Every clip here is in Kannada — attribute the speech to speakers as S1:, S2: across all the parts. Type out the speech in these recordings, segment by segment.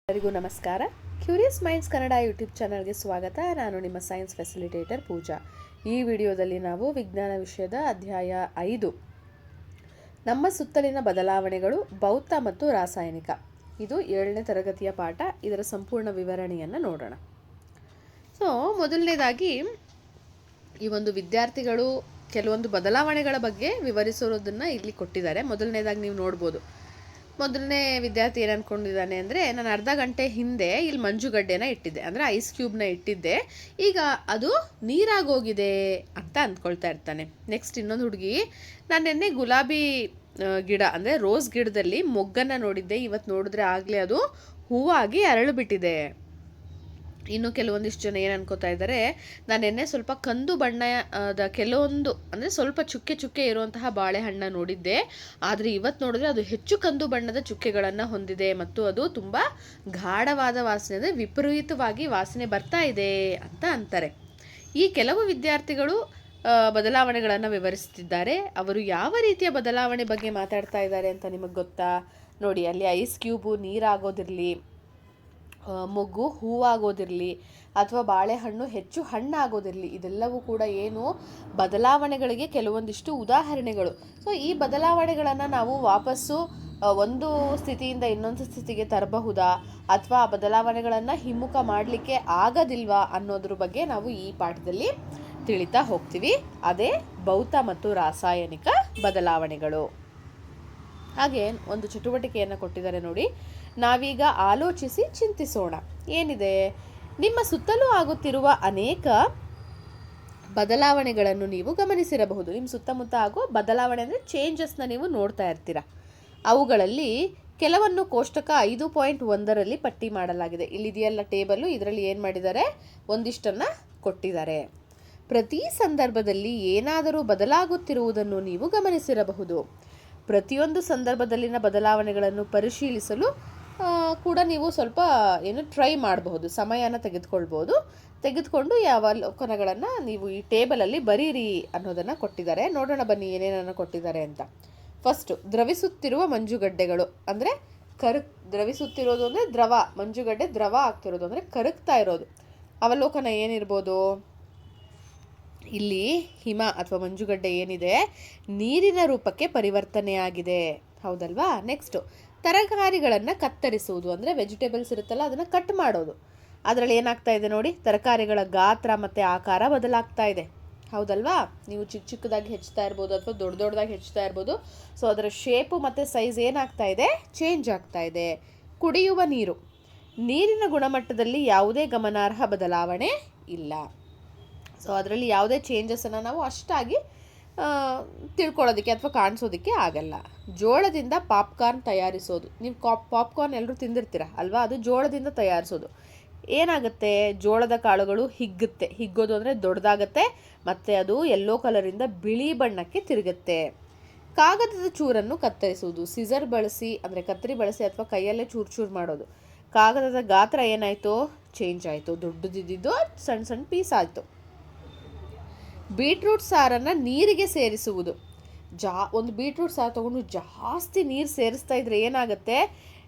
S1: ಎಲ್ಲರಿಗೂ ನಮಸ್ಕಾರ. ಕ್ಯೂರಿಯಸ್ ಮೈಂಡ್ಸ್ ಕನ್ನಡ ಯೂಟ್ಯೂಬ್ ಚಾನಲ್ಗೆ ಸ್ವಾಗತ. ನಾನು ನಿಮ್ಮ ಸೈನ್ಸ್ ಫೆಸಿಲಿಟೇಟರ್ ಪೂಜಾ. ಈ ವಿಡಿಯೋದಲ್ಲಿ ನಾವು ವಿಜ್ಞಾನ ವಿಷಯದ ಅಧ್ಯಾಯ 5 ನಮ್ಮ ಸುತ್ತಲಿನ ಬದಲಾವಣೆಗಳು ಭೌತ ಮತ್ತು ರಾಸಾಯನಿಕ, ಇದು 7ನೇ ತರಗತಿಯ ಪಾಠ. ಇದರ ಸಂಪೂರ್ಣ ವಿವರಣೆಯನ್ನು ನೋಡೋಣ. ಮೊದಲನೇದಾಗಿ ಈ ಒಂದು ವಿದ್ಯಾರ್ಥಿಗಳು ಕೆಲವೊಂದು ಬದಲಾವಣೆಗಳ ಬಗ್ಗೆ ವಿವರಿಸೋದನ್ನು ಇಲ್ಲಿ ಕೊಟ್ಟಿದ್ದಾರೆ. ಮೊದಲನೇದಾಗಿ ನೀವು ನೋಡ್ಬೋದು, ಮೊದಲನೇ ವಿದ್ಯಾರ್ಥಿ ಏನು ಅಂದ್ಕೊಂಡಿದ್ದಾನೆ ಅಂದರೆ, ನಾನು ಅರ್ಧ ಗಂಟೆ ಹಿಂದೆ ಇಲ್ಲಿ ಮಂಜುಗಡ್ಡೆನ ಇಟ್ಟಿದ್ದೆ, ಅಂದರೆ ಐಸ್ ಕ್ಯೂಬ್ನ ಇಟ್ಟಿದ್ದೆ, ಈಗ ಅದು ನೀರಾಗೋಗಿದೆ ಅಂತ ಅಂದ್ಕೊಳ್ತಾ ಇರ್ತಾನೆ. ನೆಕ್ಸ್ಟ್ ಇನ್ನೊಂದು ಹುಡುಗಿ, ನಾನು ನಿನ್ನೆ ಗುಲಾಬಿ ಗಿಡ ಅಂದರೆ ರೋಸ್ ಗಿಡದಲ್ಲಿ ಮೊಗ್ಗನ್ನು ನೋಡಿದ್ದೆ, ಇವತ್ತು ನೋಡಿದ್ರೆ ಆಗಲೇ ಅದು ಹೂವಾಗಿ ಅರಳು ಬಿಟ್ಟಿದೆ. ಇನ್ನು ಕೆಲವೊಂದಿಷ್ಟು ಜನ ಏನು ಅನ್ಕೋತಾ ಇದ್ದಾರೆ, ನಾನು ನಿನ್ನೆ ಸ್ವಲ್ಪ ಕಂದು ಬಣ್ಣದ ಕೆಲವೊಂದು ಅಂದರೆ ಸ್ವಲ್ಪ ಚುಕ್ಕೆ ಚುಕ್ಕೆ ಇರುವಂತಹ ಬಾಳೆಹಣ್ಣ ನೋಡಿದ್ದೆ, ಆದರೆ ಇವತ್ತು ನೋಡಿದ್ರೆ ಅದು ಹೆಚ್ಚು ಕಂದು ಬಣ್ಣದ ಚುಕ್ಕೆಗಳನ್ನು ಹೊಂದಿದೆ ಮತ್ತು ಅದು ತುಂಬ ಗಾಢವಾದ ವಾಸನೆ, ಅಂದರೆ ವಿಪರೀತವಾಗಿ ವಾಸನೆ ಬರ್ತಾ ಇದೆ ಅಂತ ಅಂತಾರೆ. ಈ ಕೆಲವು ವಿದ್ಯಾರ್ಥಿಗಳು ಬದಲಾವಣೆಗಳನ್ನು ವಿವರಿಸುತ್ತಿದ್ದಾರೆ. ಅವರು ಯಾವ ರೀತಿಯ ಬದಲಾವಣೆ ಬಗ್ಗೆ ಮಾತಾಡ್ತಾ ಇದ್ದಾರೆ ಅಂತ ನಿಮಗೆ ಗೊತ್ತಾ? ನೋಡಿ, ಅಲ್ಲಿ ಐಸ್ ಕ್ಯೂಬು ನೀರಾಗೋದಿರಲಿ, ಮೊಗ್ಗು ಹೂವಾಗೋದಿರಲಿ, ಅಥವಾ ಬಾಳೆಹಣ್ಣು ಹೆಚ್ಚು ಹಣ್ಣಾಗೋದಿರಲಿ, ಇದೆಲ್ಲವೂ ಕೂಡ ಏನು ಬದಲಾವಣೆಗಳಿಗೆ ಕೆಲವೊಂದಿಷ್ಟು ಉದಾಹರಣೆಗಳು. ಈ ಬದಲಾವಣೆಗಳನ್ನು ನಾವು ವಾಪಸ್ಸು ಒಂದು ಸ್ಥಿತಿಯಿಂದ ಇನ್ನೊಂದು ಸ್ಥಿತಿಗೆ ತರಬಹುದಾ, ಅಥವಾ ಆ ಬದಲಾವಣೆಗಳನ್ನು ಹಿಮ್ಮುಖ ಮಾಡಲಿಕ್ಕೆ ಆಗೋದಿಲ್ವಾ ಅನ್ನೋದ್ರ ಬಗ್ಗೆ ನಾವು ಈ ಪಾಠದಲ್ಲಿ ತಿಳಿತಾ ಹೋಗ್ತೀವಿ. ಅದೇ ಭೌತ ಮತ್ತು ರಾಸಾಯನಿಕ ಬದಲಾವಣೆಗಳು. ಹಾಗೆ ಒಂದು ಚಟುವಟಿಕೆಯನ್ನು ಕೊಟ್ಟಿದ್ದಾರೆ ನೋಡಿ, ನಾವೀಗ ಆಲೋಚಿಸಿ ಚಿಂತಿಸೋಣ. ಏನಿದೆ? ನಿಮ್ಮ ಸುತ್ತಲೂ ಆಗುತ್ತಿರುವ ಅನೇಕ ಬದಲಾವಣೆಗಳನ್ನು ನೀವು ಗಮನಿಸಿರಬಹುದು. ನಿಮ್ಮ ಸುತ್ತಮುತ್ತ ಆಗೋ ಬದಲಾವಣೆ ಅಂದರೆ ಚೇಂಜಸ್ನ ನೀವು ನೋಡ್ತಾ ಇರ್ತೀರ. ಅವುಗಳಲ್ಲಿ ಕೆಲವನ್ನು ಕೋಷ್ಟಕ 5.1ರಲ್ಲಿ ಪಟ್ಟಿ ಮಾಡಲಾಗಿದೆ. ಇಲ್ಲಿದೆಯಲ್ಲ ಟೇಬಲ್ಲು, ಇದರಲ್ಲಿ ಏನು ಮಾಡಿದ್ದಾರೆ, ಒಂದಿಷ್ಟನ್ನು ಕೊಟ್ಟಿದ್ದಾರೆ. ಪ್ರತಿ ಸಂದರ್ಭದಲ್ಲಿ ಏನಾದರೂ ಬದಲಾಗುತ್ತಿರುವುದನ್ನು ನೀವು ಗಮನಿಸಿರಬಹುದು. ಪ್ರತಿಯೊಂದು ಸಂದರ್ಭದಲ್ಲಿನ ಬದಲಾವಣೆಗಳನ್ನು ಪರಿಶೀಲಿಸಲು ಕೂಡ ನೀವು ಸ್ವಲ್ಪ ಟ್ರೈ ಮಾಡಬಹುದು, ಸಮಯನ ತೆಗೆದುಕೊಂಡು ಯಾವ ಅವಲೋಕನಗಳನ್ನು ನೀವು ಈ ಟೇಬಲಲ್ಲಿ ಬರೀರಿ ಅನ್ನೋದನ್ನು ಕೊಟ್ಟಿದ್ದಾರೆ. ನೋಡೋಣ ಬನ್ನಿ ಏನೇನನ್ನು ಕೊಟ್ಟಿದ್ದಾರೆ ಅಂತ. ಫಸ್ಟು, ದ್ರವಿಸುತ್ತಿರುವ ಮಂಜುಗಡ್ಡೆಗಳು ಅಂದರೆ ದ್ರವಿಸುತ್ತಿರೋದು ಅಂದರೆ ದ್ರವ, ಮಂಜುಗಡ್ಡೆ ದ್ರವ ಆಗ್ತಿರೋದು ಅಂದರೆ ಕರಗ್ತಾ ಇರೋದು. ಅವಲೋಕನ ಏನಿರ್ಬೋದು? ಇಲ್ಲಿ ಹಿಮ ಅಥವಾ ಮಂಜುಗಡ್ಡೆ ಏನಿದೆ ನೀರಿನ ರೂಪಕ್ಕೆ ಪರಿವರ್ತನೆಯಾಗಿದೆ, ಹೌದಲ್ವಾ? ನೆಕ್ಸ್ಟು, ತರಕಾರಿಗಳನ್ನು ಕತ್ತರಿಸುವುದು ಅಂದರೆ ವೆಜಿಟೇಬಲ್ಸ್ ಇರುತ್ತಲ್ಲ, ಅದನ್ನು ಕಟ್ ಮಾಡೋದು. ಅದರಲ್ಲಿ ಏನಾಗ್ತಾ ಇದೆ ನೋಡಿ, ತರಕಾರಿಗಳ ಗಾತ್ರ ಮತ್ತು ಆಕಾರ ಬದಲಾಗ್ತಾ ಇದೆ, ಹೌದಲ್ವಾ? ನೀವು ಚಿಕ್ಕದಾಗಿ ಹೆಚ್ಚುತ್ತಾ ಇರ್ಬೋದು ಅಥವಾ ದೊಡ್ಡದಾಗಿ ಹೆಚ್ಚುತ್ತಾ ಇರ್ಬೋದು. ಅದರ ಶೇಪು ಮತ್ತು ಸೈಜ್ ಏನಾಗ್ತಾ ಇದೆ, ಚೇಂಜ್ ಆಗ್ತಾ ಇದೆ. ಕುಡಿಯುವ ನೀರು, ನೀರಿನ ಗುಣಮಟ್ಟದಲ್ಲಿ ಯಾವುದೇ ಗಮನಾರ್ಹ ಬದಲಾವಣೆ ಇಲ್ಲ. ಅದರಲ್ಲಿ ಯಾವುದೇ ಚೇಂಜಸನ್ನು ನಾವು ಅಷ್ಟಾಗಿ ತಿಳ್ಕೊಳ್ಳೋದಕ್ಕೆ ಅಥವಾ ಕಾಣಿಸೋದಕ್ಕೆ ಆಗಲ್ಲ. ಜೋಳದಿಂದ ಪಾಪ್ಕಾರ್ನ್ ತಯಾರಿಸೋದು. ನೀವು ಪಾಪ್ಕಾರ್ನ್ ಎಲ್ಲರೂ ತಿಂದಿರ್ತೀರ ಅಲ್ವಾ? ಅದು ಜೋಳದಿಂದ ತಯಾರಿಸೋದು. ಏನಾಗುತ್ತೆ, ಜೋಳದ ಕಾಳುಗಳು ಹಿಗ್ಗೋದು ಅಂದರೆ ದೊಡ್ಡದಾಗತ್ತೆ ಮತ್ತು ಅದು ಯೆಲ್ಲೋ ಕಲರಿಂದ ಬಿಳಿ ಬಣ್ಣಕ್ಕೆ ತಿರುಗುತ್ತೆ. ಕಾಗದದ ಚೂರನ್ನು ಕತ್ತರಿಸುವುದು, ಸಿಸರ್ ಬಳಸಿ ಅಂದರೆ ಕತ್ತರಿ ಬಳಸಿ ಅಥವಾ ಕೈಯಲ್ಲೇ ಚೂರು ಮಾಡೋದು. ಕಾಗದದ ಗಾತ್ರ ಏನಾಯಿತು, ಚೇಂಜ್ ಆಯಿತು, ದೊಡ್ಡದಿದ್ದು ಸಣ್ಣ ಸಣ್ಣ ಪೀಸ್ ಆಯಿತು. ಬೀಟ್ರೂಟ್ ಸಾರನ್ನು ನೀರಿಗೆ ಸೇರಿಸುವುದು. ಒಂದು ಬೀಟ್ರೂಟ್ ಸಾರು ತೊಗೊಂಡು ಜಾಸ್ತಿ ನೀರು ಸೇರಿಸ್ತಾ ಇದ್ರೆ ಏನಾಗುತ್ತೆ,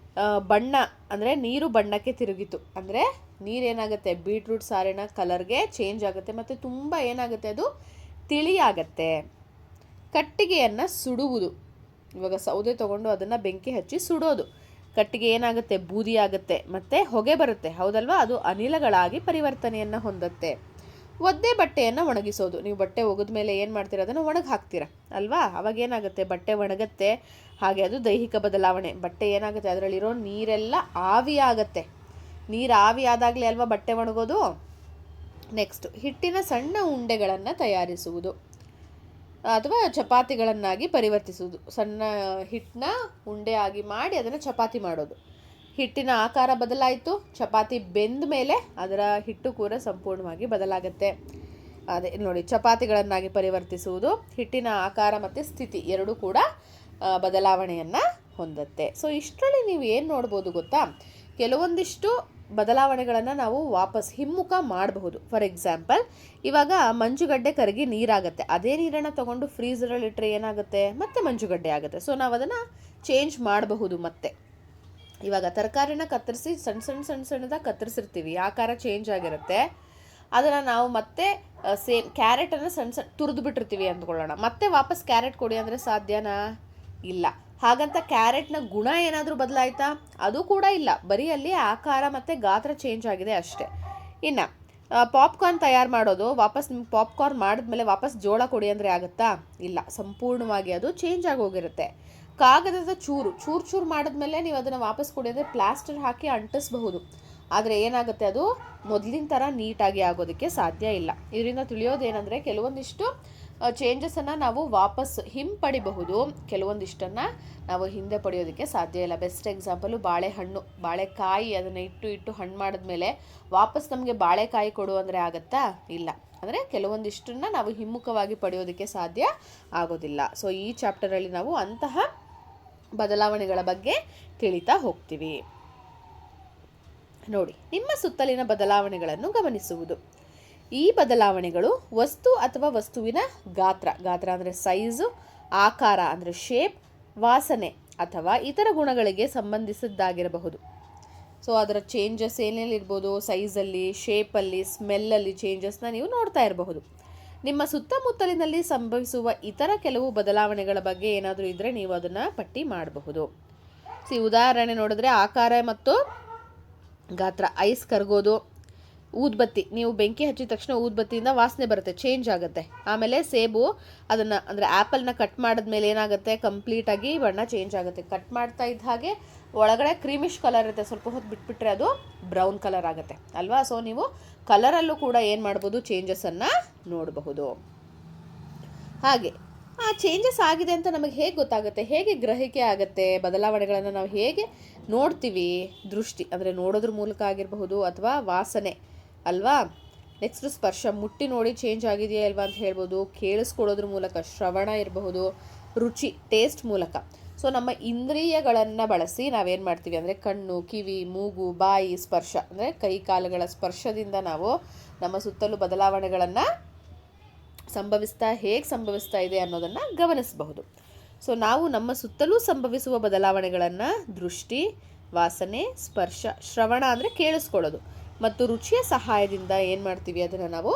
S1: ಬಣ್ಣ ಅಂದರೆ ನೀರು ಬಣ್ಣಕ್ಕೆ ತಿರುಗಿತು ಅಂದರೆ ನೀರೇನಾಗುತ್ತೆ, ಬೀಟ್ರೂಟ್ ಸಾರಿನ ಕಲರ್ಗೆ ಚೇಂಜ್ ಆಗುತ್ತೆ ಮತ್ತು ತುಂಬ ಏನಾಗುತ್ತೆ, ಅದು ತಿಳಿಯಾಗತ್ತೆ. ಕಟ್ಟಿಗೆಯನ್ನು ಸುಡುವುದು. ಇವಾಗ ಸೌದೆ ತೊಗೊಂಡು ಅದನ್ನು ಬೆಂಕಿ ಹಚ್ಚಿ ಸುಡೋದು. ಕಟ್ಟಿಗೆ ಏನಾಗುತ್ತೆ, ಬೂದಿ ಆಗುತ್ತೆ ಮತ್ತು ಹೊಗೆ ಬರುತ್ತೆ, ಹೌದಲ್ವಾ? ಅದು ಅನಿಲಗಳಾಗಿ ಪರಿವರ್ತನೆಯನ್ನು ಹೊಂದುತ್ತೆ. ಒದ್ದೆ ಬಟ್ಟೆಯನ್ನು ಒಣಗಿಸೋದು. ನೀವು ಬಟ್ಟೆ ಒಗೆದ ಮೇಲೆ ಏನು ಮಾಡ್ತೀರ, ಅದನ್ನು ಒಣಗಿ ಹಾಕ್ತೀರ ಅಲ್ವಾ? ಅವಾಗ ಏನಾಗುತ್ತೆ, ಬಟ್ಟೆ ಒಣಗುತ್ತೆ. ಹಾಗೆ ಅದು ದೈಹಿಕ ಬದಲಾವಣೆ. ಬಟ್ಟೆ ಏನಾಗುತ್ತೆ, ಅದರಲ್ಲಿರೋ ನೀರೆಲ್ಲ ಆವಿಯಾಗತ್ತೆ. ನೀರು ಆವಿ ಆದಾಗಲೇ ಅಲ್ವಾ ಬಟ್ಟೆ ಒಣಗೋದು. ನೆಕ್ಸ್ಟ್, ಹಿಟ್ಟಿನ ಸಣ್ಣ ಉಂಡೆಗಳನ್ನು ತಯಾರಿಸುವುದು ಅಥವಾ ಚಪಾತಿಗಳನ್ನಾಗಿ ಪರಿವರ್ತಿಸುವುದು. ಸಣ್ಣ ಹಿಟ್ಟನ್ನ ಉಂಡೆ ಆಗಿ ಮಾಡಿ ಅದನ್ನು ಚಪಾತಿ ಮಾಡೋದು. ಹಿಟ್ಟಿನ ಆಕಾರ ಬದಲಾಯಿತು, ಚಪಾತಿ ಬೆಂದ ಮೇಲೆ ಅದರ ಹಿಟ್ಟು ಕೂಡ ಸಂಪೂರ್ಣವಾಗಿ ಬದಲಾಗುತ್ತೆ. ಅದೇ ನೋಡಿ, ಚಪಾತಿಗಳನ್ನಾಗಿ ಪರಿವರ್ತಿಸುವುದು, ಹಿಟ್ಟಿನ ಆಕಾರ ಮತ್ತು ಸ್ಥಿತಿ ಎರಡೂ ಕೂಡ ಬದಲಾವಣೆಯನ್ನು ಹೊಂದುತ್ತೆ. ಇಷ್ಟರಲ್ಲಿ ನೀವು ಏನು ನೋಡ್ಬೋದು ಗೊತ್ತಾ, ಕೆಲವೊಂದಿಷ್ಟು ಬದಲಾವಣೆಗಳನ್ನು ನಾವು ವಾಪಸ್ ಹಿಮ್ಮುಖ ಮಾಡಬಹುದು. ಫಾರ್ ಎಕ್ಸಾಂಪಲ್, ಇವಾಗ ಮಂಜುಗಡ್ಡೆ ಕರಗಿ ನೀರಾಗುತ್ತೆ, ಅದೇ ನೀರನ್ನು ತೊಗೊಂಡು ಫ್ರೀಸರಲ್ಲಿ ಇಟ್ಟರೆ ಏನಾಗುತ್ತೆ, ಮತ್ತೆ ಮಂಜುಗಡ್ಡೆ ಆಗುತ್ತೆ. ನಾವು ಅದನ್ನು ಚೇಂಜ್ ಮಾಡಬಹುದು ಮತ್ತೆ. ಇವಾಗ ತರಕಾರಿನ ಕತ್ತರಿಸಿ ಸಣ್ಣದಾಗಿ ಕತ್ತರಿಸಿರ್ತೀವಿ, ಆಕಾರ ಚೇಂಜ್ ಆಗಿರುತ್ತೆ. ಅದನ್ನು ನಾವು ಮತ್ತೆ ಸೇಮ್ ಕ್ಯಾರೆಟನ್ನು ಸಣ್ಣ ತುರಿದು ಬಿಟ್ಟಿರ್ತೀವಿ ಅಂದ್ಕೊಳ್ಳೋಣ, ಮತ್ತೆ ವಾಪಸ್ ಕ್ಯಾರೆಟ್ ಕೊಡಿ ಅಂದರೆ ಸಾಧ್ಯನಾ? ಇಲ್ಲ. ಹಾಗಂತ ಕ್ಯಾರೆಟ್ನ ಗುಣ ಏನಾದರೂ ಬದಲಾಯ್ತಾ? ಅದು ಕೂಡ ಇಲ್ಲ, ಬರೀ ಅಲ್ಲಿ ಆಕಾರ ಮತ್ತು ಗಾತ್ರ ಚೇಂಜ್ ಆಗಿದೆ ಅಷ್ಟೇ. ಇನ್ನು ಪಾಪ್ಕಾರ್ನ್ ತಯಾರು ಮಾಡೋದು, ವಾಪಸ್ ನಿಮ್ಗೆ ಪಾಪ್ಕಾರ್ನ್ ಮಾಡಿದ್ಮೇಲೆ ವಾಪಸ್ ಜೋಳ ಕೊಡಿ ಅಂದರೆ ಆಗುತ್ತಾ? ಇಲ್ಲ, ಸಂಪೂರ್ಣವಾಗಿ ಅದು ಚೇಂಜ್ ಆಗಿ ಹೋಗಿರುತ್ತೆ. ಕಾಗದದ ಚೂರು ಮಾಡಿದ್ಮೇಲೆ ನೀವು ಅದನ್ನು ವಾಪಸ್ ಕೊಡಿ ಅಂದರೆ ಪ್ಲಾಸ್ಟರ್ ಹಾಕಿ ಅಂಟಿಸಬಹುದು, ಆದರೆ ಏನಾಗುತ್ತೆ, ಅದು ಮೊದಲಿನ ಥರ ನೀಟಾಗಿ ಆಗೋದಕ್ಕೆ ಸಾಧ್ಯ ಇಲ್ಲ. ಇದರಿಂದ ತಿಳಿಯೋದೇನೆಂದರೆ ಕೆಲವೊಂದಿಷ್ಟು ಚೇಂಜಸನ್ನು ನಾವು ವಾಪಸ್ ಹಿಂಪಡಿಬಹುದು, ಕೆಲವೊಂದಿಷ್ಟನ್ನು ನಾವು ಹಿಂದೆ ಪಡೆಯೋದಕ್ಕೆ ಸಾಧ್ಯ ಇಲ್ಲ. ಬೆಸ್ಟ್ ಎಕ್ಸಾಂಪಲು ಬಾಳೆಕಾಯಿ, ಅದನ್ನು ಇಟ್ಟು ಹಣ್ಣು ಮಾಡಿದ್ಮೇಲೆ ವಾಪಸ್ ನಮಗೆ ಬಾಳೆಕಾಯಿ ಕೊಡು ಅಂದರೆ ಆಗುತ್ತಾ? ಇಲ್ಲ. ಅಂದರೆ ಕೆಲವೊಂದಿಷ್ಟನ್ನು ನಾವು ಹಿಮ್ಮುಖವಾಗಿ ಪಡೆಯೋದಕ್ಕೆ ಸಾಧ್ಯ ಆಗೋದಿಲ್ಲ. ಸೊ ಈ ಚಾಪ್ಟರಲ್ಲಿ ನಾವು ಅಂತಹ ಬದಲಾವಣೆಗಳ ಬಗ್ಗೆ ತಿಳಿತಾ ಹೋಗ್ತೀವಿ. ನೋಡಿ, ನಿಮ್ಮ ಸುತ್ತಲಿನ ಬದಲಾವಣೆಗಳನ್ನು ಗಮನಿಸುವುದು. ಈ ಬದಲಾವಣೆಗಳು ವಸ್ತು ಅಥವಾ ವಸ್ತುವಿನ ಗಾತ್ರ ಅಂದರೆ ಸೈಜು, ಆಕಾರ ಅಂದರೆ ಶೇಪ್, ವಾಸನೆ ಅಥವಾ ಇತರ ಗುಣಗಳಿಗೆ ಸಂಬಂಧಿಸಿದ್ದಾಗಿರಬಹುದು. ಸೊ ಅದರ ಚೇಂಜಸ್ ಏನೇನಿರ್ಬೋದು, ಸೈಜಲ್ಲಿ, ಶೇಪಲ್ಲಿ, ಸ್ಮೆಲ್ಲಲ್ಲಿ ಚೇಂಜಸ್ನ ನೀವು ನೋಡ್ತಾ ಇರಬಹುದು. ನಿಮ್ಮ ಸುತ್ತಮುತ್ತಲಿನಲ್ಲಿ ಸಂಭವಿಸುವ ಇತರ ಕೆಲವು ಬದಲಾವಣೆಗಳ ಬಗ್ಗೆ ಏನಾದರೂ ಇದ್ದರೆ ನೀವು ಅದನ್ನು ಪಟ್ಟಿ ಮಾಡಬಹುದು. ಉದಾಹರಣೆ ನೋಡಿದ್ರೆ ಆಕಾರ ಮತ್ತು ಗಾತ್ರ, ಐಸ್ ಕರಗೋದು, ಊದ್ಬತ್ತಿ, ನೀವು ಬೆಂಕಿ ಹಚ್ಚಿದ ತಕ್ಷಣ ಊದ್ಬತ್ತಿಯಿಂದ ವಾಸನೆ ಬರುತ್ತೆ, ಚೇಂಜ್ ಆಗುತ್ತೆ. ಆಮೇಲೆ ಸೇಬು, ಅದನ್ನು ಅಂದರೆ ಆ್ಯಪಲ್ನ ಕಟ್ ಮಾಡಿದ್ಮೇಲೆ ಏನಾಗುತ್ತೆ, ಕಂಪ್ಲೀಟಾಗಿ ಬಣ್ಣ ಚೇಂಜ್ ಆಗುತ್ತೆ. ಕಟ್ ಮಾಡ್ತಾ ಇದ್ದ ಹಾಗೆ ಒಳಗಡೆ ಕ್ರೀಮಿಶ್ ಕಲರ್ ಇರುತ್ತೆ, ಸ್ವಲ್ಪ ಹೊತ್ತು ಬಿಟ್ಬಿಟ್ರೆ ಅದು ಬ್ರೌನ್ ಕಲರ್ ಆಗುತ್ತೆ ಅಲ್ವಾ? ಸೊ ನೀವು ಕಲರಲ್ಲೂ ಕೂಡ ಏನು ಮಾಡ್ಬೋದು, ಚೇಂಜಸನ್ನು ನೋಡಬಹುದು. ಹಾಗೆ ಆ ಚೇಂಜಸ್ ಆಗಿದೆ ಅಂತ ನಮಗೆ ಹೇಗೆ ಗೊತ್ತಾಗುತ್ತೆ, ಹೇಗೆ ಗ್ರಹಿಕೆ ಆಗುತ್ತೆ, ಬದಲಾವಣೆಗಳನ್ನು ನಾವು ಹೇಗೆ ನೋಡ್ತೀವಿ? ದೃಷ್ಟಿ ಅಂದರೆ ನೋಡೋದ್ರ ಮೂಲಕ ಆಗಿರಬಹುದು, ಅಥವಾ ವಾಸನೆ ಅಲ್ವಾ. ನೆಕ್ಸ್ಟ್ ಸ್ಪರ್ಶ, ಮುಟ್ಟಿ ನೋಡಿ ಚೇಂಜ್ ಆಗಿದೆಯಾ ಇಲ್ವಾ ಅಂತ ಹೇಳ್ಬೋದು. ಕೇಳಿಸ್ಕೊಳ್ಳೋದ್ರ ಮೂಲಕ, ಶ್ರವಣ ಇರಬಹುದು. ರುಚಿ, ಟೇಸ್ಟ್ ಮೂಲಕ. ಸೊ ನಮ್ಮ ಇಂದ್ರಿಯಗಳನ್ನು ಬಳಸಿ ನಾವೇನು ಮಾಡ್ತೀವಿ ಅಂದರೆ ಕಣ್ಣು, ಕಿವಿ, ಮೂಗು, ಬಾಯಿ, ಸ್ಪರ್ಶ ಅಂದರೆ ಕೈ ಕಾಲುಗಳ ಸ್ಪರ್ಶದಿಂದ ನಾವು ನಮ್ಮ ಸುತ್ತಲೂ ಬದಲಾವಣೆಗಳನ್ನು ಹೇಗೆ ಸಂಭವಿಸ್ತಾ ಇದೆ ಅನ್ನೋದನ್ನು ಗಮನಿಸಬಹುದು. ಸೊ ನಾವು ನಮ್ಮ ಸುತ್ತಲೂ ಸಂಭವಿಸುವ ಬದಲಾವಣೆಗಳನ್ನು ದೃಷ್ಟಿ, ವಾಸನೆ, ಸ್ಪರ್ಶ, ಶ್ರವಣ ಅಂದರೆ ಕೇಳಿಸ್ಕೊಳ್ಳೋದು, ಮತ್ತು ರುಚಿಯ ಸಹಾಯದಿಂದ ಏನು ಮಾಡ್ತೀವಿ, ಅದನ್ನು ನಾವು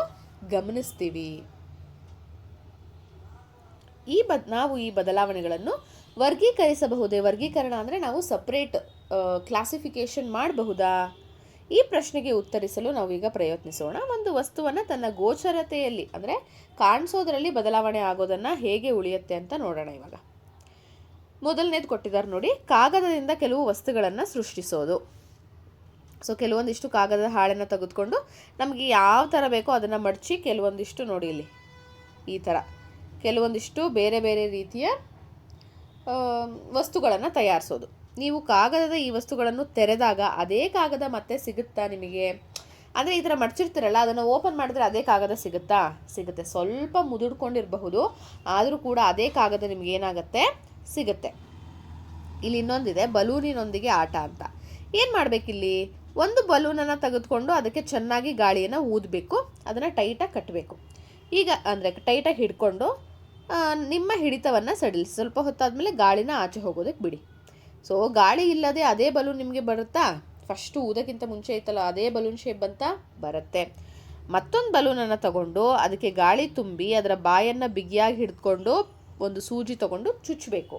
S1: ಗಮನಿಸ್ತೀವಿ. ನಾವು ಈ ಬದಲಾವಣೆಗಳನ್ನು ವರ್ಗೀಕರಿಸಬಹುದೇ? ವರ್ಗೀಕರಣ ಅಂದರೆ ನಾವು ಸಪ್ರೇಟ್ ಕ್ಲಾಸಿಫಿಕೇಷನ್ ಮಾಡಬಹುದಾ? ಈ ಪ್ರಶ್ನೆಗೆ ಉತ್ತರಿಸಲು ನಾವೀಗ ಪ್ರಯತ್ನಿಸೋಣ. ಒಂದು ವಸ್ತುವನ್ನು ತನ್ನ ಗೋಚರತೆಯಲ್ಲಿ ಅಂದರೆ ಕಾಣಿಸೋದ್ರಲ್ಲಿ ಬದಲಾವಣೆ ಆಗೋದನ್ನು ಹೇಗೆ ಉಳಿಯುತ್ತೆ ಅಂತ ನೋಡೋಣ. ಇವಾಗ ಮೊದಲನೇದು ಕೊಟ್ಟಿದ್ದಾರೆ ನೋಡಿ, ಕಾಗದದಿಂದ ಕೆಲವು ವಸ್ತುಗಳನ್ನು ಸೃಷ್ಟಿಸೋದು. ಸೊ ಕೆಲವೊಂದಿಷ್ಟು ಕಾಗದದ ಹಾಳೆಯನ್ನು ತೆಗೆದುಕೊಂಡು ನಮಗೆ ಯಾವ ಥರ ಬೇಕೋ ಅದನ್ನು ಮಡಚಿ ಕೆಲವೊಂದಿಷ್ಟು ನೋಡಿ ಇಲ್ಲಿ ಈ ಥರ ಕೆಲವೊಂದಿಷ್ಟು ಬೇರೆ ಬೇರೆ ರೀತಿಯ ವಸ್ತುಗಳನ್ನು ತಯಾರಿಸೋದು. ನೀವು ಕಾಗದದ ಈ ವಸ್ತುಗಳನ್ನು ತೆರೆದಾಗ ಅದೇ ಕಾಗದ ಮತ್ತೆ ಸಿಗುತ್ತಾ ನಿಮಗೆ? ಅಂದರೆ ಈ ಥರ ಮಡಚಿರ್ತೀರಲ್ಲ, ಅದನ್ನು ಓಪನ್ ಮಾಡಿದ್ರೆ ಅದೇ ಕಾಗದ ಸಿಗುತ್ತಾ? ಸಿಗುತ್ತೆ. ಸ್ವಲ್ಪ ಮುದುಡ್ಕೊಂಡಿರಬಹುದು, ಆದರೂ ಕೂಡ ಅದೇ ಕಾಗದ ನಿಮ್ಗೆ ಏನಾಗುತ್ತೆ, ಸಿಗುತ್ತೆ. ಇಲ್ಲಿ ಇನ್ನೊಂದಿದೆ, ಬಲೂನಿನೊಂದಿಗೆ ಆಟ ಅಂತ. ಏನು ಮಾಡಬೇಕಿಲ್ಲಿ, ಒಂದು ಬಲೂನನ್ನು ತೆಗೆದುಕೊಂಡು ಅದಕ್ಕೆ ಚೆನ್ನಾಗಿ ಗಾಳಿಯನ್ನು ಊದಬೇಕು, ಅದನ್ನು ಟೈಟಾಗಿ ಕಟ್ಟಬೇಕು. ಈಗ ಅಂದರೆ ಟೈಟಾಗಿ ಹಿಡ್ಕೊಂಡು ನಿಮ್ಮ ಹಿಡಿತವನ್ನು ಸಡಿಲಿಸಿ ಸ್ವಲ್ಪ ಹೊತ್ತಾದಮೇಲೆ ಗಾಳಿನ ಆಚೆ ಹೋಗೋದಕ್ಕೆ ಬಿಡಿ. ಸೊ ಗಾಳಿ ಇಲ್ಲದೆ ಅದೇ ಬಲೂನ್ ನಿಮಗೆ ಬರುತ್ತಾ? ಫಸ್ಟು ಊದಕ್ಕಿಂತ ಮುಂಚೆ ಇತ್ತಲ್ಲ ಅದೇ ಬಲೂನ್ ಶೇಪ್ ಬಂತ ಬರುತ್ತೆ. ಮತ್ತೊಂದು ಬಲೂನನ್ನು ತಗೊಂಡು ಅದಕ್ಕೆ ಗಾಳಿ ತುಂಬಿ ಅದರ ಬಾಯನ್ನು ಬಿಗಿಯಾಗಿ ಹಿಡ್ಕೊಂಡು ಒಂದು ಸೂಜಿ ತಗೊಂಡು ಚುಚ್ಚಬೇಕು.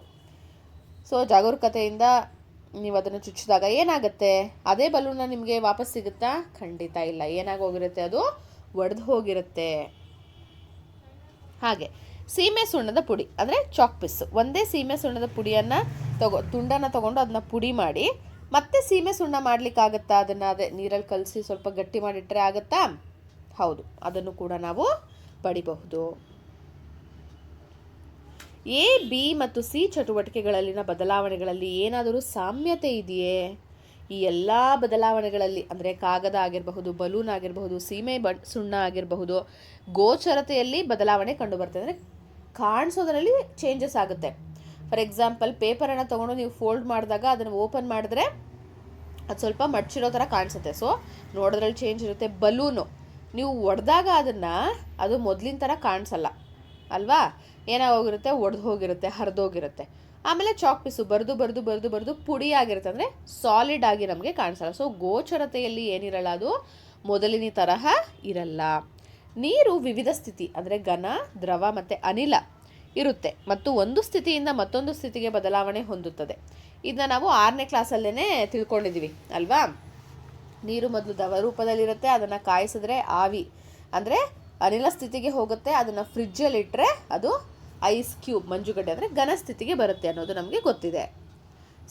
S1: ಸೊ ಜಾಗರೂಕತೆಯಿಂದ ನೀವು ಅದನ್ನು ಚುಚ್ಚಿದಾಗ ಏನಾಗುತ್ತೆ, ಅದೇ ಬಲೂನ ನಿಮಗೆ ವಾಪಸ್ ಸಿಗುತ್ತಾ? ಖಂಡಿತ ಇಲ್ಲ. ಏನಾಗೋಗಿರುತ್ತೆ, ಅದು ಒಡೆದು ಹೋಗಿರುತ್ತೆ. ಹಾಗೆ ಸೀಮೆ ಸುಣ್ಣದ ಪುಡಿ ಅಂದರೆ ಚಾಕ್ ಪೀಸ್, ಒಂದೇ ಸೀಮೆ ಸುಣ್ಣದ ಪುಡಿಯನ್ನು ತುಂಡನ್ನು ತಗೊಂಡು ಅದನ್ನ ಪುಡಿ ಮಾಡಿ ಮತ್ತೆ ಸೀಮೆ ಸುಣ್ಣ ಮಾಡಲಿಕ್ಕಾಗತ್ತಾ? ಅದನ್ನು ಅದೇ ನೀರಲ್ಲಿ ಕಲಸಿ ಸ್ವಲ್ಪ ಗಟ್ಟಿ ಮಾಡಿಟ್ರೆ ಆಗುತ್ತಾ? ಹೌದು, ಅದನ್ನು ಕೂಡ ನಾವು ಪಡಿಬಹುದು. ಎ, ಬಿ ಮತ್ತು ಸಿ ಚಟುವಟಿಕೆಗಳಲ್ಲಿನ ಬದಲಾವಣೆಗಳಲ್ಲಿ ಏನಾದರೂ ಸಾಮ್ಯತೆ ಇದೆಯೇ? ಈ ಎಲ್ಲ ಬದಲಾವಣೆಗಳಲ್ಲಿ ಅಂದರೆ ಕಾಗದ ಆಗಿರಬಹುದು, ಬಲೂನ್ ಆಗಿರಬಹುದು, ಸೀಮೆ ಸುಣ್ಣ ಆಗಿರಬಹುದು, ಗೋಚರತೆಯಲ್ಲಿ ಬದಲಾವಣೆ ಕಂಡುಬರ್ತದೆ. ಅಂದರೆ ಕಾಣಿಸೋದ್ರಲ್ಲಿ ಚೇಂಜಸ್ ಆಗುತ್ತೆ. ಫಾರ್ ಎಕ್ಸಾಂಪಲ್, ಪೇಪರನ್ನು ತೊಗೊಂಡು ನೀವು ಫೋಲ್ಡ್ ಮಾಡಿದಾಗ ಅದನ್ನು ಓಪನ್ ಮಾಡಿದ್ರೆ ಅದು ಸ್ವಲ್ಪ ಮಡ್ಚಿರೋ ಥರ ಕಾಣಿಸುತ್ತೆ. ಸೊ ನೋಡೋದ್ರಲ್ಲಿ ಚೇಂಜ್ ಇರುತ್ತೆ. ಬಲೂನು ನೀವು ಒಡೆದಾಗ ಅದು ಮೊದಲಿನ ಥರ ಕಾಣಿಸಲ್ಲ ಅಲ್ವಾ, ಏನಾಗೋಗಿರುತ್ತೆ, ಒಡೆದು ಹೋಗಿರುತ್ತೆ, ಹರಿದೋಗಿರುತ್ತೆ. ಆಮೇಲೆ ಚಾಕ್ ಪೀಸು ಬರೆದು ಬರೆದು ಬರೆದು ಬರೆದು ಪುಡಿ ಆಗಿರುತ್ತೆ, ಅಂದರೆ ಸಾಲಿಡ್ ಆಗಿ ನಮಗೆ ಕಾಣಿಸಲ್ಲ. ಸೊ ಗೋಚರತೆಯಲ್ಲಿ ಏನಿರಲ್ಲ, ಅದು ಮೊದಲಿನ ತರಹ ಇರಲ್ಲ. ನೀರು ವಿವಿಧ ಸ್ಥಿತಿ ಅಂದರೆ ಘನ, ದ್ರವ ಮತ್ತು ಅನಿಲ ಇರುತ್ತೆ ಮತ್ತು ಒಂದು ಸ್ಥಿತಿಯಿಂದ ಮತ್ತೊಂದು ಸ್ಥಿತಿಗೆ ಬದಲಾವಣೆ ಹೊಂದುತ್ತದೆ. ಇದನ್ನ ನಾವು 6ನೇ ಕ್ಲಾಸಲ್ಲೇ ತಿಳ್ಕೊಂಡಿದ್ದೀವಿ ಅಲ್ವಾ. ನೀರು ಮೊದಲು ದ್ರವ ರೂಪದಲ್ಲಿರುತ್ತೆ, ಅದನ್ನು ಕಾಯಿಸಿದ್ರೆ ಆವಿ ಅಂದರೆ ಅನಿಲ ಸ್ಥಿತಿಗೆ ಹೋಗುತ್ತೆ, ಅದನ್ನು ಫ್ರಿಜ್ಜಲ್ಲಿ ಇಟ್ಟರೆ ಅದು ಐಸ್ ಕ್ಯೂಬ್ ಮಂಜುಗಡ್ಡೆ ಅಂದರೆ ಘನ ಸ್ಥಿತಿಗೆ ಬರುತ್ತೆ ಅನ್ನೋದು ನಮಗೆ ಗೊತ್ತಿದೆ.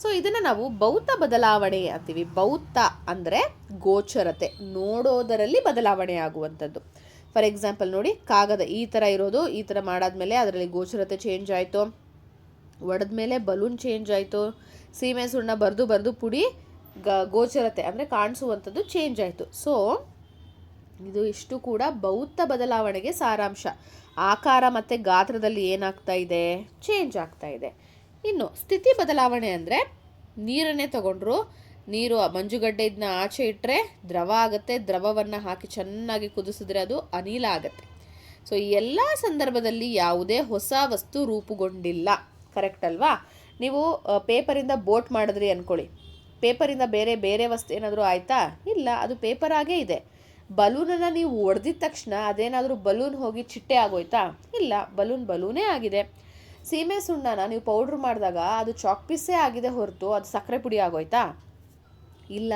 S1: ಸೊ ಇದನ್ನು ನಾವು ಭೌತ ಬದಲಾವಣೆ ಅಂತೀವಿ. ಭೌತ ಅಂದರೆ ಗೋಚರತೆ, ನೋಡೋದರಲ್ಲಿ ಬದಲಾವಣೆ ಆಗುವಂಥದ್ದು. ಫಾರ್ ಎಕ್ಸಾಂಪಲ್ ನೋಡಿ, ಕಾಗದ ಈ ಥರ ಇರೋದು, ಈ ಥರ ಮಾಡಾದ್ಮೇಲೆ ಅದರಲ್ಲಿ ಗೋಚರತೆ ಚೇಂಜ್ ಆಯಿತು, ಒಡೆದ್ಮೇಲೆ ಬಲೂನ್ ಚೇಂಜ್ ಆಯಿತು, ಸೀಮೆ ಸುಣ್ಣ ಬರೆದು ಬರೆದು ಪುಡಿ ಗೋಚರತೆ ಅಂದರೆ ಕಾಣಿಸುವಂಥದ್ದು ಚೇಂಜ್ ಆಯಿತು. ಸೊ ಇದು ಇಷ್ಟು ಕೂಡ ಭೌತ ಬದಲಾವಣೆಗೆ ಸಾರಾಂಶ. ಆಕಾರ ಮತ್ತು ಗಾತ್ರದಲ್ಲಿ ಏನಾಗ್ತಾ ಇದೆ, ಚೇಂಜ್ ಆಗ್ತಾ ಇದೆ. ಇನ್ನು ಸ್ಥಿತಿ ಬದಲಾವಣೆ ಅಂದರೆ ನೀರನ್ನೇ ತಗೊಂಡ್ರು, ನೀರು ಮಂಜುಗಡ್ಡೆ ಇದನ್ನ ಆಚೆ ಇಟ್ಟರೆ ದ್ರವ ಆಗುತ್ತೆ, ದ್ರವವನ್ನು ಹಾಕಿ ಚೆನ್ನಾಗಿ ಕುದಿಸಿದ್ರೆ ಅದು ಅನಿಲ ಆಗುತ್ತೆ. ಸೊ ಈ ಎಲ್ಲ ಸಂದರ್ಭದಲ್ಲಿ ಯಾವುದೇ ಹೊಸ ವಸ್ತು ರೂಪುಗೊಂಡಿಲ್ಲ. ಕರೆಕ್ಟ್ ಅಲ್ವಾ? ನೀವು ಪೇಪರಿಂದ ಬೋಟ್ ಮಾಡಿದ್ರಿ ಅಂದ್ಕೊಳ್ಳಿ, ಪೇಪರಿಂದ ಬೇರೆ ಬೇರೆ ವಸ್ತು ಏನಾದರೂ ಆಯಿತಾ? ಇಲ್ಲ, ಅದು ಪೇಪರ್ ಆಗೇ ಇದೆ. ಬಲೂನನ್ನು ನೀವು ಒಡೆದಿದ ತಕ್ಷಣ ಅದೇನಾದರೂ ಬಲೂನ್ ಹೋಗಿ ಚಿಟ್ಟೆ ಆಗೋಯ್ತಾ? ಇಲ್ಲ, ಬಲೂನೇ ಆಗಿದೆ. ಸೀಮೆ ಸುಣ್ಣನ ನೀವು ಪೌಡ್ರ್ ಮಾಡಿದಾಗ ಅದು ಚಾಕ್ ಪೀಸೇ ಆಗಿದೆ ಹೊರತು ಅದು ಸಕ್ಕರೆ ಪುಡಿ ಆಗೋಯ್ತಾ? ಇಲ್ಲ.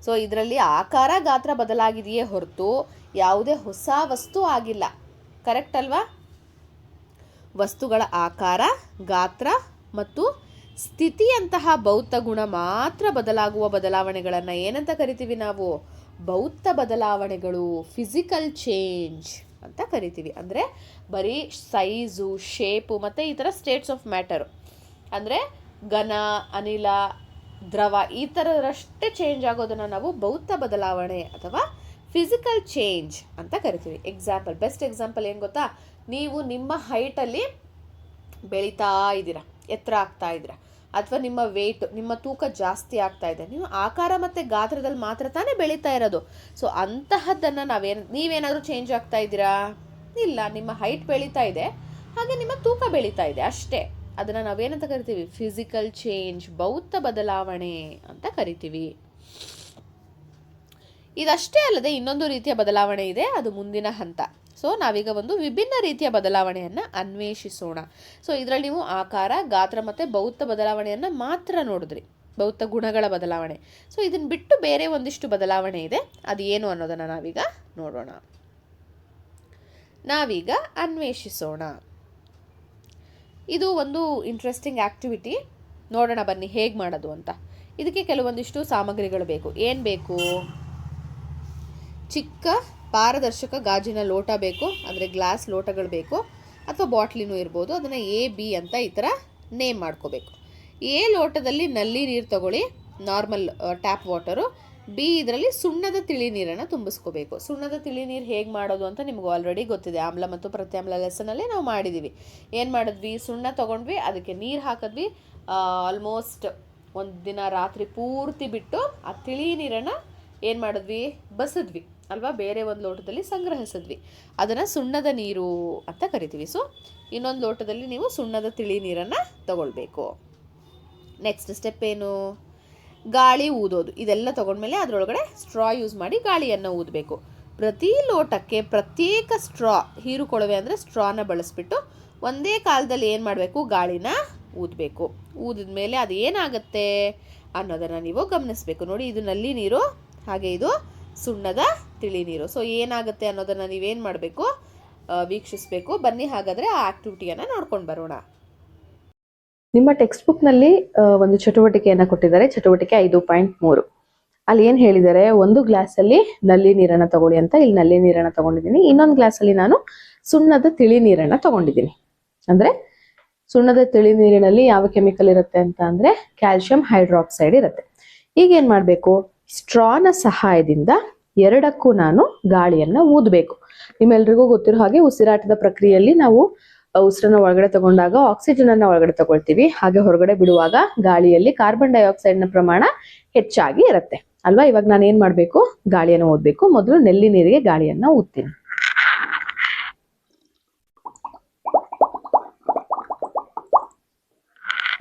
S1: ಸೊ ಇದರಲ್ಲಿ ಆಕಾರ ಗಾತ್ರ ಬದಲಾಗಿದೆಯೇ ಹೊರತು ಯಾವುದೇ ಹೊಸ ವಸ್ತು ಆಗಿಲ್ಲ. ಕರೆಕ್ಟ್ ಅಲ್ವಾ? ವಸ್ತುಗಳ ಆಕಾರ, ಗಾತ್ರ ಮತ್ತು ಸ್ಥಿತಿಯಂತಹ ಭೌತ ಗುಣ ಮಾತ್ರ ಬದಲಾಗುವ ಬದಲಾವಣೆಗಳನ್ನು ಏನಂತ ಕರಿತೀವಿ ನಾವು? ಭೌತ ಬದಲಾವಣೆಗಳು, ಫಿಸಿಕಲ್ ಚೇಂಜ್ ಅಂತ ಕರಿತೀವಿ. ಅಂದರೆ ಬರೀ ಸೈಜು, ಶೇಪು ಮತ್ತು ಈ ಥರ ಸ್ಟೇಟ್ಸ್ ಆಫ್ ಮ್ಯಾಟರು ಅಂದರೆ ಘನ, ಅನಿಲ, ದ್ರವ ಈ ಥರದಷ್ಟೇ ಚೇಂಜ್ ಆಗೋದನ್ನು ನಾವು ಭೌತ ಬದಲಾವಣೆ ಅಥವಾ ಫಿಸಿಕಲ್ ಚೇಂಜ್ ಅಂತ ಕರಿತೀವಿ. ಎಕ್ಸಾಂಪಲ್, ಬೆಸ್ಟ್ ಎಕ್ಸಾಂಪಲ್ ಏನು ಗೊತ್ತಾ? ನೀವು ನಿಮ್ಮ ಹೈಟಲ್ಲಿ ಬೆಳೀತಾ ಇದ್ದೀರಾ, ಎತ್ತರ ಆಗ್ತಾ ಇದ್ದೀರಾ, ಅಥವಾ ನಿಮ್ಮ ವೆಯ್ಟ್, ನಿಮ್ಮ ತೂಕ ಜಾಸ್ತಿ ಆಗ್ತಾ ಇದೆ. ನೀವು ಆಕಾರ ಮತ್ತು ಗಾತ್ರದಲ್ಲಿ ಮಾತ್ರ ತಾನೇ ಬೆಳೀತಾ ಇರೋದು. ಸೊ ಅಂತಹದ್ದನ್ನು ನೀವೇನಾದರೂ ಚೇಂಜ್ ಆಗ್ತಾ ಇದ್ದೀರಾ? ಇಲ್ಲ, ನಿಮ್ಮ ಹೈಟ್ ಬೆಳೀತಾ ಇದೆ, ಹಾಗೆ ನಿಮ್ಮ ತೂಕ ಬೆಳೀತಾ ಇದೆ ಅಷ್ಟೇ. ಅದನ್ನು ನಾವೇನಂತ ಕರಿತೀವಿ? ಫಿಸಿಕಲ್ ಚೇಂಜ್, ಭೌತ ಬದಲಾವಣೆ ಅಂತ ಕರಿತೀವಿ. ಇದಷ್ಟೇ ಅಲ್ಲದೆ ಇನ್ನೊಂದು ರೀತಿಯ ಬದಲಾವಣೆ ಇದೆ, ಅದು ಮುಂದಿನ ಹಂತ. ಸೊ ನಾವೀಗ ಒಂದು ವಿಭಿನ್ನ ರೀತಿಯ ಬದಲಾವಣೆಯನ್ನು ಅನ್ವೇಷಿಸೋಣ. ಸೊ ಇದರಲ್ಲಿ ನೀವು ಆಕಾರ, ಗಾತ್ರ ಮತ್ತು ಭೌತ ಬದಲಾವಣೆಯನ್ನು ಮಾತ್ರ ನೋಡಿದ್ರಿ, ಭೌತ ಗುಣಗಳ ಬದಲಾವಣೆ. ಸೊ ಇದನ್ನು ಬಿಟ್ಟು ಬೇರೆ ಒಂದಿಷ್ಟು ಬದಲಾವಣೆ ಇದೆ, ಅದು ಏನು ಅನ್ನೋದನ್ನು ನಾವೀಗ ನೋಡೋಣ. ನಾವೀಗ ಅನ್ವೇಷಿಸೋಣ. ಇದು ಒಂದು ಇಂಟ್ರೆಸ್ಟಿಂಗ್ ಆ್ಯಕ್ಟಿವಿಟಿ. ನೋಡೋಣ ಬನ್ನಿ ಹೇಗೆ ಮಾಡೋದು ಅಂತ. ಇದಕ್ಕೆ ಕೆಲವೊಂದಿಷ್ಟು ಸಾಮಗ್ರಿಗಳು ಬೇಕು. ಏನು ಬೇಕು? ಚಿಕ್ಕ ಪಾರದರ್ಶಕ ಗಾಜಿನ ಲೋಟ ಬೇಕು, ಅಂದರೆ ಗ್ಲಾಸ್ ಲೋಟಗಳು ಬೇಕು, ಅಥವಾ ಬಾಟ್ಲಿನೂ ಇರ್ಬೋದು. ಅದನ್ನು A, B ಅಂತ ಈ ಥರ ನೇಮ್ ಮಾಡ್ಕೋಬೇಕು. A ಲೋಟದಲ್ಲಿ ನಲ್ಲಿ ನೀರು ತಗೊಳ್ಳಿ, ನಾರ್ಮಲ್ ಟ್ಯಾಪ್ ವಾಟರು. B ಇದರಲ್ಲಿ ಸುಣ್ಣದ ತಿಳಿ ನೀರನ್ನು ತುಂಬಿಸ್ಕೋಬೇಕು. ಸುಣ್ಣದ ತಿಳಿ ನೀರು ಹೇಗೆ ಮಾಡೋದು ಅಂತ ನಿಮ್ಗೆ ಆಲ್ರೆಡಿ ಗೊತ್ತಿದೆ, ಆಮ್ಲ ಮತ್ತು ಪ್ರತ್ಯಾಮ್ಲ ಲೆಸನಲ್ಲಿ ನಾವು ಮಾಡಿದ್ದೀವಿ. ಏನು ಮಾಡಿದ್ವಿ? ಸುಣ್ಣ ತೊಗೊಂಡ್ವಿ, ಅದಕ್ಕೆ ನೀರು ಹಾಕಿದ್ವಿ, ಆಲ್ಮೋಸ್ಟ್ ಒಂದು ದಿನ ರಾತ್ರಿ ಪೂರ್ತಿ ಬಿಟ್ಟು ಆ ತಿಳಿ ನೀರನ್ನು ಏನು ಮಾಡಿದ್ವಿ? ಬಸಿದ್ವಿ ಅಲ್ವಾ, ಬೇರೆ ಒಂದು ಲೋಟದಲ್ಲಿ ಸಂಗ್ರಹಿಸಿದ್ವಿ. ಅದನ್ನು ಸುಣ್ಣದ ನೀರು ಅಂತ ಕರಿತೀವಿ. ಸೊ ಇನ್ನೊಂದು ಲೋಟದಲ್ಲಿ ನೀವು ಸುಣ್ಣದ ತಿಳಿ ನೀರನ್ನು ತಗೊಳ್ಬೇಕು. ನೆಕ್ಸ್ಟ್ ಸ್ಟೆಪ್ ಏನು? ಗಾಳಿ ಊದೋದು. ಇದೆಲ್ಲ ತೊಗೊಂಡ್ಮೇಲೆ ಅದರೊಳಗಡೆ ಸ್ಟ್ರಾ ಯೂಸ್ ಮಾಡಿ ಗಾಳಿಯನ್ನು ಊದಬೇಕು. ಪ್ರತಿ ಲೋಟಕ್ಕೆ ಪ್ರತ್ಯೇಕ ಸ್ಟ್ರಾ, ಹೀರುಕೊಳವೆ ಅಂದರೆ ಸ್ಟ್ರಾನ ಬಳಸ್ಬಿಟ್ಟು ಒಂದೇ ಕಾಲದಲ್ಲಿ ಏನು ಮಾಡಬೇಕು? ಗಾಳಿನ ಊದಬೇಕು. ಊದಿದ ಮೇಲೆ ಅದು ಏನಾಗುತ್ತೆ ಅನ್ನೋದನ್ನು ನೀವು ಗಮನಿಸಬೇಕು. ನೋಡಿ, ಇದು ನಲ್ಲಿ ನೀರು, ಹಾಗೆ ಇದು ಸುಣ್ಣದ ತಿಳಿ ನೀರು. ಸೊ ಏನಾಗುತ್ತೆ ಅನ್ನೋದನ್ನು ನೀವೇನು ಮಾಡಬೇಕು? ವೀಕ್ಷಿಸಬೇಕು. ಬನ್ನಿ ಹಾಗಾದರೆ ಆ ಆ್ಯಕ್ಟಿವಿಟಿಯನ್ನು ನೋಡ್ಕೊಂಡು ಬರೋಣ.
S2: ನಿಮ್ಮ ಟೆಕ್ಸ್ಟ್ ಬುಕ್ನಲ್ಲಿ ಒಂದು ಚಟುವಟಿಕೆಯನ್ನು ಕೊಟ್ಟಿದ್ದಾರೆ, ಚಟುವಟಿಕೆ 5.3. ಅಲ್ಲಿ ಏನು ಹೇಳಿದ್ದಾರೆ? ಒಂದು ಗ್ಲಾಸಲ್ಲಿ ನಲ್ಲಿ ನೀರನ್ನು ತಗೊಳ್ಳಿ ಅಂತ. ಇಲ್ಲಿ ನಲ್ಲಿ ನೀರನ್ನು ತಗೊಂಡಿದ್ದೀನಿ. ಇನ್ನೊಂದು ಗ್ಲಾಸಲ್ಲಿ ನಾನು ಸುಣ್ಣದ ತಿಳಿ ನೀರನ್ನು ತಗೊಂಡಿದ್ದೀನಿ. ಅಂದರೆ ಸುಣ್ಣದ ತಿಳಿ ನೀರಿನಲ್ಲಿ ಯಾವ ಕೆಮಿಕಲ್ ಇರುತ್ತೆ ಅಂತ ಅಂದರೆ ಕ್ಯಾಲ್ಸಿಯಂ ಹೈಡ್ರಾಕ್ಸೈಡ್ ಇರುತ್ತೆ. ಈಗ ಏನು ಮಾಡಬೇಕು? ಸ್ಟ್ರಾನ ಸಹಾಯದಿಂದ ಎರಡಕ್ಕೂ ನಾನು ಗಾಳಿಯನ್ನು ಊದಬೇಕು. ನಿಮ್ಮೆಲ್ರಿಗೂ ಗೊತ್ತಿರೋ ಹಾಗೆ ಉಸಿರಾಟದ ಪ್ರಕ್ರಿಯೆಯಲ್ಲಿ ನಾವು ಉಸಿರನ್ನ ಒಳಗಡೆ ತಗೊಂಡಾಗ ಆಕ್ಸಿಜನ್ ಅನ್ನ ಒಳಗಡೆ ತಗೊಳ್ತೀವಿ, ಹಾಗೆ ಹೊರಗಡೆ ಬಿಡುವಾಗ ಗಾಳಿಯಲ್ಲಿ ಕಾರ್ಬನ್ ಡೈಆಕ್ಸೈಡ್ ನ ಪ್ರಮಾಣ ಹೆಚ್ಚಾಗಿ ಇರುತ್ತೆ ಅಲ್ವಾ. ಇವಾಗ ನಾನು ಏನ್ ಮಾಡ್ಬೇಕು? ಗಾಳಿಯನ್ನು ಊದಬೇಕು. ಮೊದಲು ನಲ್ಲಿ ನೀರಿಗೆ ಗಾಳಿಯನ್ನ ಊದ್ತೀನಿ.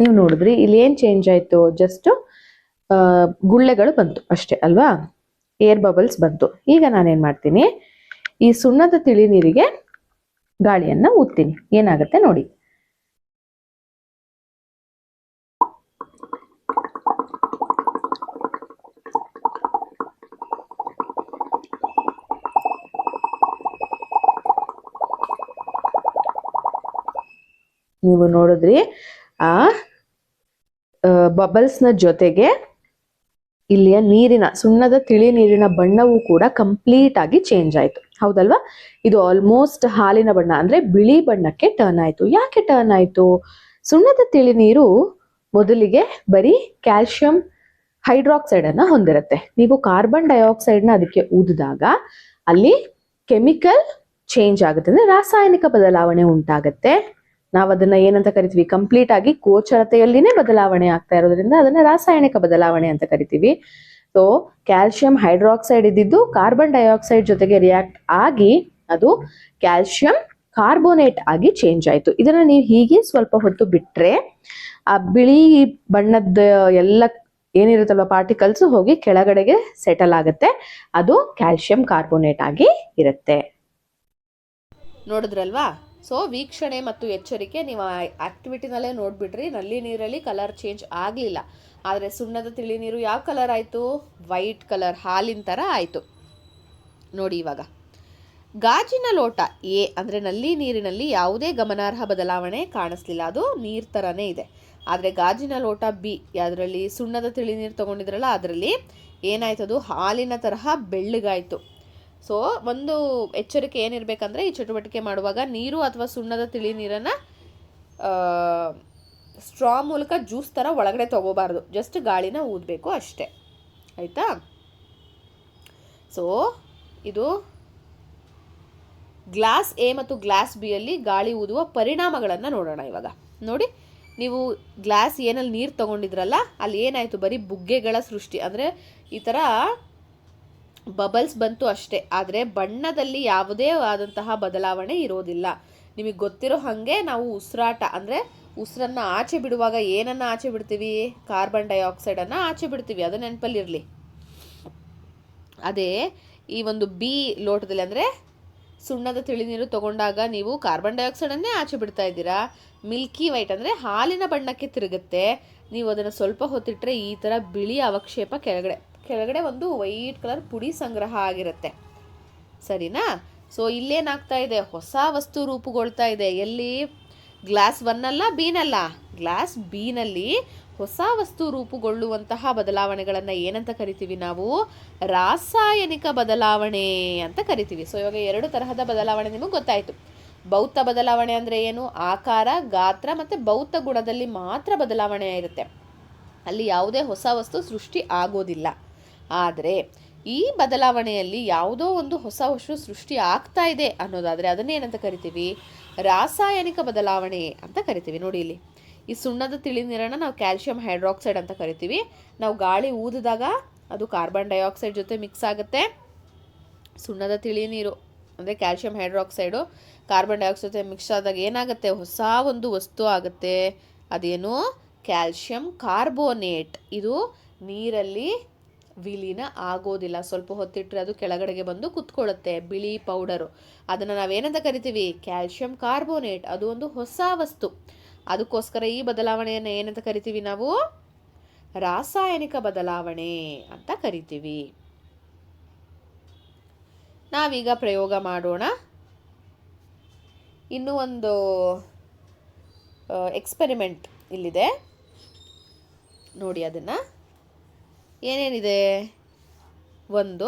S2: ನೀವು ನೋಡಿದ್ರಿ ಇಲ್ಲಿ ಏನು ಚೇಂಜ್ ಆಯಿತು, ಜಸ್ಟ್ ಗುಳ್ಳೆಗಳು ಬಂತು ಅಷ್ಟೇ ಅಲ್ವಾ, ಏರ್ ಬಬಲ್ಸ್ ಬಂತು. ಈಗ ನಾನೇನು ಮಾಡ್ತೀನಿ, ಈ ಸುಣ್ಣದ ತಿಳಿ ನೀರಿಗೆ ಗಾಳಿಯನ್ನು ಊದ್ತೀನಿ, ಏನಾಗುತ್ತೆ ನೋಡಿ. ನೀವು ನೋಡಿದ್ರಿ ಆ ಬಬಲ್ಸ್ನ ಜೊತೆಗೆ ಇಲ್ಲಿಯ ನೀರಿನ, ಸುಣ್ಣದ ತಿಳಿ ನೀರಿನ ಬಣ್ಣವೂ ಕೂಡ ಕಂಪ್ಲೀಟ್ ಆಗಿ ಚೇಂಜ್ ಆಯ್ತು, ಹೌದಲ್ವಾ. ಇದು ಆಲ್ಮೋಸ್ಟ್ ಹಾಲಿನ ಬಣ್ಣ ಅಂದ್ರೆ ಬಿಳಿ ಬಣ್ಣಕ್ಕೆ ಟರ್ನ್ ಆಯ್ತು. ಯಾಕೆ ಟರ್ನ್ ಆಯ್ತು? ಸುಣ್ಣದ ತಿಳಿ ನೀರು ಮೊದಲಿಗೆ ಬರೀ ಕ್ಯಾಲ್ಸಿಯಂ ಹೈಡ್ರಾಕ್ಸೈಡ್ ಅನ್ನ ಹೊಂದಿರುತ್ತೆ. ನೀವು ಕಾರ್ಬನ್ ಡೈಆಕ್ಸೈಡ್ ನ ಅದಕ್ಕೆ ಊದಿದಾಗ ಅಲ್ಲಿ ಕೆಮಿಕಲ್ ಚೇಂಜ್ ಆಗುತ್ತೆ, ಅಂದ್ರೆ ರಾಸಾಯನಿಕ ಬದಲಾವಣೆ ಉಂಟಾಗತ್ತೆ. ನಾವು ಅದನ್ನ ಏನಂತ ಕರಿತೀವಿ, ಕಂಪ್ಲೀಟ್ ಆಗಿ ಗೋಚರತೆಯಲ್ಲಿನೇ ಬದಲಾವಣೆ ಆಗ್ತಾ ಇರೋದ್ರಿಂದ ಅದನ್ನ ರಾಸಾಯನಿಕ ಬದಲಾವಣೆ ಅಂತ ಕರಿತೀವಿ. ಸೊ ಕ್ಯಾಲ್ಸಿಯಂ ಹೈಡ್ರಾಕ್ಸೈಡ್ ಇದ್ದಿದ್ದು ಕಾರ್ಬನ್ ಡೈಆಕ್ಸೈಡ್ ಜೊತೆಗೆ ರಿಯಾಕ್ಟ್ ಆಗಿ ಅದು ಕ್ಯಾಲ್ಸಿಯಂ ಕಾರ್ಬೋನೇಟ್ ಆಗಿ ಚೇಂಜ್ ಆಯ್ತು. ಇದನ್ನ ನೀವು ಹೀಗೆ ಸ್ವಲ್ಪ ಹೊತ್ತು ಬಿಟ್ರೆ ಆ ಬಿಳಿ ಬಣ್ಣದ ಎಲ್ಲ ಏನಿರುತ್ತಲ್ವ ಪಾರ್ಟಿಕಲ್ಸ್ ಹೋಗಿ ಕೆಳಗಡೆಗೆ ಸೆಟಲ್ ಆಗುತ್ತೆ, ಅದು ಕ್ಯಾಲ್ಸಿಯಂ ಕಾರ್ಬೋನೇಟ್ ಆಗಿ ಇರುತ್ತೆ.
S1: ನೋಡಿದ್ರಲ್ವಾ. ಸೊ ವೀಕ್ಷಣೆ ಮತ್ತು ಎಚ್ಚರಿಕೆ, ನೀವು ಆಕ್ಟಿವಿಟಿನಲ್ಲೇ ನೋಡ್ಬಿಟ್ರಿ, ನಲ್ಲಿ ನೀರಲ್ಲಿ ಕಲರ್ ಚೇಂಜ್ ಆಗಲಿಲ್ಲ. ಆದರೆ ಸುಣ್ಣದ ತಿಳಿ ನೀರು ಯಾವ ಕಲರ್ ಆಯಿತು? ವೈಟ್ ಕಲರ್, ಹಾಲಿನ ಥರ ಆಯಿತು ನೋಡಿ. ಇವಾಗ ಗಾಜಿನ ಲೋಟ ಎ ಅಂದರೆ ನಲ್ಲಿ ನೀರಿನಲ್ಲಿ ಯಾವುದೇ ಗಮನಾರ್ಹ ಬದಲಾವಣೆ ಕಾಣಿಸ್ಲಿಲ್ಲ, ಅದು ನೀರು ಥರನೇ ಇದೆ. ಆದರೆ ಗಾಜಿನ ಲೋಟ ಬಿ, ಅದರಲ್ಲಿ ಸುಣ್ಣದ ತಿಳಿ ನೀರು ತೊಗೊಂಡಿದ್ರಲ್ಲ, ಅದರಲ್ಲಿ ಏನಾಯ್ತು, ಅದು ಹಾಲಿನ ತರಹ ಬೆಳ್ಳಗಾಯಿತು. ಸೊ ಒಂದು ಎಚ್ಚರಿಕೆ ಏನಿರಬೇಕಂದ್ರೆ, ಈ ಚಟುವಟಿಕೆ ಮಾಡುವಾಗ ನೀರು ಅಥವಾ ಸುಣ್ಣದ ತಿಳಿ ನೀರನ್ನು ಸ್ಟ್ರಾ ಮೂಲಕ ಜ್ಯೂಸ್ ಥರ ಒಳಗಡೆ ತೊಗೋಬಾರ್ದು, ಜಸ್ಟ್ ಗಾಳಿನ ಊದಬೇಕು ಅಷ್ಟೇ, ಆಯಿತಾ. ಸೊ ಇದು ಗ್ಲಾಸ್ ಎ ಮತ್ತು ಗ್ಲಾಸ್ ಬಿಯಲ್ಲಿ ಗಾಳಿ ಊದುವ ಪರಿಣಾಮಗಳನ್ನು ನೋಡೋಣ. ಇವಾಗ ನೋಡಿ, ನೀವು ಗ್ಲಾಸ್ ಏನಲ್ಲಿ ನೀರು ತೊಗೊಂಡಿದ್ರಲ್ಲ, ಅಲ್ಲಿ ಏನಾಯಿತು, ಬರೀ ಬುಗ್ಗೆಗಳ ಸೃಷ್ಟಿ, ಅಂದರೆ ಈ ಥರ ಬಬಲ್ಸ್ ಬಂತು ಅಷ್ಟೇ. ಆದರೆ ಬಣ್ಣದಲ್ಲಿ ಯಾವುದೇ ಆದಂತಹ ಬದಲಾವಣೆ ಇರೋದಿಲ್ಲ. ನಿಮಗೆ ಗೊತ್ತಿರೋ ಹಾಗೆ ನಾವು ಉಸಿರಾಟ ಅಂದರೆ ಉಸಿರನ್ನು ಆಚೆ ಬಿಡುವಾಗ ಏನನ್ನು ಆಚೆ ಬಿಡ್ತೀವಿ? ಕಾರ್ಬನ್ ಡೈಆಕ್ಸೈಡನ್ನು ಆಚೆ ಬಿಡ್ತೀವಿ, ಅದು ನೆನಪಲ್ಲಿರಲಿ. ಅದೇ ಈ ಒಂದು ಬಿ ಲೋಟದಲ್ಲಿ ಅಂದರೆ ಸುಣ್ಣದ ತಿಳಿ ನೀರು ತೊಗೊಂಡಾಗ ನೀವು ಕಾರ್ಬನ್ ಡೈಆಕ್ಸೈಡನ್ನೇ ಆಚೆ ಬಿಡ್ತಾ ಇದ್ದೀರಾ. ಮಿಲ್ಕಿ ವೈಟ್ ಅಂದರೆ ಹಾಲಿನ ಬಣ್ಣಕ್ಕೆ ತಿರುಗುತ್ತೆ. ನೀವು ಅದನ್ನು ಸ್ವಲ್ಪ ಹೊತ್ತಿಟ್ಟರೆ ಈ ಥರ ಬಿಳಿ ಅವಕ್ಷೇಪ ಕೆಳಗಡೆ ಒಂದು ವೈಟ್ ಕಲರ್ ಪುಡಿ ಸಂಗ್ರಹ ಆಗಿರುತ್ತೆ, ಸರಿನಾ. ಸೊ ಇಲ್ಲೇನಾಗ್ತಾ ಇದೆ, ಹೊಸ ವಸ್ತು ರೂಪುಗೊಳ್ತಾ ಇದೆ. ಎಲ್ಲಿ? ಗ್ಲಾಸ್ 1 ಅಲ್ಲ, ಬಿನಲ್ಲ, ಗ್ಲಾಸ್ ಬಿನಲ್ಲಿ ಹೊಸ ವಸ್ತು ರೂಪುಗೊಳ್ಳುವಂತಹ ಬದಲಾವಣೆಗಳನ್ನು ಏನಂತ ಕರಿತೀವಿ ನಾವು? ರಾಸಾಯನಿಕ ಬದಲಾವಣೆ ಅಂತ ಕರಿತೀವಿ. ಸೊ ಇವಾಗ 2 ತರಹದ ಬದಲಾವಣೆ ನಿಮಗೆ ಗೊತ್ತಾಯಿತು. ಭೌತ ಬದಲಾವಣೆ ಅಂದರೆ ಏನು? ಆಕಾರ, ಗಾತ್ರ ಮತ್ತು ಭೌತ ಗುಣದಲ್ಲಿ ಮಾತ್ರ ಬದಲಾವಣೆ ಇರುತ್ತೆ, ಅಲ್ಲಿ ಯಾವುದೇ ಹೊಸ ವಸ್ತು ಸೃಷ್ಟಿ ಆಗೋದಿಲ್ಲ. ಆದರೆ ಈ ಬದಲಾವಣೆಯಲ್ಲಿ ಯಾವುದೋ ಒಂದು ಹೊಸ ವಸ್ತು ಸೃಷ್ಟಿ ಆಗ್ತಾ ಇದೆ ಅನ್ನೋದಾದರೆ ಅದನ್ನೇನಂತ ಕರಿತೀವಿ? ರಾಸಾಯನಿಕ ಬದಲಾವಣೆ ಅಂತ ಕರಿತೀವಿ. ನೋಡಿ ಇಲ್ಲಿ ಈ ಸುಣ್ಣದ ತಿಳಿ ನೀರನ್ನು ನಾವು ಕ್ಯಾಲ್ಸಿಯಂ ಹೈಡ್ರಾಕ್ಸೈಡ್ ಅಂತ ಕರಿತೀವಿ. ನಾವು ಗಾಳಿ ಊದಿದಾಗ ಅದು ಕಾರ್ಬನ್ ಡೈಆಕ್ಸೈಡ್ ಜೊತೆ ಮಿಕ್ಸ್ ಆಗುತ್ತೆ. ಸುಣ್ಣದ ತಿಳಿ ನೀರು ಅಂದರೆ ಕ್ಯಾಲ್ಸಿಯಂ ಹೈಡ್ರಾಕ್ಸೈಡು ಕಾರ್ಬನ್ ಡೈಆಕ್ಸೈಡ್ ಜೊತೆ ಮಿಕ್ಸ್ ಆದಾಗ ಏನಾಗುತ್ತೆ? ಹೊಸ ಒಂದು ವಸ್ತು ಆಗುತ್ತೆ, ಅದೇನು? Calcium carbonate. ಇದು ನೀರಲ್ಲಿ ವಿಲೀನ ಆಗೋದಿಲ್ಲ, ಸ್ವಲ್ಪ ಹೊತ್ತಿಟ್ಟರೆ ಅದು ಕೆಳಗಡೆಗೆ ಬಂದು ಕುತ್ಕೊಳ್ಳುತ್ತೆ, ಬಿಳಿ ಪೌಡರು. ಅದನ್ನು ನಾವೇನಂತ ಕರಿತೀವಿ? Calcium carbonate. ಅದು ಒಂದು ಹೊಸ ವಸ್ತು, ಅದಕ್ಕೋಸ್ಕರ ಈ ಬದಲಾವಣೆಯನ್ನು ಏನಂತ ಕರಿತೀವಿ ನಾವು? ರಾಸಾಯನಿಕ ಬದಲಾವಣೆ ಅಂತ ಕರಿತೀವಿ. ನಾವೀಗ ಪ್ರಯೋಗ ಮಾಡೋಣ. ಇನ್ನೂ ಒಂದು ಎಕ್ಸ್ಪೆರಿಮೆಂಟ್ ಇಲ್ಲಿದೆ ನೋಡಿ. ಅದನ್ನು ಏನೇನಿದೆ? ಒಂದು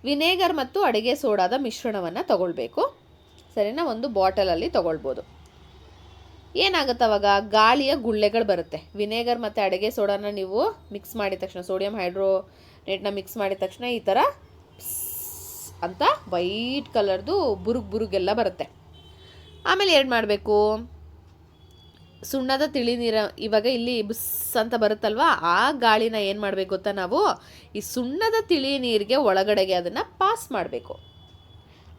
S1: ವಿನೇಗರ್ ಮತ್ತು ಅಡುಗೆ ಸೋಡಾದ ಮಿಶ್ರಣವನ್ನು ತಗೊಳ್ಬೇಕು, ಸರಿನಾ. ಒಂದು ಬಾಟಲಲ್ಲಿ ತಗೊಳ್ಬೋದು. ಏನಾಗುತ್ತೆ ಅವಾಗ? ಗಾಳಿಯ ಗುಳ್ಳೆಗಳು ಬರುತ್ತೆ. ವಿನೇಗರ್ ಮತ್ತು ಅಡುಗೆ ಸೋಡಾನ ನೀವು ಮಿಕ್ಸ್ ಮಾಡಿದ ತಕ್ಷಣ, ಸೋಡಿಯಂ ಹೈಡ್ರೋನೇಟ್ನ ಮಿಕ್ಸ್ ಮಾಡಿದ ತಕ್ಷಣ ಈ ಥರ ಅಂತ ವೈಟ್ ಕಲರ್ದು ಬುರುಗೆಲ್ಲ ಬರುತ್ತೆ. ಆಮೇಲೆ ಏನು ಮಾಡಬೇಕು? ಸುಣ್ಣದ ತಿಳಿ ನೀರು ಇವಾಗ ಇಲ್ಲಿ ಬುಸ್ ಅಂತ ಬರುತ್ತಲ್ವ, ಆ ಗಾಳಿನ ಏನು ಮಾಡಬೇಕು ಗೊತ್ತಾ? ನಾವು ಈ ಸುಣ್ಣದ ತಿಳಿ ನೀರಿಗೆ ಒಳಗಡೆಗೆ ಅದನ್ನು ಪಾಸ್ ಮಾಡಬೇಕು.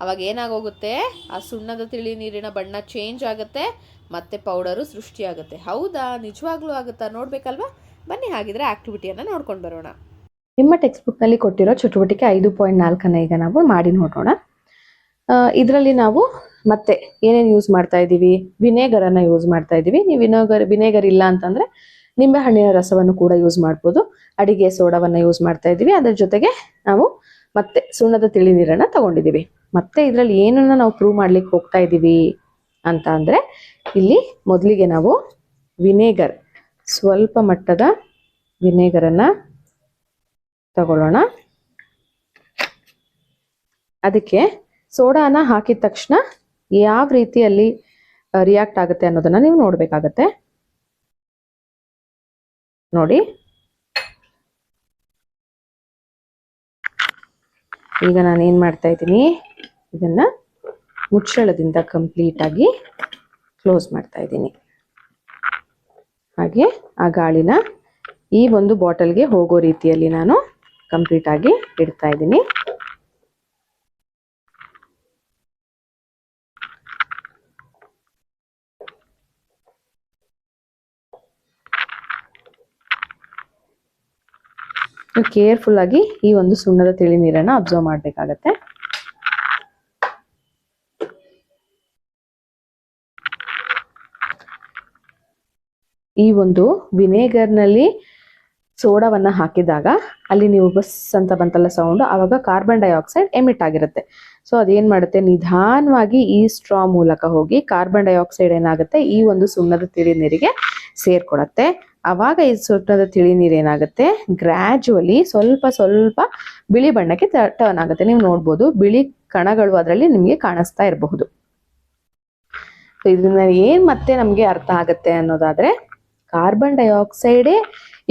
S1: ಅವಾಗ ಏನಾಗೋಗುತ್ತೆ, ಆ ಸುಣ್ಣದ ತಿಳಿ ನೀರಿನ ಬಣ್ಣ ಚೇಂಜ್ ಆಗುತ್ತೆ, ಮತ್ತೆ ಪೌಡರು ಸೃಷ್ಟಿಯಾಗುತ್ತೆ. ಹೌದಾ, ನಿಜವಾಗ್ಲೂ ಆಗುತ್ತಾ? ನೋಡಬೇಕಲ್ವಾ? ಬನ್ನಿ ಹಾಗಿದ್ರೆ ಆಕ್ಟಿವಿಟಿಯನ್ನು ನೋಡ್ಕೊಂಡು ಬರೋಣ.
S2: ನಿಮ್ಮ ಟೆಕ್ಸ್ಟ್ ಬುಕ್ನಲ್ಲಿ ಕೊಟ್ಟಿರೋ ಚಟುವಟಿಕೆ 5.4 ಈಗ ನಾವು ಮಾಡಿ ನೋಡೋಣ. ಇದರಲ್ಲಿ ನಾವು ಮತ್ತೆ ಏನೇನು ಯೂಸ್ ಮಾಡ್ತಾ ಇದ್ದೀವಿ? ವಿನೇಗರನ್ನು ಯೂಸ್ ಮಾಡ್ತಾ ಇದ್ದೀವಿ. ನೀವು ವಿನೇಗರ್ ಇಲ್ಲ ಅಂತಂದರೆ ನಿಂಬೆ ಹಣ್ಣಿನ ರಸವನ್ನು ಕೂಡ ಯೂಸ್ ಮಾಡ್ಬೋದು. ಅಡಿಗೆ ಸೋಡಾವನ್ನು ಯೂಸ್ ಮಾಡ್ತಾ ಇದ್ದೀವಿ. ಅದರ ಜೊತೆಗೆ ನಾವು ಮತ್ತೆ ಸುಣ್ಣದ ತಿಳಿ ನೀರನ್ನು ತಗೊಂಡಿದ್ದೀವಿ. ಮತ್ತೆ ಇದರಲ್ಲಿ ಏನನ್ನ ನಾವು ಪ್ರೂವ್ ಮಾಡ್ಲಿಕ್ಕೆ ಹೋಗ್ತಾ ಇದ್ದೀವಿ ಅಂತ ಅಂದರೆ, ಇಲ್ಲಿ ಮೊದಲಿಗೆ ನಾವು ವಿನೇಗರ್, ಸ್ವಲ್ಪ ಮಟ್ಟದ ವಿನೇಗರನ್ನು ತಗೊಳ್ಳೋಣ. ಅದಕ್ಕೆ ಸೋಡಾನ ಹಾಕಿದ ತಕ್ಷಣ ಯಾವ ರೀತಿಯಲ್ಲಿ ರಿಯಾಕ್ಟ್ ಆಗುತ್ತೆ ಅನ್ನೋದನ್ನ ನೀವು ನೋಡಬೇಕಾಗತ್ತೆ. ನೋಡಿ, ಈಗ ನಾನು ಏನು ಮಾಡ್ತಾ ಇದ್ದೀನಿ, ಇದನ್ನ ಮುಚ್ಚಳದಿಂದ ಕಂಪ್ಲೀಟ್ ಆಗಿ ಕ್ಲೋಸ್ ಮಾಡ್ತಾ ಇದ್ದೀನಿ. ಹಾಗೆ ಆ ಗಾಳಿನ ಈ ಒಂದು ಬಾಟಲ್ಗೆ ಹೋಗೋ ರೀತಿಯಲ್ಲಿ ನಾನು ಕಂಪ್ಲೀಟ್ ಆಗಿ ಇಡ್ತಾ ಇದ್ದೀನಿ. ಕೇರ್ಫುಲ್ ಆಗಿ ಈ ಒಂದು ಸುಣ್ಣದ ತಿಳಿ ನೀರನ್ನು ಅಬ್ಸರ್ವ್ ಮಾಡಬೇಕಾಗತ್ತೆ. ಈ ಒಂದು ವಿನೇಗರ್ನಲ್ಲಿ ಸೋಡಾವನ್ನ ಹಾಕಿದಾಗ ಅಲ್ಲಿ ನೀವು ಬಸ್ ಅಂತ ಬಂತಲ್ಲ ಸೌಂಡ್, ಆವಾಗ ಕಾರ್ಬನ್ ಡೈಆಕ್ಸೈಡ್ ಎಮಿಟ್ ಆಗಿರುತ್ತೆ. ಸೊ ಅದೇನ್ ಮಾಡುತ್ತೆ, ನಿಧಾನವಾಗಿ ಈ ಸ್ಟ್ರಾ ಮೂಲಕ ಹೋಗಿ ಕಾರ್ಬನ್ ಡೈಆಕ್ಸೈಡ್ ಏನಾಗುತ್ತೆ, ಈ ಒಂದು ಸುಣ್ಣದ ತಿಳಿ ನೀರಿಗೆ ಸೇರ್ಕೊಳತ್ತೆ. ಆವಾಗ ಈ ಸುಣ್ಣದ ತಿಳಿ ನೀರು ಏನಾಗುತ್ತೆ, ಗ್ರ್ಯಾಜುವಲಿ ಸ್ವಲ್ಪ ಸ್ವಲ್ಪ ಬಿಳಿ ಬಣ್ಣಕ್ಕೆ ಟರ್ನ್ ಆಗುತ್ತೆ. ನೀವು ನೋಡ್ಬೋದು, ಬಿಳಿ ಕಣಗಳು ಅದರಲ್ಲಿ ನಿಮಗೆ ಕಾಣಿಸ್ತಾ ಇರಬಹುದು. ಇದನ್ನ ಏನ್ ಮತ್ತೆ ನಮ್ಗೆ ಅರ್ಥ ಆಗುತ್ತೆ ಅನ್ನೋದಾದ್ರೆ, ಕಾರ್ಬನ್ ಡೈಆಕ್ಸೈಡೇ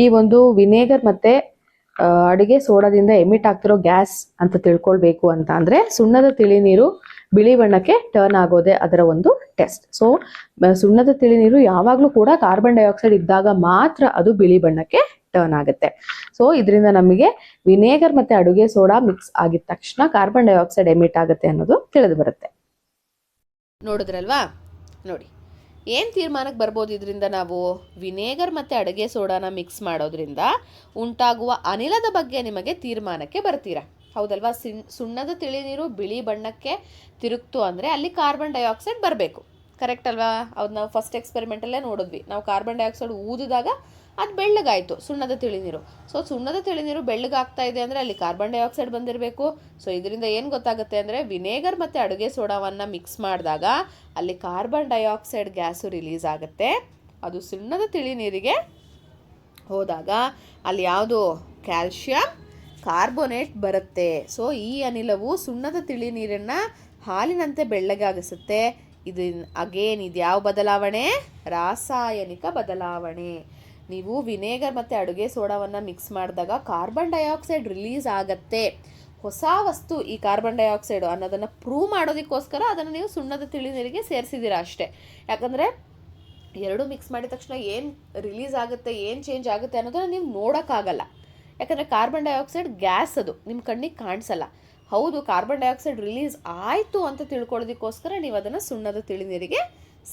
S2: ಈ ಒಂದು ವಿನೇಗರ್ ಮತ್ತೆ ಅಡಿಗೆ ಸೋಡಾದಿಂದ ಎಮಿಟ್ ಆಗ್ತಿರೋ ಗ್ಯಾಸ್ ಅಂತ ತಿಳ್ಕೊಳ್ಬೇಕು ಅಂತ ಅಂದ್ರೆ, ಸುಣ್ಣದ ತಿಳಿ ನೀರು ಬಿಳಿ ಬಣ್ಣಕ್ಕೆ ಟರ್ನ್ ಆಗೋದೇ ಅದರ ಒಂದು ಟೆಸ್ಟ್. ಸೊ ಸುಣ್ಣದ ತಿಳಿ ನೀರು ಯಾವಾಗ್ಲೂ ಕೂಡ ಕಾರ್ಬನ್ ಡೈಆಕ್ಸೈಡ್ ಇದ್ದಾಗ ಮಾತ್ರ ಅದು ಬಿಳಿ ಬಣ್ಣಕ್ಕೆ ಟರ್ನ್ ಆಗುತ್ತೆ. ಸೊ ಇದರಿಂದ ನಮಗೆ ವಿನೇಗರ್ ಮತ್ತೆ ಅಡುಗೆ ಸೋಡಾ ಮಿಕ್ಸ್ ಆಗಿದ ತಕ್ಷಣ ಕಾರ್ಬನ್ ಡೈಆಕ್ಸೈಡ್ ಎಮಿಟ್ ಆಗುತ್ತೆ ಅನ್ನೋದು ತಿಳಿದು ಬರುತ್ತೆ.
S1: ನೋಡಿದ್ರಲ್ವಾ? ನೋಡಿ, ಏನು ತೀರ್ಮಾನಕ್ಕೆ ಬರ್ಬೋದು ಇದರಿಂದ ನಾವು? ವಿನೇಗರ್ ಮತ್ತು ಅಡುಗೆ ಸೋಡಾನ ಮಿಕ್ಸ್ ಮಾಡೋದ್ರಿಂದ ಉಂಟಾಗುವ ಅನಿಲದ ಬಗ್ಗೆ ನಿಮಗೆ ತೀರ್ಮಾನಕ್ಕೆ ಬರ್ತೀರಾ, ಹೌದಲ್ವಾ? ಸುಣ್ಣದ ತಿಳಿ ನೀರು ಬಿಳಿ ಬಣ್ಣಕ್ಕೆ ತಿರುಗ್ತು ಅಂದರೆ ಅಲ್ಲಿ ಕಾರ್ಬನ್ ಡೈಆಕ್ಸೈಡ್ ಬರಬೇಕು, ಕರೆಕ್ಟ್ ಅಲ್ವಾ? ಅದು ನಾವು ಫಸ್ಟ್ ಎಕ್ಸ್ಪೆರಿಮೆಂಟಲ್ಲೇ ನೋಡಿದ್ವಿ. ನಾವು ಕಾರ್ಬನ್ ಡೈಆಕ್ಸೈಡ್ ಊದಿದಾಗ ಅದು ಬೆಳ್ಳಗಾಯಿತು ಸುಣ್ಣದ ತಿಳಿ ನೀರು. ಸೊ ಸುಣ್ಣದ ತಿಳಿ ನೀರು ಬೆಳ್ಳಗಾಗ್ತಾ ಇದೆ ಅಂದರೆ ಅಲ್ಲಿ ಕಾರ್ಬನ್ ಡೈಆಕ್ಸೈಡ್ ಬಂದಿರಬೇಕು. ಸೊ ಇದರಿಂದ ಏನು ಗೊತ್ತಾಗುತ್ತೆ ಅಂದರೆ, ವಿನೇಗರ್ ಮತ್ತು ಅಡುಗೆ ಸೋಡಾವನ್ನು ಮಿಕ್ಸ್ ಮಾಡಿದಾಗ ಅಲ್ಲಿ ಕಾರ್ಬನ್ ಡೈಆಕ್ಸೈಡ್ ಗ್ಯಾಸು ರಿಲೀಸ್ ಆಗುತ್ತೆ. ಅದು ಸುಣ್ಣದ ತಿಳಿ ನೀರಿಗೆ ಹೋದಾಗ ಅಲ್ಲಿ ಯಾವುದು, ಕ್ಯಾಲ್ಶಿಯಂ ಕಾರ್ಬೋನೇಟ್ ಬರುತ್ತೆ. ಸೊ ಈ ಅನಿಲವು ಸುಣ್ಣದ ತಿಳಿ ನೀರನ್ನು ಹಾಲಿನಂತೆ ಬೆಳ್ಳಗಾಗಿಸುತ್ತೆ. ಇದು ಯಾವ ಬದಲಾವಣೆ? ರಾಸಾಯನಿಕ ಬದಲಾವಣೆ. ನೀವು ವಿನೇಗರ್ ಮತ್ತು ಅಡುಗೆ ಸೋಡಾವನ್ನು ಮಿಕ್ಸ್ ಮಾಡಿದಾಗ ಕಾರ್ಬನ್ ಡೈಆಕ್ಸೈಡ್ ರಿಲೀಸ್ ಆಗತ್ತೆ. ಹೊಸ ವಸ್ತು ಈ ಕಾರ್ಬನ್ ಡೈಆಕ್ಸೈಡ್ ಅನ್ನೋದನ್ನು ಪ್ರೂವ್ ಮಾಡೋದಕ್ಕೋಸ್ಕರ ಅದನ್ನು ನೀವು ಸುಣ್ಣದ ತಿಳಿ ನೀರಿಗೆ ಸೇರಿಸಿದ್ದೀರಾ ಅಷ್ಟೇ. ಯಾಕಂದರೆ ಎರಡು ಮಿಕ್ಸ್ ಮಾಡಿದ ತಕ್ಷಣ ಏನು ರಿಲೀಸ್ ಆಗುತ್ತೆ, ಏನು ಚೇಂಜ್ ಆಗುತ್ತೆ ಅನ್ನೋದನ್ನು ನೀವು ನೋಡೋಕ್ಕಾಗಲ್ಲ. ಯಾಕಂದರೆ ಕಾರ್ಬನ್ ಡೈಆಕ್ಸೈಡ್ ಗ್ಯಾಸ್, ಅದು ನಿಮ್ಮ ಕಣ್ಣಿಗೆ ಕಾಣಿಸಲ್ಲ. ಹೌದು, ಕಾರ್ಬನ್ ಡೈಆಕ್ಸೈಡ್ ರಿಲೀಸ್ ಆಯಿತು ಅಂತ ತಿಳ್ಕೊಳ್ಳೋದಕ್ಕೋಸ್ಕರ ನೀವು ಅದನ್ನು ಸುಣ್ಣದ ತಿಳಿ ನೀರಿಗೆ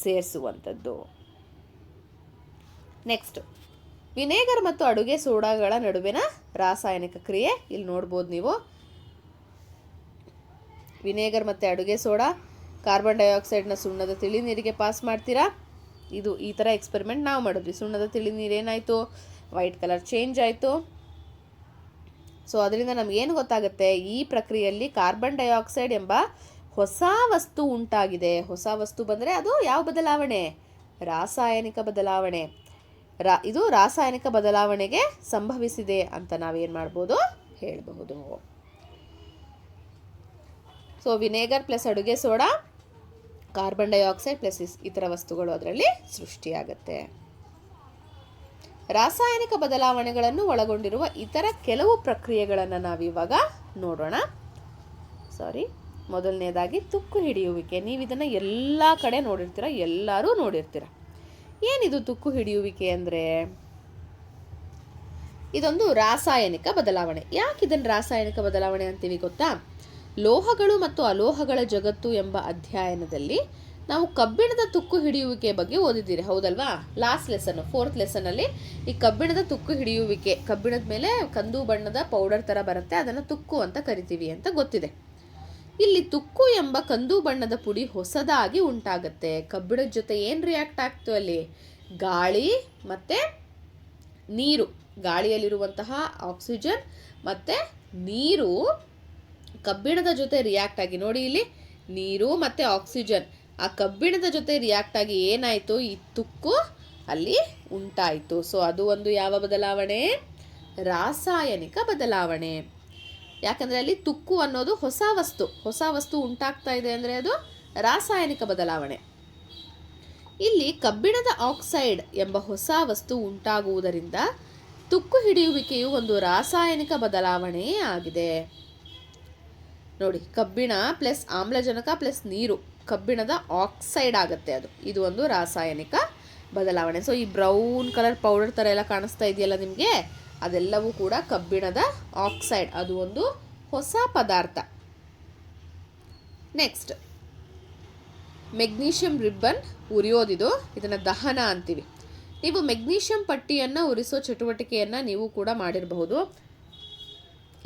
S1: ಸೇರಿಸುವಂಥದ್ದು. ನೆಕ್ಸ್ಟ್, ವಿನೇಗರ್ ಮತ್ತು ಅಡುಗೆ ಸೋಡಾಗಳ ನಡುವಿನ ರಾಸಾಯನಿಕ ಕ್ರಿಯೆ ಇಲ್ಲಿ ನೋಡ್ಬೋದು ನೀವು. ವಿನೇಗರ್ ಮತ್ತು ಅಡುಗೆ ಸೋಡಾ ಕಾರ್ಬನ್ ಡೈಆಕ್ಸೈಡ್ನ ಸುಣ್ಣದ ತಿಳಿ ನೀರಿಗೆ ಪಾಸ್ ಮಾಡ್ತೀರಾ. ಇದು ಈ ಥರ ಎಕ್ಸ್ಪೆರಿಮೆಂಟ್ ನಾವು ಮಾಡಿದ್ವಿ. ಸುಣ್ಣದ ತಿಳಿ ನೀರು ಏನಾಯಿತು, ವೈಟ್ ಕಲರ್ ಚೇಂಜ್ ಆಯಿತು. ಸೊ ಅದರಿಂದ ನಮಗೇನು ಗೊತ್ತಾಗುತ್ತೆ, ಈ ಪ್ರಕ್ರಿಯೆಯಲ್ಲಿ ಕಾರ್ಬನ್ ಡೈಆಕ್ಸೈಡ್ ಎಂಬ ಹೊಸ ವಸ್ತು ಉಂಟಾಗಿದೆ. ಹೊಸ ವಸ್ತು ಬಂದರೆ ಅದು ಯಾವ ಬದಲಾವಣೆ? ರಾಸಾಯನಿಕ ಬದಲಾವಣೆ. ಇದು ರಾಸಾಯನಿಕ ಬದಲಾವಣೆಗೆ ಸಂಭವಿಸಿದೆ ಅಂತ ನಾವೇನು ಮಾಡ್ಬೋದು, ಹೇಳಬಹುದು. ಸೊ ವಿನೇಗರ್ ಪ್ಲಸ್ ಅಡುಗೆ ಸೋಡಾ, ಕಾರ್ಬನ್ ಡೈಆಕ್ಸೈಡ್ ಪ್ಲಸ್ ಇತರ ವಸ್ತುಗಳು ಅದರಲ್ಲಿ ಸೃಷ್ಟಿಯಾಗುತ್ತೆ. ರಾಸಾಯನಿಕ ಬದಲಾವಣೆಗಳನ್ನು ಒಳಗೊಂಡಿರುವ ಇತರ ಕೆಲವು ಪ್ರಕ್ರಿಯೆಗಳನ್ನು ನಾವಿವಾಗ ನೋಡೋಣ. ಮೊದಲನೇದಾಗಿ ತುಕ್ಕು ಹಿಡಿಯುವಿಕೆ. ನೀವು ಇದನ್ನು ಎಲ್ಲ ಕಡೆ ನೋಡಿರ್ತೀರ, ಎಲ್ಲರೂ ನೋಡಿರ್ತೀರ. ಏನಿದು ತುಕ್ಕು ಹಿಡಿಯುವಿಕೆ ಅಂದರೆ? ಇದೊಂದು ರಾಸಾಯನಿಕ ಬದಲಾವಣೆ. ಯಾಕೆ ಇದನ್ನು ರಾಸಾಯನಿಕ ಬದಲಾವಣೆ ಅಂತೀವಿ ಗೊತ್ತಾ? ಲೋಹಗಳು ಮತ್ತು ಅಲೋಹಗಳ ಜಗತ್ತು ಎಂಬ ಅಧ್ಯಯನದಲ್ಲಿ ನಾವು ಕಬ್ಬಿಣದ ತುಕ್ಕು ಹಿಡಿಯುವಿಕೆ ಬಗ್ಗೆ ಓದಿದ್ದೀರಿ, ಹೌದಲ್ವಾ? ಲಾಸ್ಟ್ ಲೆಸನ್, 4th ಲೆಸನಲ್ಲಿ ಈ ಕಬ್ಬಿಣದ ತುಕ್ಕು ಹಿಡಿಯುವಿಕೆ, ಕಬ್ಬಿಣದ ಮೇಲೆ ಕಂದು ಬಣ್ಣದ ಪೌಡರ್ ಥರ ಬರುತ್ತೆ, ಅದನ್ನು ತುಕ್ಕು ಅಂತ ಕರಿತೀವಿ ಅಂತ ಗೊತ್ತಿದೆ. ಇಲ್ಲಿ ತುಕ್ಕು ಎಂಬ ಕಂದು ಬಣ್ಣದ ಪುಡಿ ಹೊಸದಾಗಿ ಉಂಟಾಗತ್ತೆ. ಕಬ್ಬಿಣದ ಜೊತೆ ಏನು ರಿಯಾಕ್ಟ್ ಆಗ್ತು ಅಲ್ಲಿ? ಗಾಳಿ ಮತ್ತು ನೀರು, ಗಾಳಿಯಲ್ಲಿರುವಂತಹ ಆಕ್ಸಿಜನ್ ಮತ್ತು ನೀರು ಕಬ್ಬಿಣದ ಜೊತೆ ರಿಯಾಕ್ಟ್ ಆಗಿ, ನೋಡಿ ಇಲ್ಲಿ ನೀರು ಮತ್ತು ಆಕ್ಸಿಜನ್ ಆ ಕಬ್ಬಿಣದ ಜೊತೆ ರಿಯಾಕ್ಟ್ ಆಗಿ ಏನಾಯಿತು? ಈ ತುಕ್ಕು ಅಲ್ಲಿ ಉಂಟಾಯಿತು. ಸೊ ಅದು ಒಂದು ಯಾವ ಬದಲಾವಣೆ? ರಾಸಾಯನಿಕ ಬದಲಾವಣೆ. ಯಾಕಂದರೆ ಅಲ್ಲಿ ತುಕ್ಕು ಅನ್ನೋದು ಹೊಸ ವಸ್ತು ಉಂಟಾಗ್ತಾ ಇದೆ ಅಂದರೆ ಅದು ರಾಸಾಯನಿಕ ಬದಲಾವಣೆ. ಇಲ್ಲಿ ಕಬ್ಬಿಣದ ಆಕ್ಸೈಡ್ ಎಂಬ ಹೊಸ ವಸ್ತು ಉಂಟಾಗುವುದರಿಂದ ತುಕ್ಕು ಹಿಡಿಯುವಿಕೆಯು ಒಂದು ರಾಸಾಯನಿಕ ಬದಲಾವಣೆಯೇ ಆಗಿದೆ. ನೋಡಿ, ಕಬ್ಬಿಣ ಪ್ಲಸ್ ಆಮ್ಲಜನಕ ಪ್ಲಸ್ ನೀರು ಕಬ್ಬಿಣದ ಆಕ್ಸೈಡ್ ಆಗುತ್ತೆ, ಇದು ಒಂದು ರಾಸಾಯನಿಕ ಬದಲಾವಣೆ. ಸೊ ಈ ಬ್ರೌನ್ ಕಲರ್ ಪೌಡರ್ ಥರ ಎಲ್ಲ ಕಾಣಿಸ್ತಾ ಇದೆಯಲ್ಲ ನಿಮಗೆ, ಅದೆಲ್ಲವೂ ಕೂಡ ಕಬ್ಬಿಣದ ಆಕ್ಸೈಡ್, ಅದು ಒಂದು ಹೊಸ ಪದಾರ್ಥ. ನೆಕ್ಸ್ಟ್, ಮೆಗ್ನೀಷಿಯಂ ರಿಬ್ಬನ್ ಉರಿಯೋದಿದು, ಇದನ್ನು ದಹನ ಅಂತೀವಿ. ನೀವು ಮೆಗ್ನೀಷಿಯಂ ಪಟ್ಟಿಯನ್ನು ಉರಿಸೋ ಚಟುವಟಿಕೆಯನ್ನು ನೀವು ಕೂಡ ಮಾಡಿರಬಹುದು.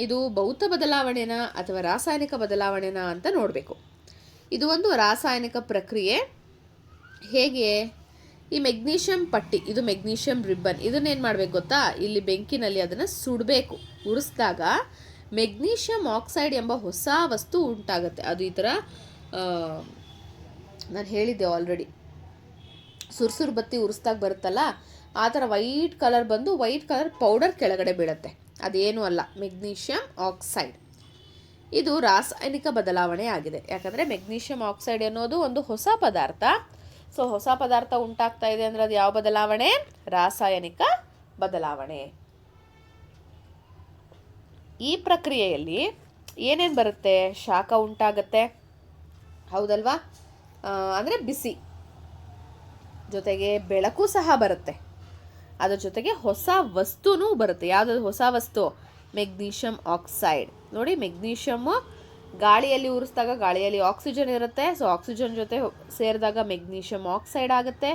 S1: ಇದು ಭೌತ ಬದಲಾವಣೆನಾ ಅಥವಾ ರಾಸಾಯನಿಕ ಬದಲಾವಣೆನಾ ಅಂತ ನೋಡಬೇಕು. ಇದು ಒಂದು ರಾಸಾಯನಿಕ ಪ್ರಕ್ರಿಯೆ. ಹೇಗೆ? ಈ ಮೆಗ್ನೀಷಿಯಂ ಪಟ್ಟಿ, ಇದು ಮೆಗ್ನೀಷಿಯಂ ರಿಬ್ಬನ್, ಇದನ್ನೇನು ಮಾಡಬೇಕು ಗೊತ್ತಾ? ಇಲ್ಲಿ ಬೆಂಕಿನಲ್ಲಿ ಅದನ್ನು ಸುಡಬೇಕು. ಉರಿಸಿದಾಗ ಮೆಗ್ನೀಷಿಯಂ ಆಕ್ಸೈಡ್ ಎಂಬ ಹೊಸ ವಸ್ತು ಉಂಟಾಗುತ್ತೆ. ಅದು ಈ ಥರ ನಾನು ಹೇಳಿದ್ದೆ ಆಲ್ರೆಡಿ, ಸುರ್ಸುರು ಬತ್ತಿ ಉರಿಸ್ದಾಗ ಬರುತ್ತಲ್ಲ, ಆ ಥರ ವೈಟ್ ಕಲರ್ ಬಂದು ವೈಟ್ ಕಲರ್ ಪೌಡರ್ ಕೆಳಗಡೆ ಬೀಳುತ್ತೆ. ಅದೇನೂ ಅಲ್ಲ, ಮೆಗ್ನೀಷಿಯಂ ಆಕ್ಸೈಡ್. ಇದು ರಾಸಾಯನಿಕ ಬದಲಾವಣೆ ಆಗಿದೆ. ಯಾಕಂದರೆ ಮೆಗ್ನೀಷಿಯಂ ಆಕ್ಸೈಡ್ ಅನ್ನೋದು ಒಂದು ಹೊಸ ಪದಾರ್ಥ. ಸೊ ಹೊಸ ಪದಾರ್ಥ ಉಂಟಾಗ್ತಾ ಇದೆ ಅಂದರೆ ಅದು ಯಾವ ಬದಲಾವಣೆ? ರಾಸಾಯನಿಕ ಬದಲಾವಣೆ. ಈ ಪ್ರಕ್ರಿಯೆಯಲ್ಲಿ ಏನೇನು ಬರುತ್ತೆ? ಶಾಖ ಉಂಟಾಗತ್ತೆ, ಹೌದಲ್ವಾ? ಅಂದರೆ ಬಿಸಿ, ಜೊತೆಗೆ ಬೆಳಕು ಸಹ ಬರುತ್ತೆ, ಅದರ ಜೊತೆಗೆ ಹೊಸ ವಸ್ತುನೂ ಬರುತ್ತೆ. ಯಾವುದಾದ್ರು ಹೊಸ ವಸ್ತು? Magnesium oxide. ನೋಡಿ, ಮೆಗ್ನೀಷಿಯಮ್ಮು ಗಾಳಿಯಲ್ಲಿ ಉರಿಸಿದಾಗ ಗಾಳಿಯಲ್ಲಿ ಆಕ್ಸಿಜನ್ ಇರುತ್ತೆ. ಸೊ ಆಕ್ಸಿಜನ್ ಜೊತೆ ಸೇರಿದಾಗ ಮೆಗ್ನೀಷಿಯಂ ಆಕ್ಸೈಡ್ ಆಗುತ್ತೆ,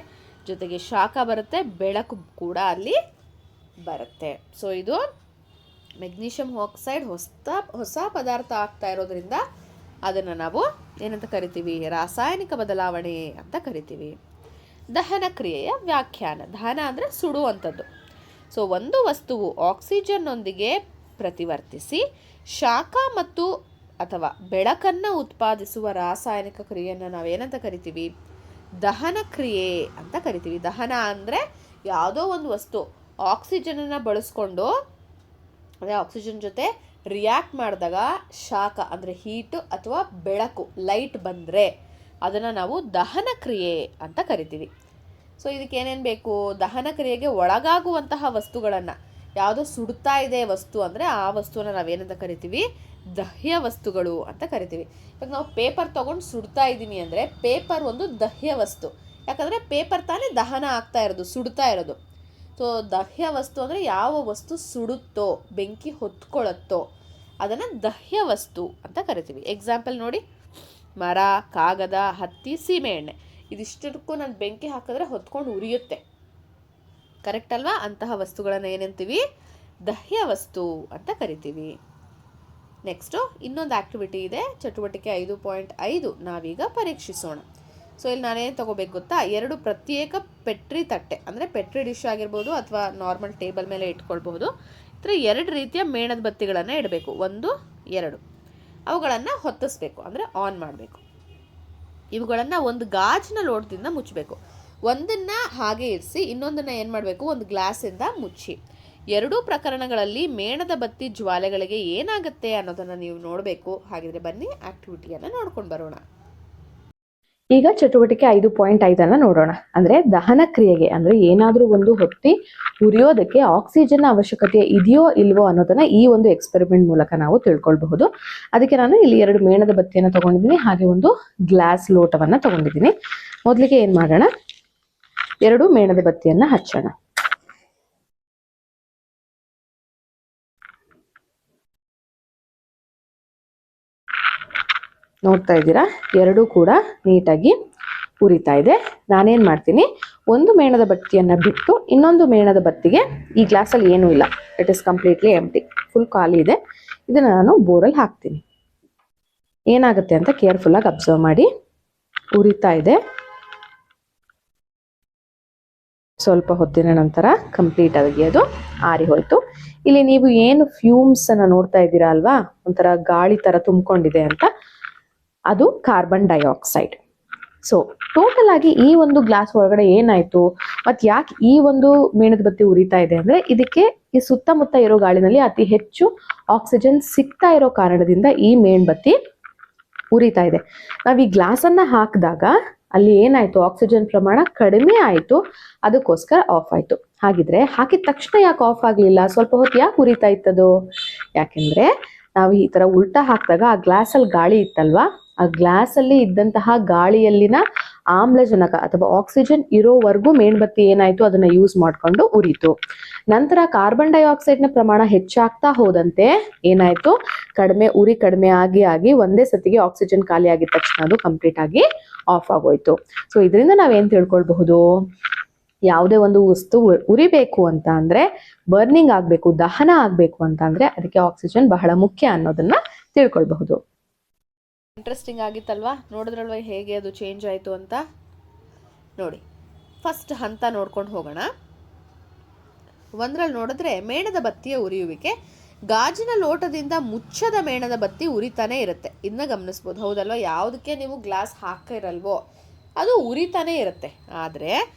S1: ಜೊತೆಗೆ ಶಾಖ ಬರುತ್ತೆ, ಬೆಳಕು ಕೂಡ ಅಲ್ಲಿ ಬರುತ್ತೆ. ಸೊ ಇದು ಮೆಗ್ನೀಷಿಯಂ ಆಕ್ಸೈಡ್ ಹೊಸ ಪದಾರ್ಥ ಆಗ್ತಾ ಇರೋದ್ರಿಂದ ಅದನ್ನು ನಾವು ಏನಂತ ಕರಿತೀವಿ? ರಾಸಾಯನಿಕ ಬದಲಾವಣೆ ಅಂತ ಕರಿತೀವಿ. ದಹನ ಕ್ರಿಯೆಯ ವ್ಯಾಖ್ಯಾನ. ದಹನ ಅಂದರೆ ಸುಡುವಂಥದ್ದು. ಸೊ ಒಂದು ವಸ್ತುವು ಆಕ್ಸಿಜನ್ನೊಂದಿಗೆ ಪ್ರತಿವರ್ತಿಸಿ ಶಾಖ ಮತ್ತು ಅಥವಾ ಬೆಳಕನ್ನು ಉತ್ಪಾದಿಸುವ ರಾಸಾಯನಿಕ ಕ್ರಿಯೆಯನ್ನು ನಾವೇನಂತ ಕರಿತೀವಿ? ದಹನ ಕ್ರಿಯೆ ಅಂತ ಕರಿತೀವಿ. ದಹನ ಅಂದರೆ ಯಾವುದೋ ಒಂದು ವಸ್ತು ಆಕ್ಸಿಜನನ್ನು ಬಳಸ್ಕೊಂಡು, ಅದೇ ಆಕ್ಸಿಜನ್ ಜೊತೆ ರಿಯಾಕ್ಟ್ ಮಾಡಿದಾಗ ಶಾಖ ಅಂದರೆ ಹೀಟು ಅಥವಾ ಬೆಳಕು ಲೈಟ್ ಬಂದರೆ ಅದನ್ನು ನಾವು ದಹನ ಕ್ರಿಯೆ ಅಂತ ಕರಿತೀವಿ. ಸೊ ಇದಕ್ಕೆ ಏನೇನು ಬೇಕು? ದಹನ ಕ್ರಿಯೆಗೆ ಒಳಗಾಗುವಂತಹ ವಸ್ತುಗಳನ್ನು, ಯಾವುದೋ ಸುಡ್ತಾ ಇದೆ ವಸ್ತು ಅಂದರೆ ಆ ವಸ್ತುವನ್ನು ನಾವೇನಂತ ಕರಿತೀವಿ? ದಹ್ಯ ವಸ್ತುಗಳು ಅಂತ ಕರಿತೀವಿ. ಇವಾಗ ನಾವು ಪೇಪರ್ ತೊಗೊಂಡು ಸುಡ್ತಾ ಇದ್ದೀನಿ ಅಂದರೆ ಪೇಪರ್ ಒಂದು ದಹ್ಯ ವಸ್ತು. ಯಾಕಂದರೆ ಪೇಪರ್ ತಾನೇ ದಹನ ಆಗ್ತಾ ಇರೋದು, ಸುಡ್ತಾ ಇರೋದು. ಸೊ ದಹ್ಯ ವಸ್ತು ಅಂದರೆ ಯಾವ ವಸ್ತು ಸುಡುತ್ತೋ, ಬೆಂಕಿ ಹೊತ್ಕೊಳ್ಳುತ್ತೋ ಅದನ್ನು ದಹ್ಯ ವಸ್ತು ಅಂತ ಕರಿತೀವಿ. ಎಕ್ಸಾಂಪಲ್ ನೋಡಿ, ಮರ, ಕಾಗದ, ಹತ್ತಿ, ಸೀಮೆಎಣ್ಣೆ, ಇದಿಷ್ಟಕ್ಕೂ ನಾನು ಬೆಂಕಿ ಹಾಕಿದ್ರೆ ಹೊತ್ಕೊಂಡು ಉರಿಯುತ್ತೆ, ಕರೆಕ್ಟ್ ಅಲ್ವಾ? ಅಂತಹ ವಸ್ತುಗಳನ್ನು ಏನಂತೀವಿ? ದಹ್ಯ ವಸ್ತು ಅಂತ ಕರಿತೀವಿ. ನೆಕ್ಸ್ಟು ಇನ್ನೊಂದು ಆ್ಯಕ್ಟಿವಿಟಿ ಇದೆ, ಚಟುವಟಿಕೆ 5.5 ನಾವೀಗ ಪರೀಕ್ಷಿಸೋಣ. ಸೊ ಇಲ್ಲಿ ನಾನೇನು ತೊಗೋಬೇಕು ಗೊತ್ತಾ? 2 ಪ್ರತ್ಯೇಕ ಪೆಟ್ರಿ ತಟ್ಟೆ, ಅಂದರೆ ಪೆಟ್ರಿ ಡಿಶ್ ಆಗಿರ್ಬೋದು ಅಥವಾ ನಾರ್ಮಲ್ ಟೇಬಲ್ ಮೇಲೆ ಇಟ್ಕೊಳ್ಬಹುದು. ಈ ಥರ 2 ರೀತಿಯ ಮೇಣದ ಬತ್ತಿಗಳನ್ನು ಇಡಬೇಕು, 1, 2. ಅವುಗಳನ್ನು ಹೊತ್ತಿಸ್ಬೇಕು, ಅಂದರೆ ಆನ್ ಮಾಡಬೇಕು. ಇವುಗಳನ್ನು ಒಂದು ಗಾಜಿನ ಲೋಟದಿಂದ ಮುಚ್ಚಬೇಕು. ಒಂದನ್ನು ಹಾಗೆ ಇರಿಸಿ ಇನ್ನೊಂದನ್ನು ಏನು ಮಾಡಬೇಕು? ಒಂದು ಗ್ಲಾಸಿಂದ ಮುಚ್ಚಿ. 2 ಪ್ರಕರಣಗಳಲ್ಲಿ ಮೇಣದ ಬತ್ತಿ ಜ್ವಾಲೆಗಳಿಗೆ ಏನಾಗುತ್ತೆ ಅನ್ನೋದನ್ನು ನೀವು ನೋಡಬೇಕು. ಹಾಗಿದ್ರೆ ಬನ್ನಿ ಆಕ್ಟಿವಿಟಿಯನ್ನು ನೋಡ್ಕೊಂಡು ಬರೋಣ.
S2: ಈಗ ಚಟುವಟಿಕೆ 5.5 ನೋಡೋಣ. ಅಂದ್ರೆ ದಹನ ಕ್ರಿಯೆಗೆ, ಅಂದ್ರೆ ಏನಾದ್ರೂ ಒಂದು ಹೊತ್ತಿ ಉರಿಯೋದಕ್ಕೆ ಆಕ್ಸಿಜನ್ ಅವಶ್ಯಕತೆ ಇದೆಯೋ ಇಲ್ವೋ ಅನ್ನೋದನ್ನ ಈ ಒಂದು ಎಕ್ಸ್ಪೆರಿಮೆಂಟ್ ಮೂಲಕ ನಾವು ತಿಳ್ಕೊಳ್ಬಹುದು. ಅದಕ್ಕೆ ನಾನು ಇಲ್ಲಿ 2 ಮೇಣದ ಬತ್ತಿಯನ್ನು ತಗೊಂಡಿದ್ದೀನಿ, ಹಾಗೆ ಒಂದು ಗ್ಲಾಸ್ ಲೋಟವನ್ನ ತಗೊಂಡಿದ್ದೀನಿ. ಮೊದಲಿಗೆ ಏನ್ ಮಾಡೋಣ? 2 ಮೇಣದ ಬತ್ತಿಯನ್ನ ಹಚ್ಚೋಣ. ನೋಡ್ತಾ ಇದ್ದೀರಾ, ಎರಡೂ ಕೂಡ ನೀಟಾಗಿ ಉರಿತಾ ಇದೆ. ನಾನೇನು ಮಾಡ್ತೀನಿ, ಒಂದು ಮೇಣದ ಬತ್ತಿಯನ್ನು ಬಿಟ್ಟು ಇನ್ನೊಂದು ಮೇಣದ ಬತ್ತಿಗೆ, ಈ ಗ್ಲಾಸಲ್ಲಿ ಏನೂ ಇಲ್ಲ, it is completely empty, full ಖಾಲಿ ಇದೆ. ಇದನ್ನು ನಾನು ಬೋರಲ್ಲಿ ಹಾಕ್ತೀನಿ. ಏನಾಗುತ್ತೆ ಅಂತ ಕೇರ್ಫುಲ್ಲಾಗಿ ಅಬ್ಸರ್ವ್ ಮಾಡಿ. ಉರಿತಾ ಇದೆ. ಸ್ವಲ್ಪ ಹೊತ್ತಿನ ನಂತರ ಕಂಪ್ಲೀಟ್ ಆಗಿ ಅದು ಆರಿ ಹೋಯ್ತು. ಇಲ್ಲಿ ನೀವು ಏನು ಫ್ಯೂಮ್ಸ್ ಅನ್ನ ನೋಡ್ತಾ ಇದ್ದೀರಾ ಅಲ್ವಾ, ಒಂಥರ ಗಾಳಿ ತರ ತುಂಬಿಕೊಂಡಿದೆ ಅಂತ, ಅದು ಕಾರ್ಬನ್ ಡೈಆಕ್ಸೈಡ್. ಸೊ ಟೋಟಲ್ ಆಗಿ ಈ ಒಂದು ಗ್ಲಾಸ್ ಒಳಗಡೆ ಏನಾಯ್ತು, ಮತ್ತೆ ಯಾಕೆ ಈ ಒಂದು ಮೇಣದ ಬತ್ತಿ ಉರಿತಾ ಇದೆ ಅಂದ್ರೆ, ಇದಕ್ಕೆ ಈ ಸುತ್ತಮುತ್ತ ಇರೋ ಗಾಳಿನಲ್ಲಿ ಅತಿ ಹೆಚ್ಚು ಆಕ್ಸಿಜನ್ ಸಿಗ್ತಾ ಇರೋ ಕಾರಣದಿಂದ ಈ ಮೇಣಬತ್ತಿ ಉರಿತಾ ಇದೆ. ನಾವ್ ಈ ಗ್ಲಾಸ್ ಅನ್ನ ಹಾಕಿದಾಗ ಅಲ್ಲಿ ಏನಾಯ್ತು, ಆಕ್ಸಿಜನ್ ಪ್ರಮಾಣ ಕಡಿಮೆ ಆಯ್ತು, ಅದಕ್ಕೋಸ್ಕರ ಆಫ್ ಆಯ್ತು. ಹಾಗಿದ್ರೆ ಹಾಕಿದ ತಕ್ಷಣ ಯಾಕೆ ಆಫ್ ಆಗ್ಲಿಲ್ಲ, ಸ್ವಲ್ಪ ಹೊತ್ತು ಯಾಕೆ ಉರಿತಾ ಇತ್ತದು? ಯಾಕೆಂದ್ರೆ ನಾವು ಈ ತರ ಉಲ್ಟಾ ಹಾಕಿದಾಗ ಆ ಗ್ಲಾಸ್ ಅಲ್ಲಿ ಗಾಳಿ ಇತ್ತಲ್ವಾ, ಆ ಗ್ಲಾಸ್ ಅಲ್ಲಿ ಇದ್ದಂತಹ ಗಾಳಿಯಲ್ಲಿನ ಆಮ್ಲಜನಕ ಅಥವಾ ಆಕ್ಸಿಜನ್ ಇರೋವರೆಗೂ ಮೇಣಬತ್ತಿ ಏನಾಯ್ತು, ಅದನ್ನ ಯೂಸ್ ಮಾಡ್ಕೊಂಡು ಉರಿತು. ನಂತರ ಕಾರ್ಬನ್ ಡೈಆಕ್ಸೈಡ್ ನ ಪ್ರಮಾಣ ಹೆಚ್ಚಾಗ್ತಾ ಹೋದಂತೆ ಏನಾಯ್ತು, ಕಡಿಮೆ ಆಗಿ ಒಂದೇ ಸತಿಗೆ ಆಕ್ಸಿಜನ್ ಖಾಲಿ ಆಗಿದ ತಕ್ಷಣ ಅದು ಕಂಪ್ಲೀಟ್ ಆಗಿ ಆಫ್ ಆಗೋಯ್ತು. ಸೊ ಇದರಿಂದ ನಾವೇನ್ ತಿಳ್ಕೊಳ್ಬಹುದು, ಯಾವುದೇ ಒಂದು ವಸ್ತು ಉರಿಬೇಕು ಅಂತ ಅಂದ್ರೆ, ಬರ್ನಿಂಗ್ ಆಗ್ಬೇಕು, ದಹನ ಆಗ್ಬೇಕು ಅಂತ ಅಂದ್ರೆ ಅದಕ್ಕೆ ಆಕ್ಸಿಜನ್ ಬಹಳ ಮುಖ್ಯ ಅನ್ನೋದನ್ನ ತಿಳ್ಕೊಳ್ಬಹುದು.
S1: ಇಂಟ್ರೆಸ್ಟಿಂಗ್ ಆಗಿತ್ತಲ್ವಾ? ನೋಡಿದ್ರಲ್ವ ಹೇಗೆ ಅದು ಚೇಂಜ್ ಆಯಿತು ಅಂತ? ನೋಡಿ, ಫಸ್ಟ್ ಹಂತ ನೋಡ್ಕೊಂಡು ಹೋಗೋಣ. ಒಂದರಲ್ಲಿ ನೋಡಿದ್ರೆ ಮೇಣದ ಬತ್ತಿಯ ಉರಿಯುವಿಕೆ, ಗಾಜಿನ ಲೋಟದಿಂದ ಮುಚ್ಚದ ಮೇಣದ ಬತ್ತಿ ಉರಿತಾನೆ ಇರುತ್ತೆ. ಇದನ್ನ ಗಮನಿಸ್ಬೋದು, ಹೌದಲ್ವಾ? ಯಾವುದಕ್ಕೆ ನೀವು ಗ್ಲಾಸ್ ಹಾಕಿರಲ್ವೋ ಅದು ಉರಿತಾನೆ ಇರುತ್ತೆ. ಆದರೆ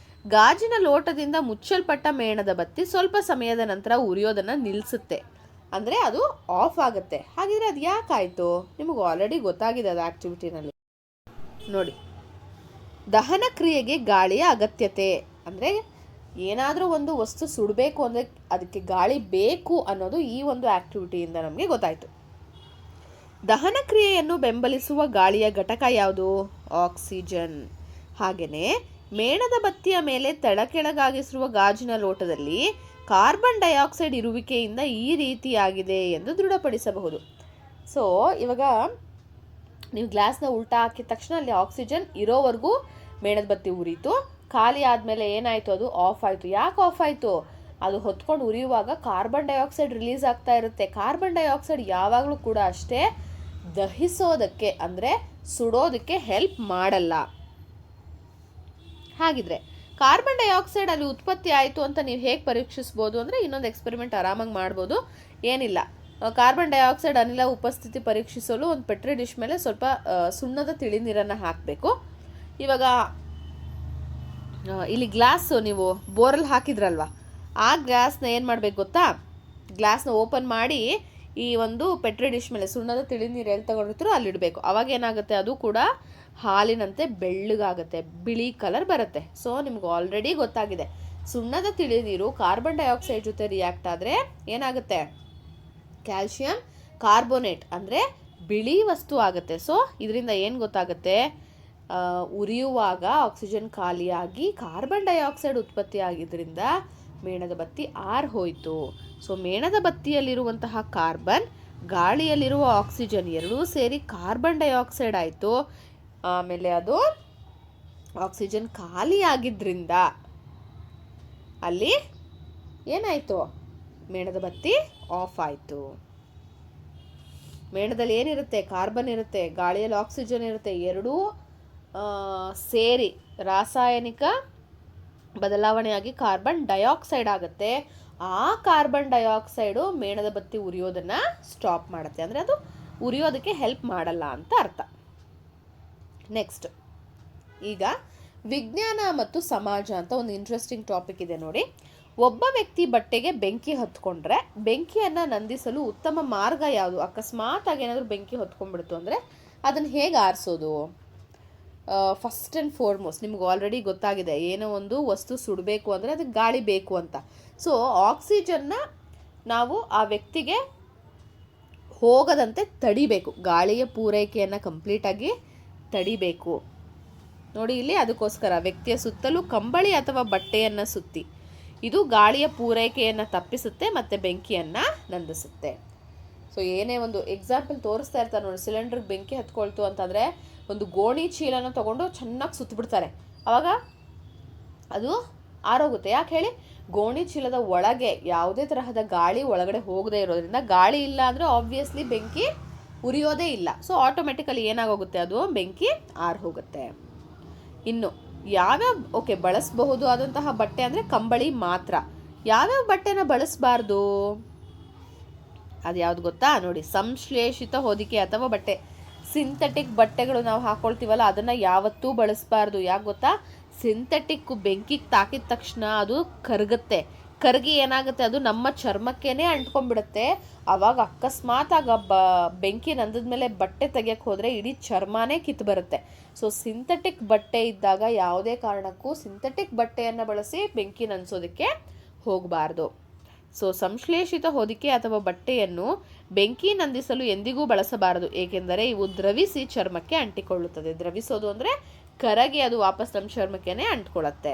S1: ಗಾಜಿನ ಲೋಟದಿಂದ ಮುಚ್ಚಲ್ಪಟ್ಟ ಮೇಣದ ಬತ್ತಿ ಸ್ವಲ್ಪ ಸಮಯದ ನಂತರ ಉರಿಯೋದನ್ನು ನಿಲ್ಲಿಸುತ್ತೆ, ಅಂದರೆ ಅದು ಆಫ್ ಆಗುತ್ತೆ. ಹಾಗಿದ್ರೆ ಅದು ಯಾಕಾಯಿತು? ನಿಮಗೆ ಆಲ್ರೆಡಿ ಗೊತ್ತಾಗಿದೆ ಅದು ಆ್ಯಕ್ಟಿವಿಟಿನಲ್ಲಿ. ನೋಡಿ, ದಹನ ಕ್ರಿಯೆಗೆ ಗಾಳಿಯ ಅಗತ್ಯತೆ, ಅಂದರೆ ಏನಾದರೂ ಒಂದು ವಸ್ತು ಸುಡಬೇಕು ಅಂದರೆ ಅದಕ್ಕೆ ಗಾಳಿ ಬೇಕು ಅನ್ನೋದು ಈ ಒಂದು ಆ್ಯಕ್ಟಿವಿಟಿಯಿಂದ ನಮಗೆ ಗೊತ್ತಾಯಿತು. ದಹನ ಕ್ರಿಯೆಯನ್ನು ಬೆಂಬಲಿಸುವ ಗಾಳಿಯ ಘಟಕ ಯಾವುದು? ಆಕ್ಸಿಜನ್. ಹಾಗೆಯೇ ಮೇಣದ ಬತ್ತಿಯ ಮೇಲೆ ತಳಕೆಳಗಾಗಿಸಿರುವ ಗಾಜಿನ ಲೋಟದಲ್ಲಿ ಕಾರ್ಬನ್ ಡೈಆಕ್ಸೈಡ್ ಇರುವಿಕೆಯಿಂದ ಈ ರೀತಿಯಾಗಿದೆ ಎಂದು ದೃಢಪಡಿಸಬಹುದು. ಸೊ ಇವಾಗ ನೀವು ಗ್ಲಾಸ್ನ ಉಲ್ಟಾ ಹಾಕಿದ ತಕ್ಷಣ ಅಲ್ಲಿ ಆಕ್ಸಿಜನ್ ಇರೋವರೆಗೂ ಮೇಣದ ಬತ್ತಿ ಉರಿತು, ಖಾಲಿ ಆದಮೇಲೆ ಏನಾಯಿತು, ಅದು ಆಫ್ ಆಯಿತು. ಯಾಕೆ ಆಫ್ ಆಯಿತು? ಅದು ಹೊತ್ಕೊಂಡು ಉರಿಯುವಾಗ ಕಾರ್ಬನ್ ಡೈಆಕ್ಸೈಡ್ ರಿಲೀಸ್ ಆಗ್ತಾ ಇರುತ್ತೆ. ಕಾರ್ಬನ್ ಡೈಆಕ್ಸೈಡ್ ಯಾವಾಗಲೂ ಕೂಡ ಅಷ್ಟೇ ದಹಿಸೋದಕ್ಕೆ, ಅಂದರೆ ಸುಡೋದಕ್ಕೆ ಹೆಲ್ಪ್ ಮಾಡಲ್ಲ. ಹಾಗಿದ್ರೆ ಕಾರ್ಬನ್ ಡೈಆಕ್ಸೈಡ್ ಅಲ್ಲಿ ಉತ್ಪತ್ತಿ ಆಯಿತು ಅಂತ ನೀವು ಹೇಗೆ ಪರೀಕ್ಷಿಸ್ಬೋದು ಅಂದರೆ, ಇನ್ನೊಂದು ಎಕ್ಸ್ಪೆರಿಮೆಂಟ್ ಆರಾಮಾಗಿ ಮಾಡ್ಬೋದು. ಏನಿಲ್ಲ, ಕಾರ್ಬನ್ ಡೈಆಕ್ಸೈಡ್ ಅನಿಲ ಉಪಸ್ಥಿತಿ ಪರೀಕ್ಷಿಸಲು ಒಂದು ಪೆಟ್ರಿ ಡಿಶ್ ಮೇಲೆ ಸ್ವಲ್ಪ ಸುಣ್ಣದ ತಿಳಿ ನೀರನ್ನು ಹಾಕಬೇಕು. ಇವಾಗ ಇಲ್ಲಿ ಗ್ಲಾಸು ನೀವು ಬೋರಲ್ಲಿ ಹಾಕಿದ್ರಲ್ವ, ಆ ಗ್ಲಾಸ್ನ ಏನು ಮಾಡಬೇಕು ಗೊತ್ತಾ, ಗ್ಲಾಸ್ನ ಓಪನ್ ಮಾಡಿ ಈ ಒಂದು ಪೆಟ್ರಿ ಡಿಶ್ ಮೇಲೆ ಸುಣ್ಣದ ತಿಳಿ ನೀರು ಎಲ್ಲಿ ತಗೊಂಡಿರ್ತೀರೋ ಅಲ್ಲಿಡಬೇಕು. ಅವಾಗ ಏನಾಗುತ್ತೆ, ಅದು ಕೂಡ ಹಾಲಿನಂತೆ ಬೆಳ್ಳಗಾಗುತ್ತೆ, ಬಿಳಿ ಕಲರ್ ಬರುತ್ತೆ. ಸೊ ನಿಮ್ಗೆ ಆಲ್ರೆಡಿ ಗೊತ್ತಾಗಿದೆ, ಸುಣ್ಣದ ತಿಳಿ ನೀರು ಕಾರ್ಬನ್ ಡೈಆಕ್ಸೈಡ್ ಜೊತೆ ರಿಯಾಕ್ಟ್ ಆದರೆ ಏನಾಗುತ್ತೆ, ಕ್ಯಾಲ್ಶಿಯಂ ಕಾರ್ಬೋನೇಟ್ ಅಂದರೆ ಬಿಳಿ ವಸ್ತು ಆಗುತ್ತೆ. ಸೊ ಇದರಿಂದ ಏನು ಗೊತ್ತಾಗುತ್ತೆ, ಉರಿಯುವಾಗ ಆಕ್ಸಿಜನ್ ಖಾಲಿಯಾಗಿ ಕಾರ್ಬನ್ ಡೈಆಕ್ಸೈಡ್ ಉತ್ಪತ್ತಿ ಆಗಿದ್ದರಿಂದ ಮೇಣದ ಬತ್ತಿ ಹೋಯಿತು. ಸೊ ಮೇಣದ ಬತ್ತಿಯಲ್ಲಿರುವಂತಹ ಕಾರ್ಬನ್, ಗಾಳಿಯಲ್ಲಿರುವ ಆಕ್ಸಿಜನ್ ಎರಡೂ ಸೇರಿ ಕಾರ್ಬನ್ ಡೈಆಕ್ಸೈಡ್ ಆಯಿತು. ಆಮೇಲೆ ಅದು ಆಕ್ಸಿಜನ್ ಖಾಲಿಯಾಗಿದ್ದರಿಂದ ಅಲ್ಲಿ ಏನಾಯಿತು, ಮೇಣದ ಬತ್ತಿ ಆಫ್ ಆಯಿತು. ಮೇಣದಲ್ಲಿ ಏನಿರುತ್ತೆ, ಕಾರ್ಬನ್ ಇರುತ್ತೆ, ಗಾಳಿಯಲ್ಲಿ ಆಕ್ಸಿಜನ್ ಇರುತ್ತೆ, ಎರಡೂ ಸೇರಿ ರಾಸಾಯನಿಕ ಬದಲಾವಣೆಯಾಗಿ ಕಾರ್ಬನ್ ಡೈಆಕ್ಸೈಡ್ ಆಗುತ್ತೆ. ಆ ಕಾರ್ಬನ್ ಡೈಆಕ್ಸೈಡು ಮೇಣದ ಬತ್ತಿ ಉರಿಯೋದನ್ನು ಸ್ಟಾಪ್ ಮಾಡುತ್ತೆ, ಅಂದರೆ ಅದು ಉರಿಯೋದಕ್ಕೆ ಹೆಲ್ಪ್ ಮಾಡಲ್ಲ ಅಂತ ಅರ್ಥ. ನೆಕ್ಸ್ಟ್, ಈಗ ವಿಜ್ಞಾನ ಮತ್ತು ಸಮಾಜ ಅಂತ ಒಂದು ಇಂಟ್ರೆಸ್ಟಿಂಗ್ ಟಾಪಿಕ್ ಇದೆ ನೋಡಿ. ಒಬ್ಬ ವ್ಯಕ್ತಿ ಬಟ್ಟೆಗೆ ಬೆಂಕಿ ಹೊತ್ಕೊಂಡ್ರೆ ಬೆಂಕಿಯನ್ನು ನಂದಿಸಲು ಉತ್ತಮ ಮಾರ್ಗ ಯಾವುದು? ಅಕಸ್ಮಾತ್ ಆಗಿ ಏನಾದರೂ ಬೆಂಕಿ ಹೊತ್ಕೊಂಡ್ಬಿಡ್ತು ಅಂದರೆ ಅದನ್ನು ಹೇಗೆ ಆರಿಸೋದು? ಫಸ್ಟ್ ಆ್ಯಂಡ್ ಫಾರ್ಮೋಸ್ಟ್ ನಿಮ್ಗೆ ಆಲ್ರೆಡಿ ಗೊತ್ತಾಗಿದೆ, ಏನೋ ಒಂದು ವಸ್ತು ಸುಡಬೇಕು ಅಂದರೆ ಅದಕ್ಕೆ ಗಾಳಿ ಬೇಕು ಅಂತ. ಸೊ ಆಕ್ಸಿಜನ್ನ ನಾವು ಆ ವ್ಯಕ್ತಿಗೆ ಹೋಗದಂತೆ ತಡಿಬೇಕು, ಗಾಳಿಯ ಪೂರೈಕೆಯನ್ನು ಕಂಪ್ಲೀಟಾಗಿ ತಡಿಬೇಕು. ನೋಡಿ ಇಲ್ಲಿ, ಅದಕ್ಕೋಸ್ಕರ ವ್ಯಕ್ತಿಯ ಸುತ್ತಲೂ ಕಂಬಳಿ ಅಥವಾ ಬಟ್ಟೆಯನ್ನು ಸುತ್ತಿ, ಇದು ಗಾಳಿಯ ಪೂರೈಕೆಯನ್ನು ತಪ್ಪಿಸುತ್ತೆ ಮತ್ತು ಬೆಂಕಿಯನ್ನು ನಂದಿಸುತ್ತೆ. ಸೊ ಏನೇ ಒಂದು ಎಕ್ಸಾಂಪಲ್ ತೋರಿಸ್ತಾ ಇರ್ತಾರೆ ನೋಡಿ, ಸಿಲಿಂಡರ್ಗೆ ಬೆಂಕಿ ಹತ್ಕೊಳ್ತು ಅಂತಂದರೆ ಒಂದು ಗೋಣಿ ಚೀಲನ ತೊಗೊಂಡು ಚೆನ್ನಾಗಿ ಸುತ್ತಬಿಡ್ತಾರೆ, ಆವಾಗ ಅದು ಆರೋಗುತ್ತೆ. ಯಾಕೆ ಹೇಳಿ, ಗೋಣಿ ಚೀಲದ ಒಳಗೆ ಯಾವುದೇ ತರಹದ ಗಾಳಿ ಒಳಗಡೆ ಹೋಗದೇ ಇರೋದ್ರಿಂದ, ಗಾಳಿ ಇಲ್ಲ ಅಂದರೆ ಆಬ್ವಿಯಸ್ಲಿ ಬೆಂಕಿ ಉರಿಯೋದೇ ಇಲ್ಲ. ಸೊ ಆಟೋಮೆಟಿಕಲಿ ಏನಾಗೋಗುತ್ತೆ, ಅದು ಬೆಂಕಿ ಆರು ಹೋಗುತ್ತೆ. ಇನ್ನು ಯಾವ್ಯಾವ ಬಳಸಬಹುದು ಆದಂತಹ ಬಟ್ಟೆ ಅಂದರೆ ಕಂಬಳಿ ಮಾತ್ರ. ಯಾವ್ಯಾವ ಬಟ್ಟೆನ ಬಳಸಬಾರ್ದು, ಅದು ಯಾವ್ದು ಗೊತ್ತಾ ನೋಡಿ, ಸಂಶ್ಲೇಷಿತ ಹೊದಿಕೆ ಅಥವಾ ಬಟ್ಟೆ. ಸಿಂಥೆಟಿಕ್ ಬಟ್ಟೆಗಳು ನಾವು ಹಾಕೊಳ್ತೀವಲ್ಲ, ಅದನ್ನು ಯಾವತ್ತೂ ಬಳಸಬಾರ್ದು. ಯಾಕೆ ಗೊತ್ತಾ, ಸಿಂಥೆಟಿಕ್ ಬೆಂಕಿಗೆ ತಾಕಿದ ತಕ್ಷಣ ಅದು ಕರಗುತ್ತೆ. ಕರಗಿ ಏನಾಗುತ್ತೆ, ಅದು ನಮ್ಮ ಚರ್ಮಕ್ಕೇನೆ ಅಂಟ್ಕೊಂಡ್ಬಿಡುತ್ತೆ. ಆವಾಗ ಅಕಸ್ಮಾತ್ ಆಗ ಬೆಂಕಿ ನಂದದ ಮೇಲೆ ಬಟ್ಟೆ ತೆಗಿಯಕ್ಕೆ ಹೋದರೆ ಇಡೀ ಚರ್ಮನೇ ಕಿತ್ತು ಬರುತ್ತೆ. ಸೊ ಸಿಂಥೆಟಿಕ್ ಬಟ್ಟೆ ಇದ್ದಾಗ ಯಾವುದೇ ಕಾರಣಕ್ಕೂ ಸಿಂಥೆಟಿಕ್ ಬಟ್ಟೆಯನ್ನು ಬಳಸಿ ಬೆಂಕಿ ನಂದಿಸೋದಕ್ಕೆ ಹೋಗಬಾರ್ದು. ಸೊ ಸಂಶ್ಲೇಷಿತ ಹೊದಿಕೆ ಅಥವಾ ಬಟ್ಟೆಯನ್ನು ಬೆಂಕಿ ನಂದಿಸಲು ಎಂದಿಗೂ ಬಳಸಬಾರದು, ಏಕೆಂದರೆ ಇವು ದ್ರವಿಸಿ ಚರ್ಮಕ್ಕೆ ಅಂಟಿಕೊಳ್ಳುತ್ತದೆ. ದ್ರವಿಸೋದು ಅಂದರೆ ಕರಗಿ ಅದು ವಾಪಸ್ ನಮ್ಮ ಚರ್ಮಕ್ಕೇನೆ ಅಂಟ್ಕೊಳ್ಳುತ್ತೆ.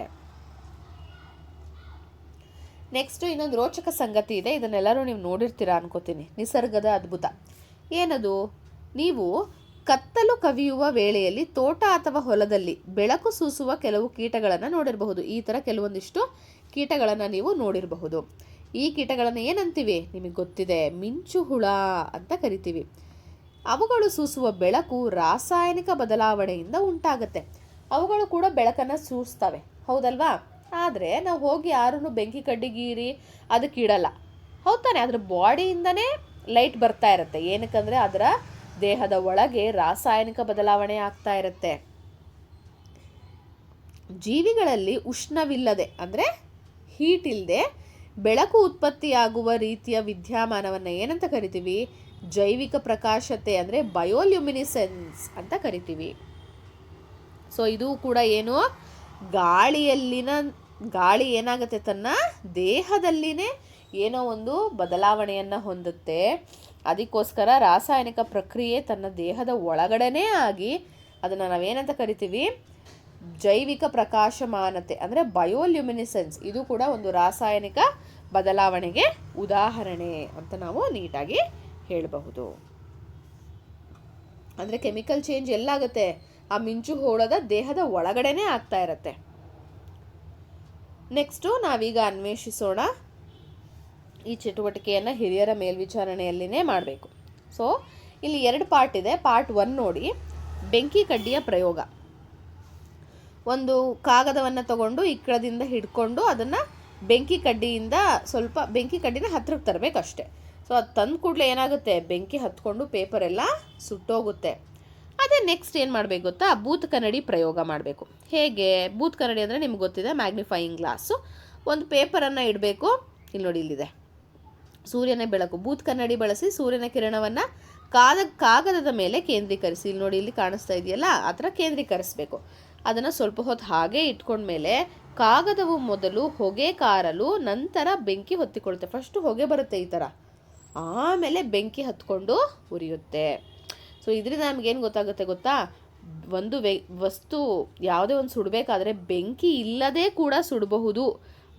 S1: ನೆಕ್ಸ್ಟ್ ಇನ್ನೊಂದು ರೋಚಕ ಸಂಗತಿ ಇದೆ, ಇದನ್ನೆಲ್ಲರೂ ನೀವು ನೋಡಿರ್ತೀರಾ ಅನ್ಕೋತೀನಿ. ನಿಸರ್ಗದ ಅದ್ಭುತ. ಏನದು, ನೀವು ಕತ್ತಲು ಕವಿಯುವ ವೇಳೆಯಲ್ಲಿ ತೋಟ ಅಥವಾ ಹೊಲದಲ್ಲಿ ಬೆಳಕು ಸೂಸುವ ಕೆಲವು ಕೀಟಗಳನ್ನು ನೋಡಿರಬಹುದು. ಈ ಥರ ಕೆಲವೊಂದಿಷ್ಟು ಕೀಟಗಳನ್ನು ನೀವು ನೋಡಿರಬಹುದು. ಈ ಕೀಟಗಳನ್ನು ಏನಂತೀವಿ ನಿಮಗೆ ಗೊತ್ತಿದೆ, ಮಿಂಚು ಹುಳ ಅಂತ ಕರಿತೀವಿ. ಅವುಗಳು ಸೂಸುವ ಬೆಳಕು ರಾಸಾಯನಿಕ ಬದಲಾವಣೆಯಿಂದ ಉಂಟಾಗುತ್ತೆ. ಅವುಗಳು ಕೂಡ ಬೆಳಕನ್ನು ಸೂಸ್ತವೆ, ಹೌದಲ್ವಾ? ಆದರೆ ನಾವು ಹೋಗಿ ಯಾರೂ ಬೆಂಕಿ ಕಡ್ಡಿಗೀರಿ ಅದಕ್ಕೆ ಇಡಲ್ಲ, ಹೌದಾನೆ? ಅದ್ರ ಬಾಡಿಯಿಂದನೇ ಲೈಟ್ ಬರ್ತಾ ಇರುತ್ತೆ. ಏನಕ್ಕಂದರೆ ಅದರ ದೇಹದ ಒಳಗೆ ರಾಸಾಯನಿಕ ಬದಲಾವಣೆ ಆಗ್ತಾ ಇರುತ್ತೆ. ಜೀವಿಗಳಲ್ಲಿ ಉಷ್ಣವಿಲ್ಲದೆ ಅಂದರೆ ಹೀಟ್ ಇಲ್ಲದೆ ಬೆಳಕು ಉತ್ಪತ್ತಿಯಾಗುವ ರೀತಿಯ ವಿದ್ಯಮಾನವನ್ನು ಏನಂತ ಕರಿತೀವಿ, ಜೈವಿಕ ಪ್ರಕಾಶತೆ ಅಂದರೆ ಬಯೋಲ್ಯುಮಿನಿಸೆನ್ಸ್ ಅಂತ ಕರಿತೀವಿ. ಸೊ ಇದು ಕೂಡ ಏನು, ಗಾಳಿ ಏನಾಗುತ್ತೆ, ತನ್ನ ದೇಹದಲ್ಲಿನೇ ಏನೋ ಒಂದು ಬದಲಾವಣೆಯನ್ನು ಹೊಂದುತ್ತೆ. ಅದಕ್ಕೋಸ್ಕರ ರಾಸಾಯನಿಕ ಪ್ರಕ್ರಿಯೆ ತನ್ನ ದೇಹದ ಒಳಗಡೆನೇ ಆಗಿ ಅದನ್ನು ನಾವೇನಂತ ಕರಿತೀವಿ, ಜೈವಿಕ ಪ್ರಕಾಶಮಾನತೆ ಅಂದರೆ ಬಯೋಲ್ಯುಮಿನಿಸೆನ್ಸ್. ಇದು ಕೂಡ ಒಂದು ರಾಸಾಯನಿಕ ಬದಲಾವಣೆಗೆ ಉದಾಹರಣೆ ಅಂತ ನಾವು ನೀಟಾಗಿ ಹೇಳಬಹುದು. ಅಂದರೆ ಕೆಮಿಕಲ್ ಚೇಂಜ್ ಎಲ್ಲಾಗುತ್ತೆ, ಆ ಮಿಂಚು ಹೋಳದ ದೇಹದ ಒಳಗಡೆನೇ ಆಗ್ತಾ ಇರತ್ತೆ. ನೆಕ್ಸ್ಟು ನಾವೀಗ ಅನ್ವೇಷಿಸೋಣ. ಈ ಚಟುವಟಿಕೆಯನ್ನು ಹಿರಿಯರ ಮೇಲ್ವಿಚಾರಣೆಯಲ್ಲಿನೇ ಮಾಡಬೇಕು. ಸೊ ಇಲ್ಲಿ 2 ಪಾರ್ಟ್ ಇದೆ. ಪಾರ್ಟ್ 1 ನೋಡಿ, ಬೆಂಕಿ ಕಡ್ಡಿಯ ಪ್ರಯೋಗ. ಒಂದು ಕಾಗದವನ್ನು ತಗೊಂಡು ಇಕ್ಕಳದಿಂದ ಹಿಡ್ಕೊಂಡು ಅದನ್ನು ಬೆಂಕಿ ಕಡ್ಡಿಯಿಂದ ಸ್ವಲ್ಪ ಬೆಂಕಿ ಕಡ್ಡಿನ ಹತ್ರಕ್ಕೆ ತರಬೇಕಷ್ಟೆ. ಸೊ ಅದು ತಂದು ಕೂಡಲೇ ಏನಾಗುತ್ತೆ, ಬೆಂಕಿ ಹತ್ಕೊಂಡು ಪೇಪರ್ ಎಲ್ಲ ಸುಟ್ಟೋಗುತ್ತೆ. ಅದೇ ನೆಕ್ಸ್ಟ್ ಏನು ಮಾಡಬೇಕು ಗೊತ್ತಾ, ಬೂತ್ ಕನ್ನಡಿ ಪ್ರಯೋಗ ಮಾಡಬೇಕು. ಹೇಗೆ ಬೂತ್ ಕನ್ನಡಿ ಅಂದರೆ ನಿಮ್ಗೆ ಗೊತ್ತಿದೆ, ಮ್ಯಾಗ್ನಿಫೈಯಿಂಗ್ ಗ್ಲಾಸು. ಒಂದು ಪೇಪರನ್ನು ಇಡಬೇಕು. ಇಲ್ಲಿ ನೋಡಿ, ಇಲ್ಲಿದೆ ಸೂರ್ಯನ ಬೆಳಕು. ಬೂತ್ ಕನ್ನಡಿ ಬಳಸಿ ಸೂರ್ಯನ ಕಿರಣವನ್ನು ಕಾಗದದ ಮೇಲೆ ಕೇಂದ್ರೀಕರಿಸಿ. ಇಲ್ಲಿ ನೋಡಿ, ಇಲ್ಲಿ ಕಾಣಿಸ್ತಾ ಇದೆಯಲ್ಲ, ಆ ಥರ ಕೇಂದ್ರೀಕರಿಸಬೇಕು. ಅದನ್ನು ಸ್ವಲ್ಪ ಹೊತ್ತು ಹಾಗೆ ಇಟ್ಕೊಂಡ್ಮೇಲೆ ಕಾಗದವು ಮೊದಲು ಹೊಗೆ ಕಾರಲು, ನಂತರ ಬೆಂಕಿ ಹೊತ್ತಿಕೊಳ್ಳುತ್ತೆ. ಫಸ್ಟು ಹೊಗೆ ಬರುತ್ತೆ ಈ ಥರ, ಆಮೇಲೆ ಬೆಂಕಿ ಹತ್ಕೊಂಡು ಉರಿಯುತ್ತೆ. ಸೊ ಇದರಿಂದ ನಮಗೇನು ಗೊತ್ತಾಗುತ್ತೆ ಗೊತ್ತಾ, ಒಂದು ವಸ್ತು ಯಾವುದೇ ಒಂದು ಸುಡಬೇಕಾದ್ರೆ ಬೆಂಕಿ ಇಲ್ಲದೆ ಕೂಡ ಸುಡಬಹುದು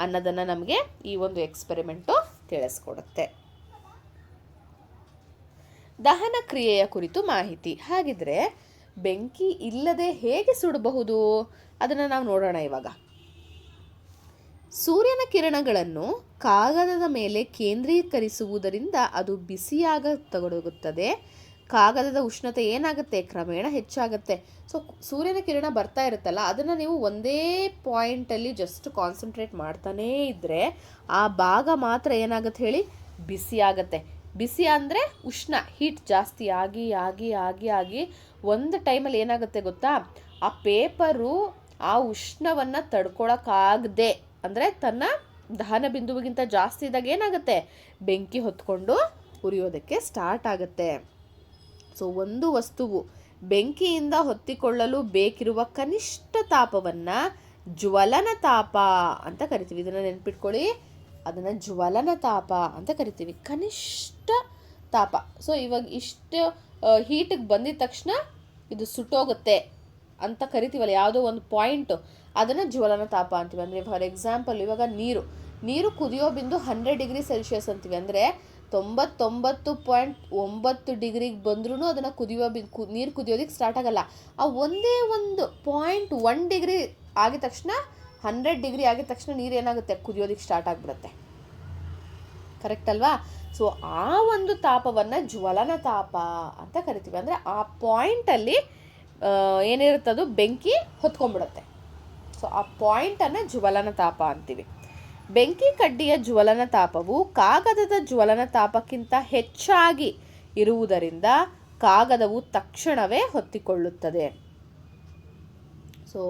S1: ಅನ್ನೋದನ್ನು ನಮಗೆ ಈ ಒಂದು ಎಕ್ಸ್ಪೆರಿಮೆಂಟು ತಿಳಿಸ್ಕೊಡುತ್ತೆ. ದಹನ ಕ್ರಿಯೆಯ ಕುರಿತು ಮಾಹಿತಿ. ಹಾಗಿದ್ರೆ ಬೆಂಕಿ ಇಲ್ಲದೆ ಹೇಗೆ ಸುಡಬಹುದು ಅದನ್ನು ನಾವು ನೋಡೋಣ ಇವಾಗ. ಸೂರ್ಯನ ಕಿರಣಗಳನ್ನು ಕಾಗದದ ಮೇಲೆ ಕೇಂದ್ರೀಕರಿಸುವುದರಿಂದ ಅದು ಬಿಸಿಯಾಗತೊಡಗುತ್ತದೆ. ಕಾಗದದ ಉಷ್ಣತೆ ಏನಾಗುತ್ತೆ, ಕ್ರಮೇಣ ಹೆಚ್ಚಾಗುತ್ತೆ. ಸೊ ಸೂರ್ಯನ ಕಿರಣ ಬರ್ತಾ ಇರುತ್ತಲ್ಲ, ಅದನ್ನು ನೀವು ಒಂದೇ ಪಾಯಿಂಟಲ್ಲಿ ಜಸ್ಟ್ ಕಾನ್ಸಂಟ್ರೇಟ್ ಮಾಡ್ತಾನೇ ಇದ್ದರೆ ಆ ಭಾಗ ಮಾತ್ರ ಏನಾಗುತ್ತೆ ಹೇಳಿ, ಬಿಸಿ ಆಗುತ್ತೆ. ಬಿಸಿ ಅಂದರೆ ಉಷ್ಣ, ಹೀಟ್ ಜಾಸ್ತಿ ಆಗಿ ಆಗಿ ಆಗಿ ಆಗಿ ಒಂದು ಟೈಮಲ್ಲಿ ಏನಾಗುತ್ತೆ ಗೊತ್ತಾ, ಆ ಪೇಪರು ಆ ಉಷ್ಣವನ್ನು ತಡ್ಕೊಳಕ್ಕಾಗದೆ ಅಂದರೆ ತನ್ನ ದಹನ ಬಿಂದುವಿಗಿಂತ ಜಾಸ್ತಿ ಇದ್ದಾಗ ಏನಾಗುತ್ತೆ, ಬೆಂಕಿ ಹೊತ್ಕೊಂಡು ಉರಿಯೋದಕ್ಕೆ ಸ್ಟಾರ್ಟ್ ಆಗುತ್ತೆ. ಸೊ ಒಂದು ವಸ್ತುವು ಬೆಂಕಿಯಿಂದ ಹೊತ್ತಿಕೊಳ್ಳಲು ಬೇಕಿರುವ ಕನಿಷ್ಠ ತಾಪವನ್ನು ಜ್ವಲನ ತಾಪ ಅಂತ ಕರಿತೀವಿ. ಇದನ್ನು ನೆನ್ಪಿಟ್ಕೊಳ್ಳಿ, ಅದನ್ನು ಜ್ವಲನ ತಾಪ ಅಂತ ಕರಿತೀವಿ, ಕನಿಷ್ಠ ತಾಪ. ಸೊ ಇವಾಗ ಇಷ್ಟು ಹೀಟಿಗೆ ಬಂದಿದ ತಕ್ಷಣ ಇದು ಸುಟ್ಟೋಗುತ್ತೆ ಅಂತ ಕರಿತೀವಲ್ಲ, ಯಾವುದೋ ಒಂದು ಪಾಯಿಂಟು, ಅದನ್ನು ಜ್ವಲನ ತಾಪ ಅಂತೀವಿ. ಅಂದರೆ ಫಾರ್ ಎಕ್ಸಾಂಪಲ್ ಇವಾಗ ನೀರು ಕುದಿಯೋ ಬಿಂದು 100 ಡಿಗ್ರಿ ಸೆಲ್ಸಿಯಸ್ ಅಂತೀವಿ. ಅಂದರೆ 99.9 ಡಿಗ್ರಿಗೆ ಬಂದ್ರೂ ಅದನ್ನು ನೀರು ಕುದಿಯೋದಕ್ಕೆ ಸ್ಟಾರ್ಟ್ ಆಗಲ್ಲ. ಆ ಒಂದೇ ಒಂದು 0.1 ಡಿಗ್ರಿ ಆಗಿದ ತಕ್ಷಣ 100 ಡಿಗ್ರಿ ಆಗಿದ ತಕ್ಷಣ ನೀರು ಏನಾಗುತ್ತೆ, ಕುದಿಯೋದಕ್ಕೆ ಸ್ಟಾರ್ಟ್ ಆಗಿಬಿಡುತ್ತೆ. ಕರೆಕ್ಟ್ ಅಲ್ವಾ? ಸೊ ಆ ಒಂದು ತಾಪವನ್ನು ಜ್ವಲನ ತಾಪ ಅಂತ ಕರಿತೀವಿ. ಅಂದರೆ ಆ ಪಾಯಿಂಟಲ್ಲಿ ಏನಿರುತ್ತದು ಬೆಂಕಿ ಹೊತ್ಕೊಂಡ್ಬಿಡುತ್ತೆ. ಸೊ ಆ ಪಾಯಿಂಟನ್ನು ಜ್ವಲನ ತಾಪ ಅಂತೀವಿ. ಬೆಂಕಿ ಕಡ್ಡಿಯ ಜ್ವಲನ ತಾಪವು ಕಾಗದದ ಜ್ವಲನ ತಾಪಕ್ಕಿಂತ ಹೆಚ್ಚಾಗಿ ಇರುವುದರಿಂದ ಕಾಗದವು ತಕ್ಷಣವೇ ಹೊತ್ತಿಕೊಳ್ಳುತ್ತದೆ. ಸೊ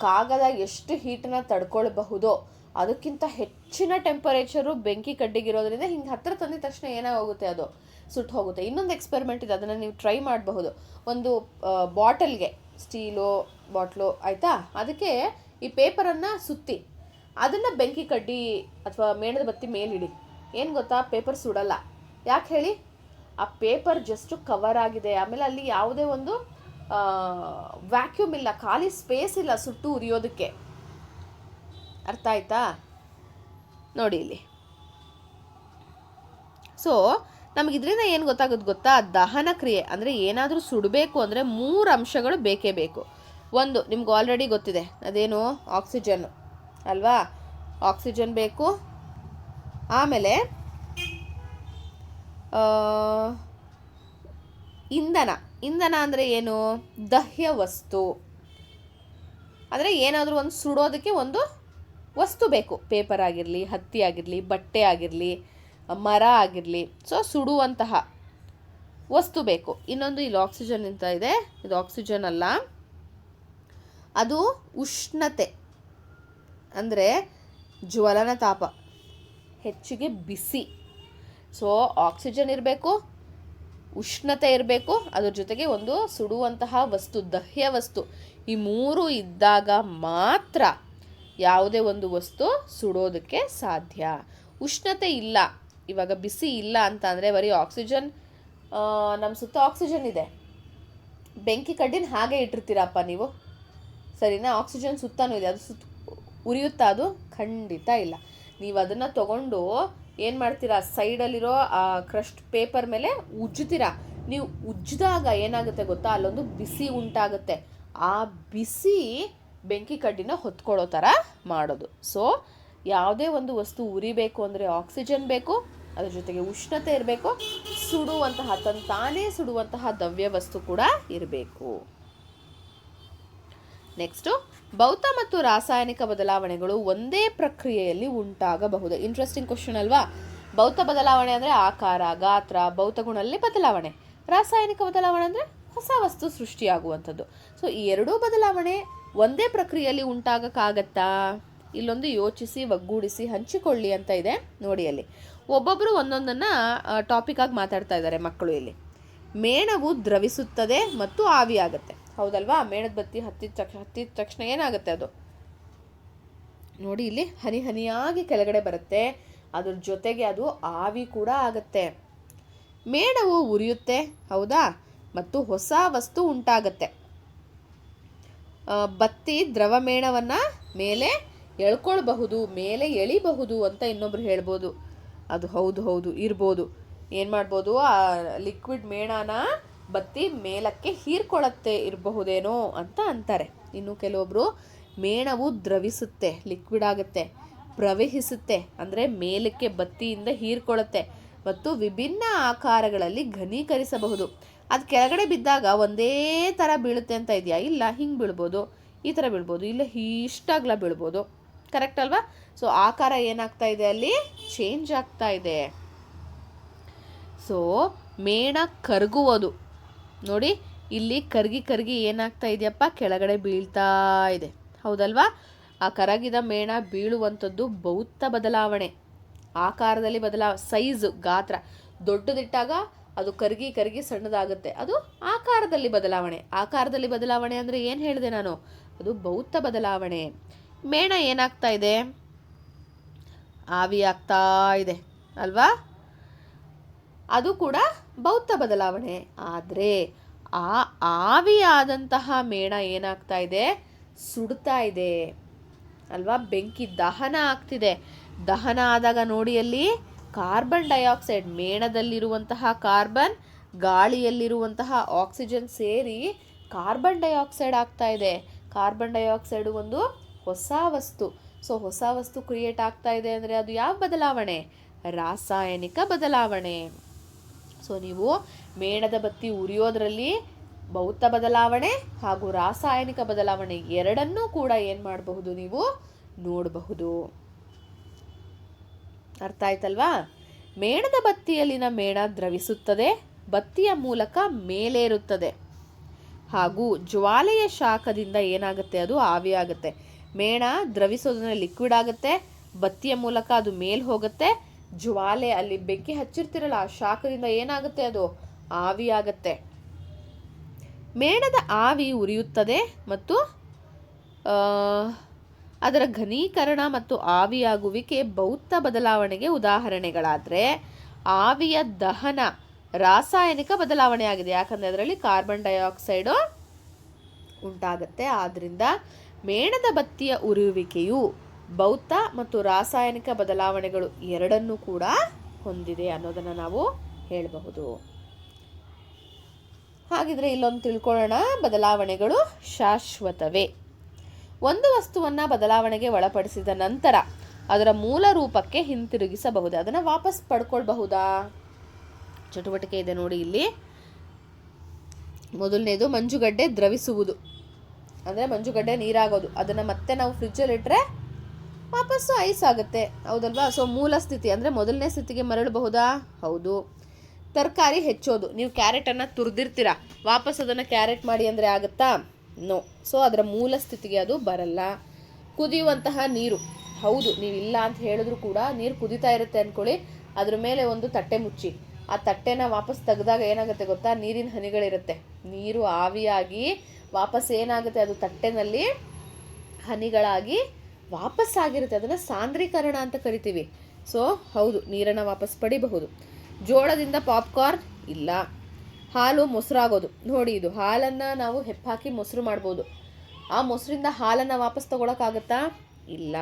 S1: ಕಾಗದ ಎಷ್ಟು ಹೀಟನ್ನ ತಡ್ಕೊಳ್ಬಹುದೋ ಅದಕ್ಕಿಂತ ಹೆಚ್ಚಿನ ಟೆಂಪರೇಚರು ಬೆಂಕಿ ಕಡ್ಡಿಗಿರೋದ್ರಿಂದ ಹಿಂಗೆ ಹತ್ತಿರ ತಂದಿದ ತಕ್ಷಣ ಏನಾಗೋಗುತ್ತೆ, ಅದು ಸುಟ್ಟು ಹೋಗುತ್ತೆ. ಇನ್ನೊಂದು ಎಕ್ಸ್ಪೆರಿಮೆಂಟ್ ಇದೆ, ಅದನ್ನು ನೀವು ಟ್ರೈ ಮಾಡಬಹುದು. ಒಂದು ಬಾಟಲ್ಗೆ, ಸ್ಟೀಲು ಬಾಟ್ಲು ಆಯಿತಾ, ಅದಕ್ಕೆ ಈ ಪೇಪರನ್ನು ಸುತ್ತಿ ಅದನ್ನು ಬೆಂಕಿ ಕಡ್ಡಿ ಅಥವಾ ಮೇಣದ ಬತ್ತಿ ಮೇಲಿಡಿ. ಏನು ಗೊತ್ತಾ, ಪೇಪರ್ ಸುಡಲ್ಲ. ಯಾಕೆ ಹೇಳಿ? ಆ ಪೇಪರ್ ಜಸ್ಟ್ ಕವರ್ ಆಗಿದೆ. ಆಮೇಲೆ ಅಲ್ಲಿ ಯಾವುದೇ ಒಂದು ವ್ಯಾಕ್ಯೂಮ್ ಇಲ್ಲ, ಖಾಲಿ ಸ್ಪೇಸ್ ಇಲ್ಲ ಸುಟ್ಟು ಉರಿಯೋದಕ್ಕೆ. ಅರ್ಥ ಆಯ್ತಾ? ನೋಡಿ ಇಲ್ಲಿ. ಸೊ ನಮಗೆ ಇದರಿಂದ ಏನು ಗೊತ್ತಾ, ದಹನ ಕ್ರಿಯೆ ಅಂದರೆ ಏನಾದರೂ ಸುಡಬೇಕು ಅಂದರೆ 3 ಅಂಶಗಳು ಬೇಕೇ ಬೇಕು. ಒಂದು ನಿಮ್ಗೆ ಆಲ್ರೆಡಿ ಗೊತ್ತಿದೆ, ಅದೇನು, ಆಕ್ಸಿಜನ್ ಅಲ್ವಾ? ಆಕ್ಸಿಜನ್ ಬೇಕು. ಆಮೇಲೆ ಇಂಧನ ಅಂದರೆ ಏನು, ದಹ್ಯ ವಸ್ತು. ಅಂದರೆ ಏನಾದರೂ ಒಂದು ಸುಡೋದಕ್ಕೆ ಒಂದು ವಸ್ತು ಬೇಕು. ಪೇಪರ್ ಆಗಿರಲಿ, ಹತ್ತಿ ಆಗಿರಲಿ, ಬಟ್ಟೆ ಆಗಿರಲಿ, ಮರ ಆಗಿರಲಿ. ಸೊ ಸುಡುವಂತಹ ವಸ್ತು ಬೇಕು. ಇನ್ನೊಂದು ಇಲ್ಲಿ ಆಕ್ಸಿಜನ್ ಅಂತ ಇದೆ, ಇದು ಆಕ್ಸಿಜನ್ ಅಲ್ಲ, ಅದು ಉಷ್ಣತೆ. ಅಂದರೆ ಜ್ವಲನ ತಾಪ, ಹೆಚ್ಚಿಗೆ ಬಿಸಿ. ಸೊ ಆಕ್ಸಿಜನ್ ಇರಬೇಕು, ಉಷ್ಣತೆ ಇರಬೇಕು, ಅದ್ರ ಜೊತೆಗೆ ಒಂದು ಸುಡುವಂತಹ ವಸ್ತು, ದಹ್ಯ ವಸ್ತು. ಈ 3 ಇದ್ದಾಗ ಮಾತ್ರ ಯಾವುದೇ ಒಂದು ವಸ್ತು ಸುಡೋದಕ್ಕೆ ಸಾಧ್ಯ. ಉಷ್ಣತೆ ಇಲ್ಲ, ಇವಾಗ ಬಿಸಿ ಇಲ್ಲ ಅಂತ ಅಂದರೆ ಬರೀ ಆಕ್ಸಿಜನ್, ನಮ್ಮ ಸುತ್ತ ಆಕ್ಸಿಜನ್ ಇದೆ, ಬೆಂಕಿ ಕಡ್ಡಿನ ಹಾಗೆ ಇಟ್ಟಿರ್ತೀರಪ್ಪ ನೀವು, ಸರಿನಾ? ಆಕ್ಸಿಜನ್ ಸುತ್ತನೂ ಇದೆ, ಅದು ಉರಿಯುತ್ತಾ? ಅದು ಖಂಡಿತ ಇಲ್ಲ. ನೀವು ಅದನ್ನು ತಗೊಂಡು ಏನು ಮಾಡ್ತೀರಾ, ಸೈಡಲ್ಲಿರೋ ಆ ಕ್ರಸ್ಟ್ ಪೇಪರ್ ಮೇಲೆ ಉಜ್ಜುತ್ತೀರಾ. ನೀವು ಉಜ್ಜಿದಾಗ ಏನಾಗುತ್ತೆ ಗೊತ್ತಾ, ಅಲ್ಲೊಂದು ಬಿಸಿ ಉಂಟಾಗುತ್ತೆ. ಆ ಬಿಸಿ ಬೆಂಕಿ ಕಡ್ಡಿನ ಹೊತ್ಕೊಳ್ಳೋ ಥರ ಮಾಡೋದು. ಸೊ ಯಾವುದೇ ಒಂದು ವಸ್ತು ಉರಿಬೇಕು ಅಂದರೆ ಆಕ್ಸಿಜನ್ ಬೇಕು, ಅದ್ರ ಜೊತೆಗೆ ಉಷ್ಣತೆ ಇರಬೇಕು, ಸುಡುವಂತಹ ತಾನೇ ಸುಡುವಂತಹ ದವ್ಯ ವಸ್ತು ಕೂಡ ಇರಬೇಕು. ನೆಕ್ಸ್ಟು, ಭೌತ ಮತ್ತು ರಾಸಾಯನಿಕ ಬದಲಾವಣೆಗಳು ಒಂದೇ ಪ್ರಕ್ರಿಯೆಯಲ್ಲಿ ಉಂಟಾಗಬಹುದು. ಇಂಟ್ರೆಸ್ಟಿಂಗ್ ಕ್ವಶನ್ ಅಲ್ವಾ? ಭೌತ ಬದಲಾವಣೆ ಅಂದರೆ ಆಕಾರ, ಗಾತ್ರ, ಭೌತ ಗುಣದಲ್ಲಿ ಬದಲಾವಣೆ. ರಾಸಾಯನಿಕ ಬದಲಾವಣೆ ಅಂದರೆ ಹೊಸ ವಸ್ತು ಸೃಷ್ಟಿಯಾಗುವಂಥದ್ದು. ಸೊ ಈ ಎರಡೂ ಬದಲಾವಣೆ ಒಂದೇ ಪ್ರಕ್ರಿಯೆಯಲ್ಲಿ ಉಂಟಾಗಕ್ಕಾಗತ್ತಾ? ಇಲ್ಲೊಂದು ಯೋಚಿಸಿ, ಒಗ್ಗೂಡಿಸಿ, ಹಂಚಿಕೊಳ್ಳಿ ಅಂತ ಇದೆ ನೋಡಿ. ಅಲ್ಲಿ ಒಬ್ಬೊಬ್ಬರು ಒಂದೊಂದನ್ನು ಟಾಪಿಕಾಗಿ ಮಾತಾಡ್ತಾ ಇದ್ದಾರೆ ಮಕ್ಕಳು. ಇಲ್ಲಿ ಮೇಣವು ದ್ರವಿಸುತ್ತದೆ ಮತ್ತು ಆವಿಯಾಗುತ್ತೆ, ಹೌದಲ್ವಾ? ಮೇಣದ ಬತ್ತಿ ಹತ್ತಿದ ತಕ್ಷಣ ಏನಾಗುತ್ತೆ, ಅದು ನೋಡಿ ಇಲ್ಲಿ ಹನಿ ಹನಿಯಾಗಿ ಕೆಳಗಡೆ ಬರುತ್ತೆ, ಅದ್ರ ಜೊತೆಗೆ ಅದು ಆವಿ ಕೂಡ ಆಗುತ್ತೆ. ಮೇಣವು ಉರಿಯುತ್ತೆ, ಹೌದಾ? ಮತ್ತು ಹೊಸ ವಸ್ತು ಉಂಟಾಗತ್ತೆ. ಬತ್ತಿ ದ್ರವ ಮೇಣವನ್ನು ಮೇಲೆ ಎಳ್ಕೊಳ್ಬಹುದು, ಮೇಲೆ ಎಳಿಬಹುದು ಅಂತ ಇನ್ನೊಬ್ರು ಹೇಳ್ಬೋದು. ಅದು ಹೌದು ಇರ್ಬೋದು. ಏನು ಮಾಡ್ಬೋದು, ಆ ಲಿಕ್ವಿಡ್ ಮೇಣನ ಬತ್ತಿ ಮೇಲಕ್ಕೆ ಹೀರ್ಕೊಳ್ಳುತ್ತೆ ಇರಬಹುದೇನೋ ಅಂತ ಅಂತಾರೆ. ಇನ್ನು ಕೆಲವೊಬ್ರು ಮೇಣವು ದ್ರವಿಸುತ್ತೆ, ಲಿಕ್ವಿಡ್ ಆಗುತ್ತೆ, ಪ್ರವಹಿಸುತ್ತೆ ಅಂದರೆ ಮೇಲಕ್ಕೆ ಬತ್ತಿಯಿಂದ ಹೀರ್ಕೊಳ್ಳುತ್ತೆ ಮತ್ತು ವಿಭಿನ್ನ ಆಕಾರಗಳಲ್ಲಿ ಘನೀಕರಿಸಬಹುದು. ಅದು ಕೆಳಗಡೆ ಬಿದ್ದಾಗ ಒಂದೇ ಥರ ಬೀಳುತ್ತೆ ಅಂತ ಇದೆಯಾ? ಇಲ್ಲ, ಹಿಂಗೆ ಬೀಳ್ಬೋದು, ಈ ಥರ ಬೀಳ್ಬೋದು, ಇಲ್ಲ ಇಷ್ಟಾಗ್ಲ ಬೀಳ್ಬೋದು. ಕರೆಕ್ಟ್ ಅಲ್ವಾ? ಸೊ ಆಕಾರ ಏನಾಗ್ತಾ ಇದೆ, ಅಲ್ಲಿ ಚೇಂಜ್ ಆಗ್ತಾ ಇದೆ. ಸೊ ಮೇಣ ಕರಗುವುದು ನೋಡಿ, ಇಲ್ಲಿ ಕರಗಿ ಏನಾಗ್ತಾ ಇದೆಯಪ್ಪ, ಕೆಳಗಡೆ ಬೀಳ್ತಾ ಇದೆ, ಹೌದಲ್ವಾ? ಆ ಕರಗಿದ ಮೇಣ ಬೀಳುವಂಥದ್ದು ಭೌತ ಬದಲಾವಣೆ. ಆಕಾರದಲ್ಲಿ ಸೈಜು, ಗಾತ್ರ ದೊಡ್ಡದಿಟ್ಟಾಗ ಅದು ಕರಗಿ ಸಣ್ಣದಾಗುತ್ತೆ, ಅದು ಆಕಾರದಲ್ಲಿ ಬದಲಾವಣೆ. ಆಕಾರದಲ್ಲಿ ಬದಲಾವಣೆ ಅಂದರೆ ಏನು ಹೇಳಿದೆ ನಾನು, ಅದು ಭೌತ ಬದಲಾವಣೆ. ಮೇಣ ಏನಾಗ್ತಾ ಇದೆ, ಆವಿ ಆಗ್ತಾ ಇದೆ ಅಲ್ವಾ? ಅದು ಕೂಡ ಭೌತ ಬದಲಾವಣೆ. ಆದರೆ ಆ ಆವಿಯಾದಂತಹ ಮೇಣ ಏನಾಗ್ತಾ ಇದೆ, ಸುಡ್ತಾ ಇದೆ ಅಲ್ವಾ? ಬೆಂಕಿ ದಹನ ಆಗ್ತಿದೆ. ದಹನ ಆದಾಗ ನೋಡಿ, ಅಲ್ಲಿ ಕಾರ್ಬನ್ ಡೈಆಕ್ಸೈಡ್, ಮೇಣದಲ್ಲಿರುವಂತಹ ಕಾರ್ಬನ್, ಗಾಳಿಯಲ್ಲಿರುವಂತಹ ಆಕ್ಸಿಜನ್ ಸೇರಿ ಕಾರ್ಬನ್ ಡೈಆಕ್ಸೈಡ್ ಆಗ್ತಾ ಇದೆ. ಕಾರ್ಬನ್ ಡೈಆಕ್ಸೈಡ್ ಒಂದು ಹೊಸ ವಸ್ತು. ಸೊ ಹೊಸ ವಸ್ತು ಕ್ರಿಯೇಟ್ ಆಗ್ತಾ ಇದೆ ಅಂದರೆ ಅದು ಯಾವ ಬದಲಾವಣೆ? ರಾಸಾಯನಿಕ ಬದಲಾವಣೆ. ಸೊ ನೀವು ಮೇಣದ ಬತ್ತಿ ಉರಿಯೋದ್ರಲ್ಲಿ ಭೌತ ಬದಲಾವಣೆ ಹಾಗೂ ರಾಸಾಯನಿಕ ಬದಲಾವಣೆ ಎರಡನ್ನೂ ಕೂಡ ಏನು ಮಾಡಬಹುದು, ನೀವು ನೋಡಬಹುದು. ಅರ್ಥ ಆಯ್ತಲ್ವಾ? ಮೇಣದ ಬತ್ತಿಯಲ್ಲಿನ ಮೇಣ ದ್ರವಿಸುತ್ತದೆ, ಬತ್ತಿಯ ಮೂಲಕ ಮೇಲೇರುತ್ತದೆ ಹಾಗೂ ಜ್ವಾಲೆಯ ಶಾಖದಿಂದ ಏನಾಗುತ್ತೆ, ಅದು ಆವಿಯಾಗುತ್ತೆ. ಮೇಣ ದ್ರವಿಸೋದನ್ನ ಲಿಕ್ವಿಡ್ ಆಗುತ್ತೆ, ಬತ್ತಿಯ ಮೂಲಕ ಅದು ಮೇಲ್ ಹೋಗುತ್ತೆ, ಜ್ವಾಲೆ ಅಲ್ಲಿ ಬೆಂಕಿ ಹಚ್ಚಿರ್ತಿರಲ್ಲ ಆ ಶಾಖದಿಂದ ಏನಾಗುತ್ತೆ, ಅದು ಆವಿಯಾಗುತ್ತೆ. ಮೇಣದ ಆವಿ ಉರಿಯುತ್ತದೆ ಮತ್ತು ಅದರ ಘನೀಕರಣ ಮತ್ತು ಆವಿಯಾಗುವಿಕೆ ಭೌತ ಬದಲಾವಣೆಗೆ ಉದಾಹರಣೆಗಳಾದರೆ, ಆವಿಯ ದಹನ ರಾಸಾಯನಿಕ ಬದಲಾವಣೆ ಆಗಿದೆ. ಯಾಕಂದರೆ ಅದರಲ್ಲಿ ಕಾರ್ಬನ್ ಡೈಆಕ್ಸೈಡು ಉಂಟಾಗುತ್ತೆ. ಆದ್ದರಿಂದ ಮೇಣದ ಬತ್ತಿಯ ಉರಿಯುವಿಕೆಯು ಭೌತ ಮತ್ತು ರಾಸಾಯನಿಕ ಬದಲಾವಣೆಗಳು ಎರಡನ್ನೂ ಕೂಡ ಹೊಂದಿದೆ ಅನ್ನೋದನ್ನು ನಾವು ಹೇಳಬಹುದು. ಹಾಗಿದ್ರೆ ಇಲ್ಲೊಂದು ತಿಳ್ಕೊಳ್ಳೋಣ, ಬದಲಾವಣೆಗಳು ಶಾಶ್ವತವೇ. ಒಂದು ವಸ್ತುವನ್ನು ಬದಲಾವಣೆಗೆ ಒಳಪಡಿಸಿದ ನಂತರ ಅದರ ಮೂಲ ರೂಪಕ್ಕೆ ಹಿಂತಿರುಗಿಸಬಹುದು, ಅದನ್ನು ವಾಪಸ್ ಪಡ್ಕೊಳ್ಬಹುದಾ? ಚಟುವಟಿಕೆ ಇದೆ ನೋಡಿ ಇಲ್ಲಿ. ಮೊದಲನೇದು ಮಂಜುಗಡ್ಡೆ ದ್ರವಿಸುವುದು, ಅಂದರೆ ಮಂಜುಗಡ್ಡೆ ನೀರಾಗೋದು. ಅದನ್ನು ಮತ್ತೆ ನಾವು ಫ್ರಿಜ್ಜಲ್ಲಿ ಇಟ್ಟರೆ ವಾಪಸ್ಸು ಐಸ್ ಆಗುತ್ತೆ, ಹೌದಲ್ವಾ? ಸೊ ಮೂಲ ಸ್ಥಿತಿ ಅಂದರೆ ಮೊದಲನೇ ಸ್ಥಿತಿಗೆ ಮರಳಬಹುದಾ? ಹೌದು. ತರಕಾರಿ ಹೆಚ್ಚೋದು, ನೀವು ಕ್ಯಾರೆಟನ್ನು ತುರಿದಿರ್ತೀರ, ವಾಪಸ್ ಅದನ್ನು ಕ್ಯಾರೆಟ್ ಮಾಡಿ ಅಂದರೆ ಆಗುತ್ತಾ? ನೋ. ಸೊ ಅದರ ಮೂಲ ಸ್ಥಿತಿಗೆ ಅದು ಬರಲ್ಲ. ಕುದಿಯುವಂತಹ ನೀರು, ಹೌದು, ನೀವು ಇಲ್ಲ ಅಂತ ಹೇಳಿದ್ರು ಕೂಡ ನೀರು ಕುದೀತಾ ಇರುತ್ತೆ ಅಂದ್ಕೊಳ್ಳಿ, ಅದ್ರ ಮೇಲೆ ಒಂದು ತಟ್ಟೆ ಮುಚ್ಚಿ, ಆ ತಟ್ಟೆನ ವಾಪಸ್ ತೆಗೆದಾಗ ಏನಾಗುತ್ತೆ ಗೊತ್ತಾ? ನೀರಿನ ಹನಿಗಳಿರುತ್ತೆ, ನೀರು ಆವಿಯಾಗಿ ವಾಪಸ್ ಏನಾಗುತ್ತೆ, ಅದು ತಟ್ಟೆನಲ್ಲಿ ಹನಿಗಳಾಗಿ ವಾಪಸ್ ಆಗಿರುತ್ತೆ. ಅದನ್ನು ಸಾಂದ್ರೀಕರಣ ಅಂತ ಕರಿತೀವಿ. ಸೊ ಹೌದು, ನೀರನ್ನು ವಾಪಸ್ ಪಡಿಬಹುದು. ಜೋಳದಿಂದ ಪಾಪ್ಕಾರ್ನ್ ಇಲ್ಲ. ಹಾಲು ಮೊಸರಾಗೋದು ನೋಡಿ, ಇದು ಹಾಲನ್ನು ನಾವು ಹೆಪ್ಪಾಕಿ ಮೊಸರು ಮಾಡ್ಬೋದು. ಆ ಮೊಸರಿಂದ ಹಾಲನ್ನು ವಾಪಸ್ ತಗೊಳಕ್ಕಾಗತ್ತಾ? ಇಲ್ಲ.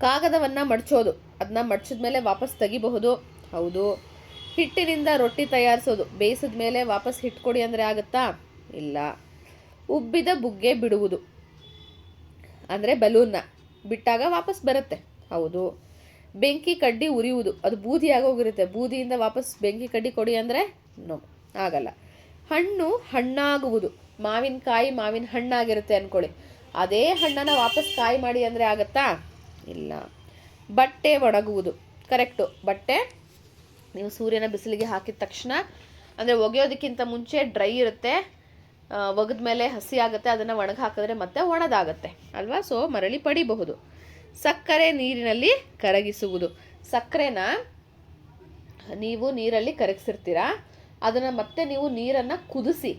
S1: ಕಾಗದವನ್ನು ಮಡಚೋದು, ಅದನ್ನ ಮಡಚಿದ ಮೇಲೆ ವಾಪಸ್ ತೆಗಿಬಹುದು. ಹೌದು. ಹಿಟ್ಟಿನಿಂದ ರೊಟ್ಟಿ ತಯಾರಿಸೋದು, ಬೇಯಿಸಿದ ಮೇಲೆ ವಾಪಸ್ ಹಿಟ್ಟು ಕೊಡಿ ಅಂದರೆ ಆಗುತ್ತಾ? ಇಲ್ಲ. ಉಬ್ಬಿದ ಬುಗ್ಗೆ ಬಿಡುವುದು, ಅಂದರೆ ಬಲೂನ್ನ ಬಿಟ್ಟಾಗ ವಾಪಸ್ ಬರುತ್ತೆ. ಹೌದು. ಬೆಂಕಿ ಕಡ್ಡಿ ಉರಿಯುವುದು, ಅದು ಬೂದಿ ಆಗೋಗಿರುತ್ತೆ, ಬೂದಿಯಿಂದ ವಾಪಸ್ ಬೆಂಕಿ ಕಡ್ಡಿ ಕೊಡಿ ಅಂದರೆ ನೋ, ಆಗಲ್ಲ. ಹಣ್ಣು ಹಣ್ಣಾಗುವುದು, ಮಾವಿನಕಾಯಿ ಮಾವಿನ ಹಣ್ಣಾಗಿರುತ್ತೆ ಅಂದ್ಕೊಳ್ಳಿ, ಅದೇ ಹಣ್ಣನ್ನು ವಾಪಸ್ ಕಾಯಿ ಮಾಡಿ ಅಂದರೆ ಆಗುತ್ತಾ? ಇಲ್ಲ. ಬಟ್ಟೆ ಒಣಗುವುದು, ಕರೆಕ್ಟು. ಬಟ್ಟೆ ನೀವು ಸೂರ್ಯನ ಬಿಸಿಲಿಗೆ ಹಾಕಿದ ತಕ್ಷಣ, ಅಂದರೆ ಒಗೆಯೋದಕ್ಕಿಂತ ಮುಂಚೆ ಡ್ರೈ ಇರುತ್ತೆ, ಒಗೆದ ಮೇಲೆ ಹಸಿ ಆಗುತ್ತೆ, ಅದನ್ನು ಒಣಗಿ ಹಾಕಿದ್ರೆ ಮತ್ತೆ ಒಣದಾಗತ್ತೆ ಅಲ್ವಾ? ಸೊ ಮರಳಿ ಪಡಿಬಹುದು. ಸಕ್ಕರೆ ನೀರಿನಲ್ಲಿ ಕರಗಿಸುವುದು, ಸಕ್ಕರೆನ ನೀವು ನೀರಲ್ಲಿ ಕರಗಿಸಿರ್ತೀರ, ಅದನ್ನು ಮತ್ತೆ ನೀವು ನೀರನ್ನು ಕುದಿಸಿ,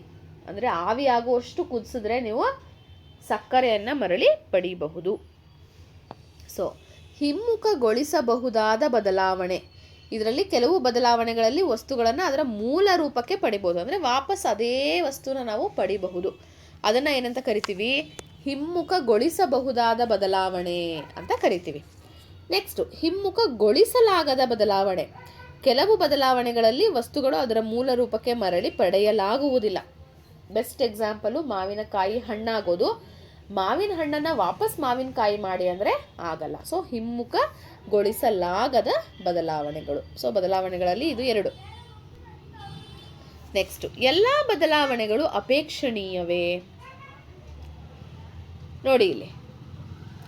S1: ಅಂದರೆ ಆವಿ ಆಗುವಷ್ಟು ಕುದಿಸಿದ್ರೆ ನೀವು ಸಕ್ಕರೆಯನ್ನು ಮರಳಿ ಪಡೀಬಹುದು. ಸೊ ಹಿಮ್ಮುಖಗೊಳಿಸಬಹುದಾದ ಬದಲಾವಣೆ, ಇದರಲ್ಲಿ ಕೆಲವು ಬದಲಾವಣೆಗಳಲ್ಲಿ ವಸ್ತುಗಳನ್ನು ಅದರ ಮೂಲ ರೂಪಕ್ಕೆ ಪಡಿಬೋದು, ಅಂದರೆ ವಾಪಸ್ ಅದೇ ವಸ್ತುನ ನಾವು ಪಡಿಬಹುದು. ಅದನ್ನು ಏನಂತ ಕರಿತೀವಿ? ಹಿಮ್ಮುಖಗೊಳಿಸಬಹುದಾದ ಬದಲಾವಣೆ ಅಂತ ಕರಿತೀವಿ. ನೆಕ್ಸ್ಟು ಹಿಮ್ಮುಖಗೊಳಿಸಲಾಗದ ಬದಲಾವಣೆ. ಕೆಲವು ಬದಲಾವಣೆಗಳಲ್ಲಿ ವಸ್ತುಗಳು ಅದರ ಮೂಲ ರೂಪಕ್ಕೆ ಮರಳಿ ಪಡೆಯಲಾಗುವುದಿಲ್ಲ. ಬೆಸ್ಟ್ ಎಕ್ಸಾಂಪಲು ಮಾವಿನಕಾಯಿ ಹಣ್ಣಾಗೋದು, ಮಾವಿನ ಹಣ್ಣನ್ನು ವಾಪಸ್ ಮಾವಿನಕಾಯಿ ಮಾಡಿ ಅಂದರೆ ಆಗಲ್ಲ. ಸೊ ಹಿಮ್ಮುಖಗೊಳಿಸಲಾಗದ ಬದಲಾವಣೆಗಳು. ಸೊ ಬದಲಾವಣೆಗಳಲ್ಲಿ ಇದು ಎರಡು. ನೆಕ್ಸ್ಟ್, ಎಲ್ಲ ಬದಲಾವಣೆಗಳು ಅಪೇಕ್ಷಣೀಯವೇ? ನೋಡಿ ಇಲ್ಲಿ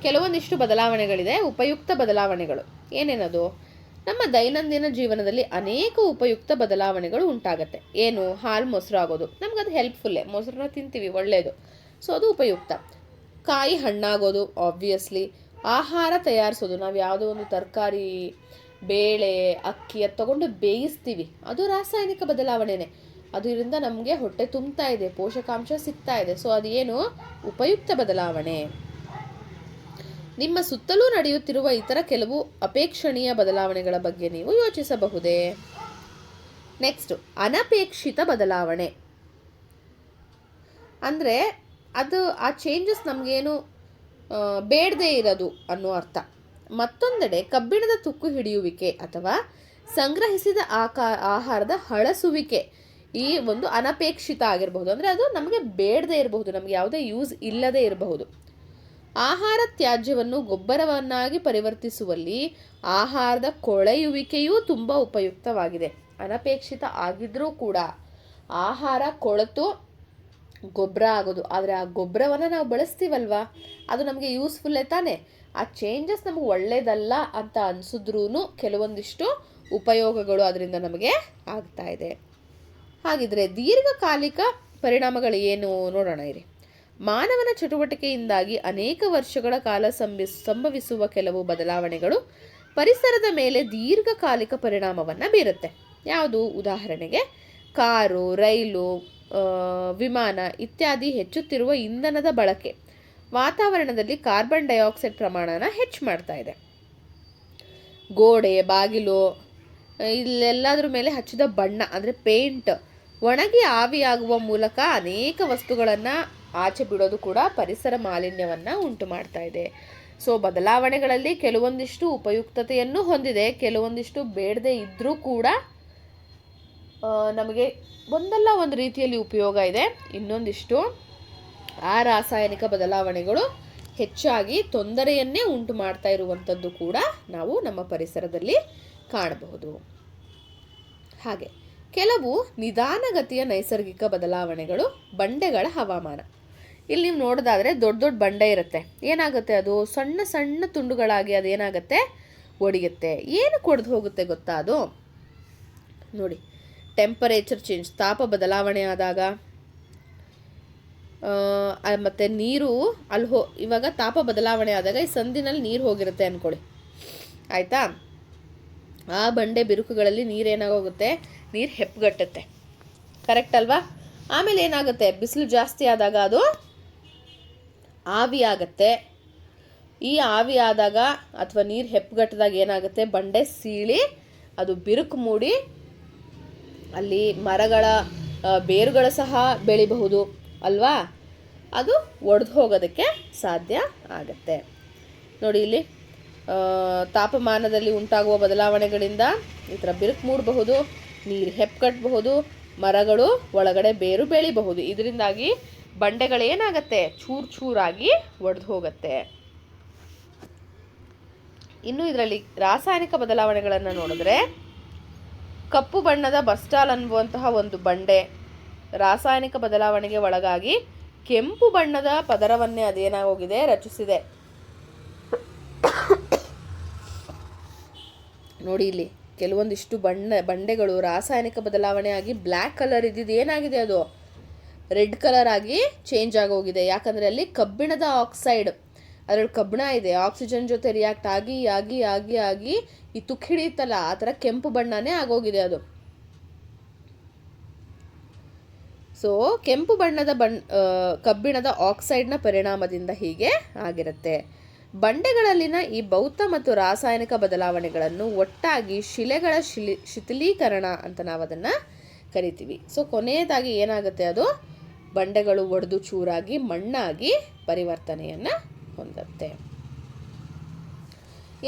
S1: ಕೆಲವೊಂದಿಷ್ಟು ಬದಲಾವಣೆಗಳಿದೆ, ಉಪಯುಕ್ತ ಬದಲಾವಣೆಗಳು. ಏನೇನದು? ನಮ್ಮ ದೈನಂದಿನ ಜೀವನದಲ್ಲಿ ಅನೇಕ ಉಪಯುಕ್ತ ಬದಲಾವಣೆಗಳು ಉಂಟಾಗತ್ತೆ. ಏನು? ಹಾಲು ಮೊಸರಾಗೋದು, ನಮಗದು ಹೆಲ್ಪ್ಫುಲ್ಲೇ, ಮೊಸರನ್ನ ತಿಂತೀವಿ, ಒಳ್ಳೆಯದು. ಸೊ ಅದು ಉಪಯುಕ್ತ. ಕಾಯಿ ಹಣ್ಣಾಗೋದು ಆಬ್ವಿಯಸ್ಲಿ. ಆಹಾರ ತಯಾರಿಸೋದು, ನಾವು ಯಾವುದೋ ಒಂದು ತರಕಾರಿ, ಬೇಳೆ, ಅಕ್ಕಿ ಅದು ತಗೊಂಡು ಬೇಯಿಸ್ತೀವಿ, ಅದು ರಾಸಾಯನಿಕ ಬದಲಾವಣೆನೇ. ಅದರಿಂದ ನಮಗೆ ಹೊಟ್ಟೆ ತುಂಬ್ತಾ ಇದೆ, ಪೋಷಕಾಂಶ ಸಿಗ್ತಾ ಇದೆ. ಸೊ ಅದು ಏನು? ಉಪಯುಕ್ತ ಬದಲಾವಣೆ. ನಿಮ್ಮ ಸುತ್ತಲೂ ನಡೆಯುತ್ತಿರುವ ಇತರ ಕೆಲವು ಅಪೇಕ್ಷಣೀಯ ಬದಲಾವಣೆಗಳ ಬಗ್ಗೆ ನೀವು ಯೋಚಿಸಬಹುದೇ? ನೆಕ್ಸ್ಟ್, ಅನಪೇಕ್ಷಿತ ಬದಲಾವಣೆ ಅಂದರೆ ಅದು ಆ ಚೇಂಜಸ್ ನಮಗೇನು ಬೇಡದೇ ಇರೋದು ಅನ್ನೋ ಅರ್ಥ. ಮತ್ತೊಂದೆಡೆ ಕಬ್ಬಿಣದ ತುಕ್ಕು ಹಿಡಿಯುವಿಕೆ ಅಥವಾ ಸಂಗ್ರಹಿಸಿದ ಆಹಾರದ ಹಳಸುವಿಕೆ ಈ ಒಂದು ಅನಪೇಕ್ಷಿತ ಆಗಿರಬಹುದು. ಅಂದರೆ ಅದು ನಮಗೆ ಬೇಡದೇ ಇರಬಹುದು, ನಮಗೆ ಯಾವುದೇ ಯೂಸ್ ಇಲ್ಲದೇ ಇರಬಹುದು. ಆಹಾರ ತ್ಯಾಜ್ಯವನ್ನು ಗೊಬ್ಬರವನ್ನಾಗಿ ಪರಿವರ್ತಿಸುವಲ್ಲಿ ಆಹಾರದ ಕೊಳೆಯುವಿಕೆಯೂ ತುಂಬ ಉಪಯುಕ್ತವಾಗಿದೆ. ಅನಪೇಕ್ಷಿತ ಆಗಿದ್ರೂ ಕೂಡ ಆಹಾರ ಕೊಳೆತು ಗೊಬ್ಬರ ಆಗೋದು, ಆದರೆ ಆ ಗೊಬ್ಬರವನ್ನು ನಾವು ಬಳಸ್ತೀವಲ್ವಾ, ಅದು ನಮಗೆ ಯೂಸ್ಫುಲ್ಲೇ ತಾನೆ. ಆ ಚೇಂಜಸ್ ನಮಗೆ ಒಳ್ಳೇದಲ್ಲ ಅಂತ ಅನಿಸಿದ್ರೂ ಕೆಲವೊಂದಿಷ್ಟು ಉಪಯೋಗಗಳು ಅದರಿಂದ ನಮಗೆ ಆಗ್ತಾ ಇದೆ. ಹಾಗಿದ್ರೆ ದೀರ್ಘಕಾಲಿಕ ಪರಿಣಾಮಗಳು ಏನು ನೋಡೋಣ ಇರಿ. ಮಾನವನ ಚಟುವಟಿಕೆಯಿಂದಾಗಿ ಅನೇಕ ವರ್ಷಗಳ ಕಾಲ ಸಂಭವಿಸುವ ಕೆಲವು ಬದಲಾವಣೆಗಳು ಪರಿಸರದ ಮೇಲೆ ದೀರ್ಘಕಾಲಿಕ ಪರಿಣಾಮವನ್ನು ಬೀರುತ್ತೆ. ಯಾವುದು? ಉದಾಹರಣೆಗೆ ಕಾರು, ರೈಲು, ವಿಮಾನ ಇತ್ಯಾದಿ ಹೆಚ್ಚುತ್ತಿರುವ ಇಂಧನದ ಬಳಕೆ ವಾತಾವರಣದಲ್ಲಿ ಕಾರ್ಬನ್ ಡೈಆಕ್ಸೈಡ್ ಪ್ರಮಾಣನ ಹೆಚ್ಚು ಮಾಡ್ತಾ ಇದೆ. ಗೋಡೆ, ಬಾಗಿಲು ಇಲ್ಲೆಲ್ಲದ್ರ ಮೇಲೆ ಹಚ್ಚಿದ ಬಣ್ಣ ಅಂದರೆ ಪೇಂಟ್ ಒಣಗಿ ಆವಿಯಾಗುವ ಮೂಲಕ ಅನೇಕ ವಸ್ತುಗಳನ್ನು ಆಚೆ ಬಿಡೋದು ಕೂಡ ಪರಿಸರ ಮಾಲಿನ್ಯವನ್ನು ಉಂಟು ಮಾಡ್ತಾ ಇದೆ. ಸೊ ಬದಲಾವಣೆಗಳಲ್ಲಿ ಕೆಲವೊಂದಿಷ್ಟು ಉಪಯುಕ್ತತೆಯನ್ನು ಹೊಂದಿದೆ, ಕೆಲವೊಂದಿಷ್ಟು ಬೇಡದೇ ಇದ್ದರೂ ಕೂಡ ನಮಗೆ ಒಂದಲ್ಲ ಒಂದು ರೀತಿಯಲ್ಲಿ ಉಪಯೋಗ ಇದೆ. ಇನ್ನೊಂದಿಷ್ಟು ಆ ರಾಸಾಯನಿಕ ಬದಲಾವಣೆಗಳು ಹೆಚ್ಚಾಗಿ ತೊಂದರೆಯನ್ನೇ ಉಂಟು ಮಾಡ್ತಾ ಇರುವಂಥದ್ದು ಕೂಡ ನಾವು ನಮ್ಮ ಪರಿಸರದಲ್ಲಿ ಕಾಣಬಹುದು. ಹಾಗೆ ಕೆಲವು ನಿಧಾನಗತಿಯ ನೈಸರ್ಗಿಕ ಬದಲಾವಣೆಗಳು ಬಂಡೆಗಳ ಹವಾಮಾನ. ಇಲ್ಲಿ ನೀವು ನೋಡೋದಾದರೆ ದೊಡ್ಡ ದೊಡ್ಡ ಬಂಡೆ ಇರುತ್ತೆ, ಏನಾಗುತ್ತೆ ಅದು ಸಣ್ಣ ಸಣ್ಣ ತುಂಡುಗಳಾಗಿ ಅದೇನಾಗುತ್ತೆ ಒಡೆಯುತ್ತೆ. ಏನಕ್ಕೆ ಒಡೆದು ಹೋಗುತ್ತೆ ಗೊತ್ತಾ? ಅದು ನೋಡಿ, ಟೆಂಪರೇಚರ್ ಚೇಂಜ್, ತಾಪ ಬದಲಾವಣೆ ಆದಾಗ, ಮತ್ತು ನೀರು ಇವಾಗ ತಾಪ ಬದಲಾವಣೆ ಆದಾಗ ಈ ಸಂದಿನಲ್ಲಿ ನೀರು ಹೋಗಿರುತ್ತೆ ಅಂದ್ಕೊಳ್ಳಿ, ಆಯಿತಾ? ಆ ಬಂಡೆ ಬಿರುಕುಗಳಲ್ಲಿ ನೀರೇನಾಗೋಗುತ್ತೆ, ನೀರು ಹೆಪ್ಪುಗಟ್ಟುತ್ತೆ, ಕರೆಕ್ಟ್ ಅಲ್ವಾ? ಆಮೇಲೆ ಏನಾಗುತ್ತೆ, ಬಿಸಿಲು ಜಾಸ್ತಿ ಆದಾಗ ಅದು ಆವಿ ಆಗುತ್ತೆ. ಈ ಆವಿ ಆದಾಗ ಅಥವಾ ನೀರು ಹೆಪ್ಪುಗಟ್ಟಿದಾಗ ಏನಾಗುತ್ತೆ, ಬಂಡೆ ಸೀಳಿ ಅದು ಬಿರುಕು ಮೂಡಿ ಅಲ್ಲಿ ಮರಗಳ ಬೇರುಗಳು ಸಹ ಬೆಳಿಬಹುದು ಅಲ್ವಾ? ಅದು ಒಡೆದು ಹೋಗೋದಕ್ಕೆ ಸಾಧ್ಯ ಆಗುತ್ತೆ. ನೋಡಿ ಇಲ್ಲಿ ತಾಪಮಾನದಲ್ಲಿ ಉಂಟಾಗುವ ಬದಲಾವಣೆಗಳಿಂದ ಈ ಥರ ಬಿರುಕು ಮೂಡಬಹುದು, ನೀರು ಹೆಪ್ಪುಗಟ್ಟಬಹುದು, ಮರಗಳು ಒಳಗಡೆ ಬೇರು ಬೆಳಿಬಹುದು. ಇದರಿಂದಾಗಿ ಬಂಡೆಗಳೇನಾಗತ್ತೆ, ಚೂರು ಚೂರಾಗಿ ಒಡೆದು ಹೋಗುತ್ತೆ. ಇನ್ನು ಇದರಲ್ಲಿ ರಾಸಾಯನಿಕ ಬದಲಾವಣೆಗಳನ್ನು ನೋಡಿದ್ರೆ ಕಪ್ಪು ಬಣ್ಣದ ಬಸ್ಟಾಲ್ ಅನ್ನುವಂತಹ ಒಂದು ಬಂಡೆ ರಾಸಾಯನಿಕ ಬದಲಾವಣೆಗೆ ಒಳಗಾಗಿ ಕೆಂಪು ಬಣ್ಣದ ಪದರವನ್ನೇ ಅದೇನಾಗೋಗಿದೆ ರಚಿಸಿದೆ. ನೋಡಿ ಇಲ್ಲಿ ಕೆಲವೊಂದಿಷ್ಟು ಬಂಡೆಗಳು ರಾಸಾಯನಿಕ ಬದಲಾವಣೆ ಆಗಿ ಬ್ಲ್ಯಾಕ್ ಕಲರ್ ಇದ್ದಿದ್ದು ಏನಾಗಿದೆ, ಅದು ರೆಡ್ ಕಲರ್ ಆಗಿ ಚೇಂಜ್ ಆಗೋಗಿದೆ. ಯಾಕಂದರೆ ಅಲ್ಲಿ ಕಬ್ಬಿಣದ ಆಕ್ಸೈಡ್, ಅದರಲ್ಲಿ ಕಬ್ಬಿಣ ಇದೆ, ಆಕ್ಸಿಜನ್ ಜೊತೆ ರಿಯಾಕ್ಟ್ ಆಗಿ ಆಗಿ ಆಗಿ ಆಗಿ ಈ ತುಕ್ಕು ಹಿಡಿಯುತ್ತಲ್ಲ, ಆ ಥರ ಕೆಂಪು ಬಣ್ಣನೇ ಆಗೋಗಿದೆ ಅದು. ಸೊ ಕೆಂಪು ಬಣ್ಣದ ಕಬ್ಬಿಣದ ಆಕ್ಸೈಡ್ನ ಪರಿಣಾಮದಿಂದ ಹೀಗೆ ಆಗಿರುತ್ತೆ. ಬಂಡೆಗಳಲ್ಲಿನ ಈ ಭೌತ ಮತ್ತು ರಾಸಾಯನಿಕ ಬದಲಾವಣೆಗಳನ್ನು ಒಟ್ಟಾಗಿ ಶಿಲೆಗಳ ಶಿಥಿಲೀಕರಣ ಅಂತ ನಾವು ಅದನ್ನು ಕರಿತೀವಿ. ಸೊ ಕೊನೆಯದಾಗಿ ಏನಾಗುತ್ತೆ, ಅದು ಬಂಡೆಗಳು ಒಡೆದು ಚೂರಾಗಿ ಮಣ್ಣಾಗಿ ಪರಿವರ್ತನೆಯನ್ನು ಹೊಂದುತ್ತೆ.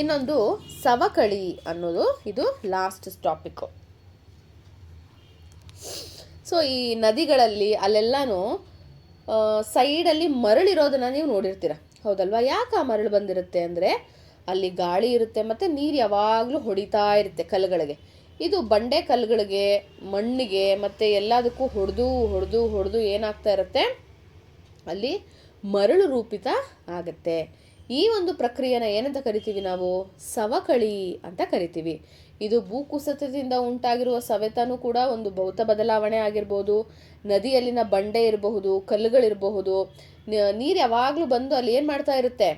S1: ಇನ್ನೊಂದು ಸವಕಳಿ ಅನ್ನೋದು ಇದು ಲಾಸ್ಟ್ ಟಾಪಿಕ್ಕು. ಸೊ ಈ ನದಿಗಳಲ್ಲಿ ಅಲ್ಲೆಲ್ಲನೂ ಸೈಡಲ್ಲಿ ಮರಳಿರೋದನ್ನು ನೀವು ನೋಡಿರ್ತೀರ, ಹೌದಲ್ವಾ? ಯಾಕೆ ಆ ಮರಳು ಬಂದಿರುತ್ತೆ ಅಂದರೆ ಅಲ್ಲಿ ಗಾಳಿ ಇರುತ್ತೆ ಮತ್ತು ನೀರು ಯಾವಾಗಲೂ ಹೊಡಿತಾ ಇರುತ್ತೆ ಕಲ್ಲುಗಳಿಗೆ. ಇದು ಬಂಡೆ ಕಲ್ಲುಗಳಿಗೆ, ಮಣ್ಣಿಗೆ ಮತ್ತು ಎಲ್ಲದಕ್ಕೂ ಹೊಡೆದು ಹೊಡೆದು ಹೊಡೆದು ಏನಾಗ್ತಾ ಇರುತ್ತೆ, ಅಲ್ಲಿ ಮರಳು ರೂಪಿತ ಆಗುತ್ತೆ. ಈ ಒಂದು ಪ್ರಕ್ರಿಯೆನ ಏನಂತ ಕರಿತೀವಿ ನಾವು? ಸವಕಳಿ ಅಂತ ಕರಿತೀವಿ. ಇದು ಭೂಕುಸಿತದಿಂದ ಉಂಟಾಗಿರುವ ಸವೆತನೂ ಕೂಡ ಒಂದು ಭೌತ ಬದಲಾವಣೆ ಆಗಿರ್ಬೋದು. ನದಿಯಲ್ಲಿನ ಬಂಡೆ ಇರಬಹುದು, ಕಲ್ಲುಗಳಿರಬಹುದು, ನೀರು ಯಾವಾಗಲೂ ಬಂದು ಅಲ್ಲಿ ಏನು ಮಾಡ್ತಾ ಇರುತ್ತೆ,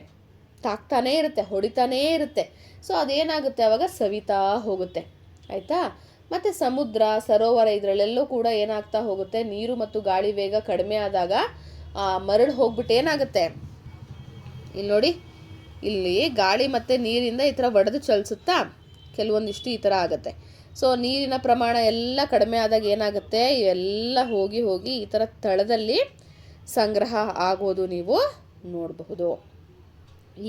S1: ತಾಕ್ತಾನೇ ಇರುತ್ತೆ, ಹೊಡಿತಾನೇ ಇರುತ್ತೆ. ಸೊ ಅದೇನಾಗುತ್ತೆ, ಅವಾಗ ಸವಿತಾ ಹೋಗುತ್ತೆ, ಆಯಿತಾ? ಮತ್ತು ಸಮುದ್ರ, ಸರೋವರ ಇದರಲ್ಲೆಲ್ಲೂ ಕೂಡ ಏನಾಗ್ತಾ ಹೋಗುತ್ತೆ, ನೀರು ಮತ್ತು ಗಾಳಿ ವೇಗ ಕಡಿಮೆ ಆದಾಗ ಮರಳು ಹೋಗ್ಬಿಟ್ಟು ಏನಾಗುತ್ತೆ, ಇಲ್ಲಿ ನೋಡಿ, ಇಲ್ಲಿ ಗಾಳಿ ಮತ್ತು ನೀರಿಂದ ಈ ಥರ ಒಡೆದು ಚಲಿಸುತ್ತಾ ಕೆಲವೊಂದಿಷ್ಟು ಈ ಥರ ಆಗುತ್ತೆ. ಸೊ ನೀರಿನ ಪ್ರಮಾಣ ಎಲ್ಲ ಕಡಿಮೆ ಆದಾಗ ಏನಾಗುತ್ತೆ, ಇವೆಲ್ಲ ಹೋಗಿ ಹೋಗಿ ಈ ಥರ ತಳದಲ್ಲಿ ಸಂಗ್ರಹ ಆಗೋದು ನೀವು ನೋಡಬಹುದು.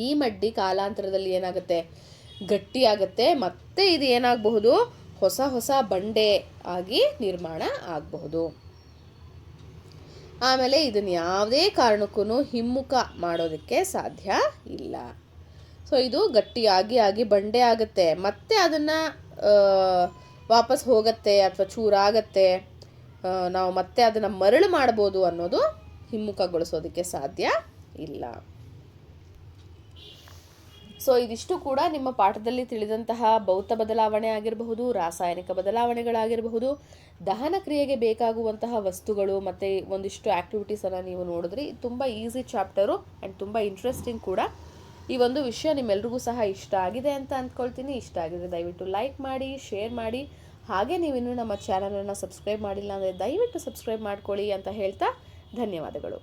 S1: ಈ ಮಡ್ಡಿ ಕಾಲಾಂತರದಲ್ಲಿ ಏನಾಗುತ್ತೆ, ಗಟ್ಟಿಯಾಗುತ್ತೆ. ಮತ್ತೆ ಇದು ಏನಾಗಬಹುದು, ಹೊಸ ಹೊಸ ಬಂಡೆ ಆಗಿ ನಿರ್ಮಾಣ ಆಗಬಹುದು. ಆಮೇಲೆ ಇದನ್ನು ಯಾವುದೇ ಕಾರಣಕ್ಕೂ ಹಿಮ್ಮುಖ ಮಾಡೋದಕ್ಕೆ ಸಾಧ್ಯ ಇಲ್ಲ. ಸೊ ಇದು ಗಟ್ಟಿಯಾಗಿ ಆಗಿ ಬಂಡೆ ಆಗುತ್ತೆ, ಮತ್ತೆ ಅದನ್ನು ವಾಪಸ್ ಹೋಗುತ್ತೆ ಅಥವಾ ಚೂರಾಗತ್ತೆ, ನಾವು ಮತ್ತೆ ಅದನ್ನು ಮರಳು ಮಾಡ್ಬೋದು ಅನ್ನೋದು ಹಿಮ್ಮುಖಗೊಳಿಸೋದಕ್ಕೆ ಸಾಧ್ಯ ಇಲ್ಲ. ಸೊ ಇದಿಷ್ಟು ಕೂಡ ನಿಮ್ಮ ಪಾಠದಲ್ಲಿ ತಿಳಿದಂತಹ ಭೌತ ಬದಲಾವಣೆ ಆಗಿರಬಹುದು, ರಾಸಾಯನಿಕ ಬದಲಾವಣೆಗಳಾಗಿರಬಹುದು, ದಹನ ಕ್ರಿಯೆಗೆ ಬೇಕಾಗುವಂತಹ ವಸ್ತುಗಳು ಮತ್ತು ಒಂದಿಷ್ಟು ಆ್ಯಕ್ಟಿವಿಟೀಸನ್ನು ನೀವು ನೋಡಿದ್ರಿ. ತುಂಬ ಈಸಿ ಚಾಪ್ಟರು ಆ್ಯಂಡ್ ತುಂಬ ಇಂಟ್ರೆಸ್ಟಿಂಗ್ ಕೂಡ. ಈ ಒಂದು ವಿಷಯ ನಿಮ್ಮೆಲ್ರಿಗೂ ಸಹ ಇಷ್ಟ ಆಗಿದೆ ಅಂತ ಅಂದ್ಕೊಳ್ತೀನಿ. ಇಷ್ಟ ಆಗಿದ್ರೆ ದಯವಿಟ್ಟು ಲೈಕ್ ಮಾಡಿ, ಶೇರ್ ಮಾಡಿ. ಹಾಗೆ ನೀವಿನ್ನೂ ನಮ್ಮ ಚಾನಲನ್ನು ಸಬ್ಸ್ಕ್ರೈಬ್ ಮಾಡಿಲ್ಲ ಅಂದರೆ ದಯವಿಟ್ಟು ಸಬ್ಸ್ಕ್ರೈಬ್ ಮಾಡ್ಕೊಳ್ಳಿ ಅಂತ ಹೇಳ್ತಾ ಧನ್ಯವಾದಗಳು.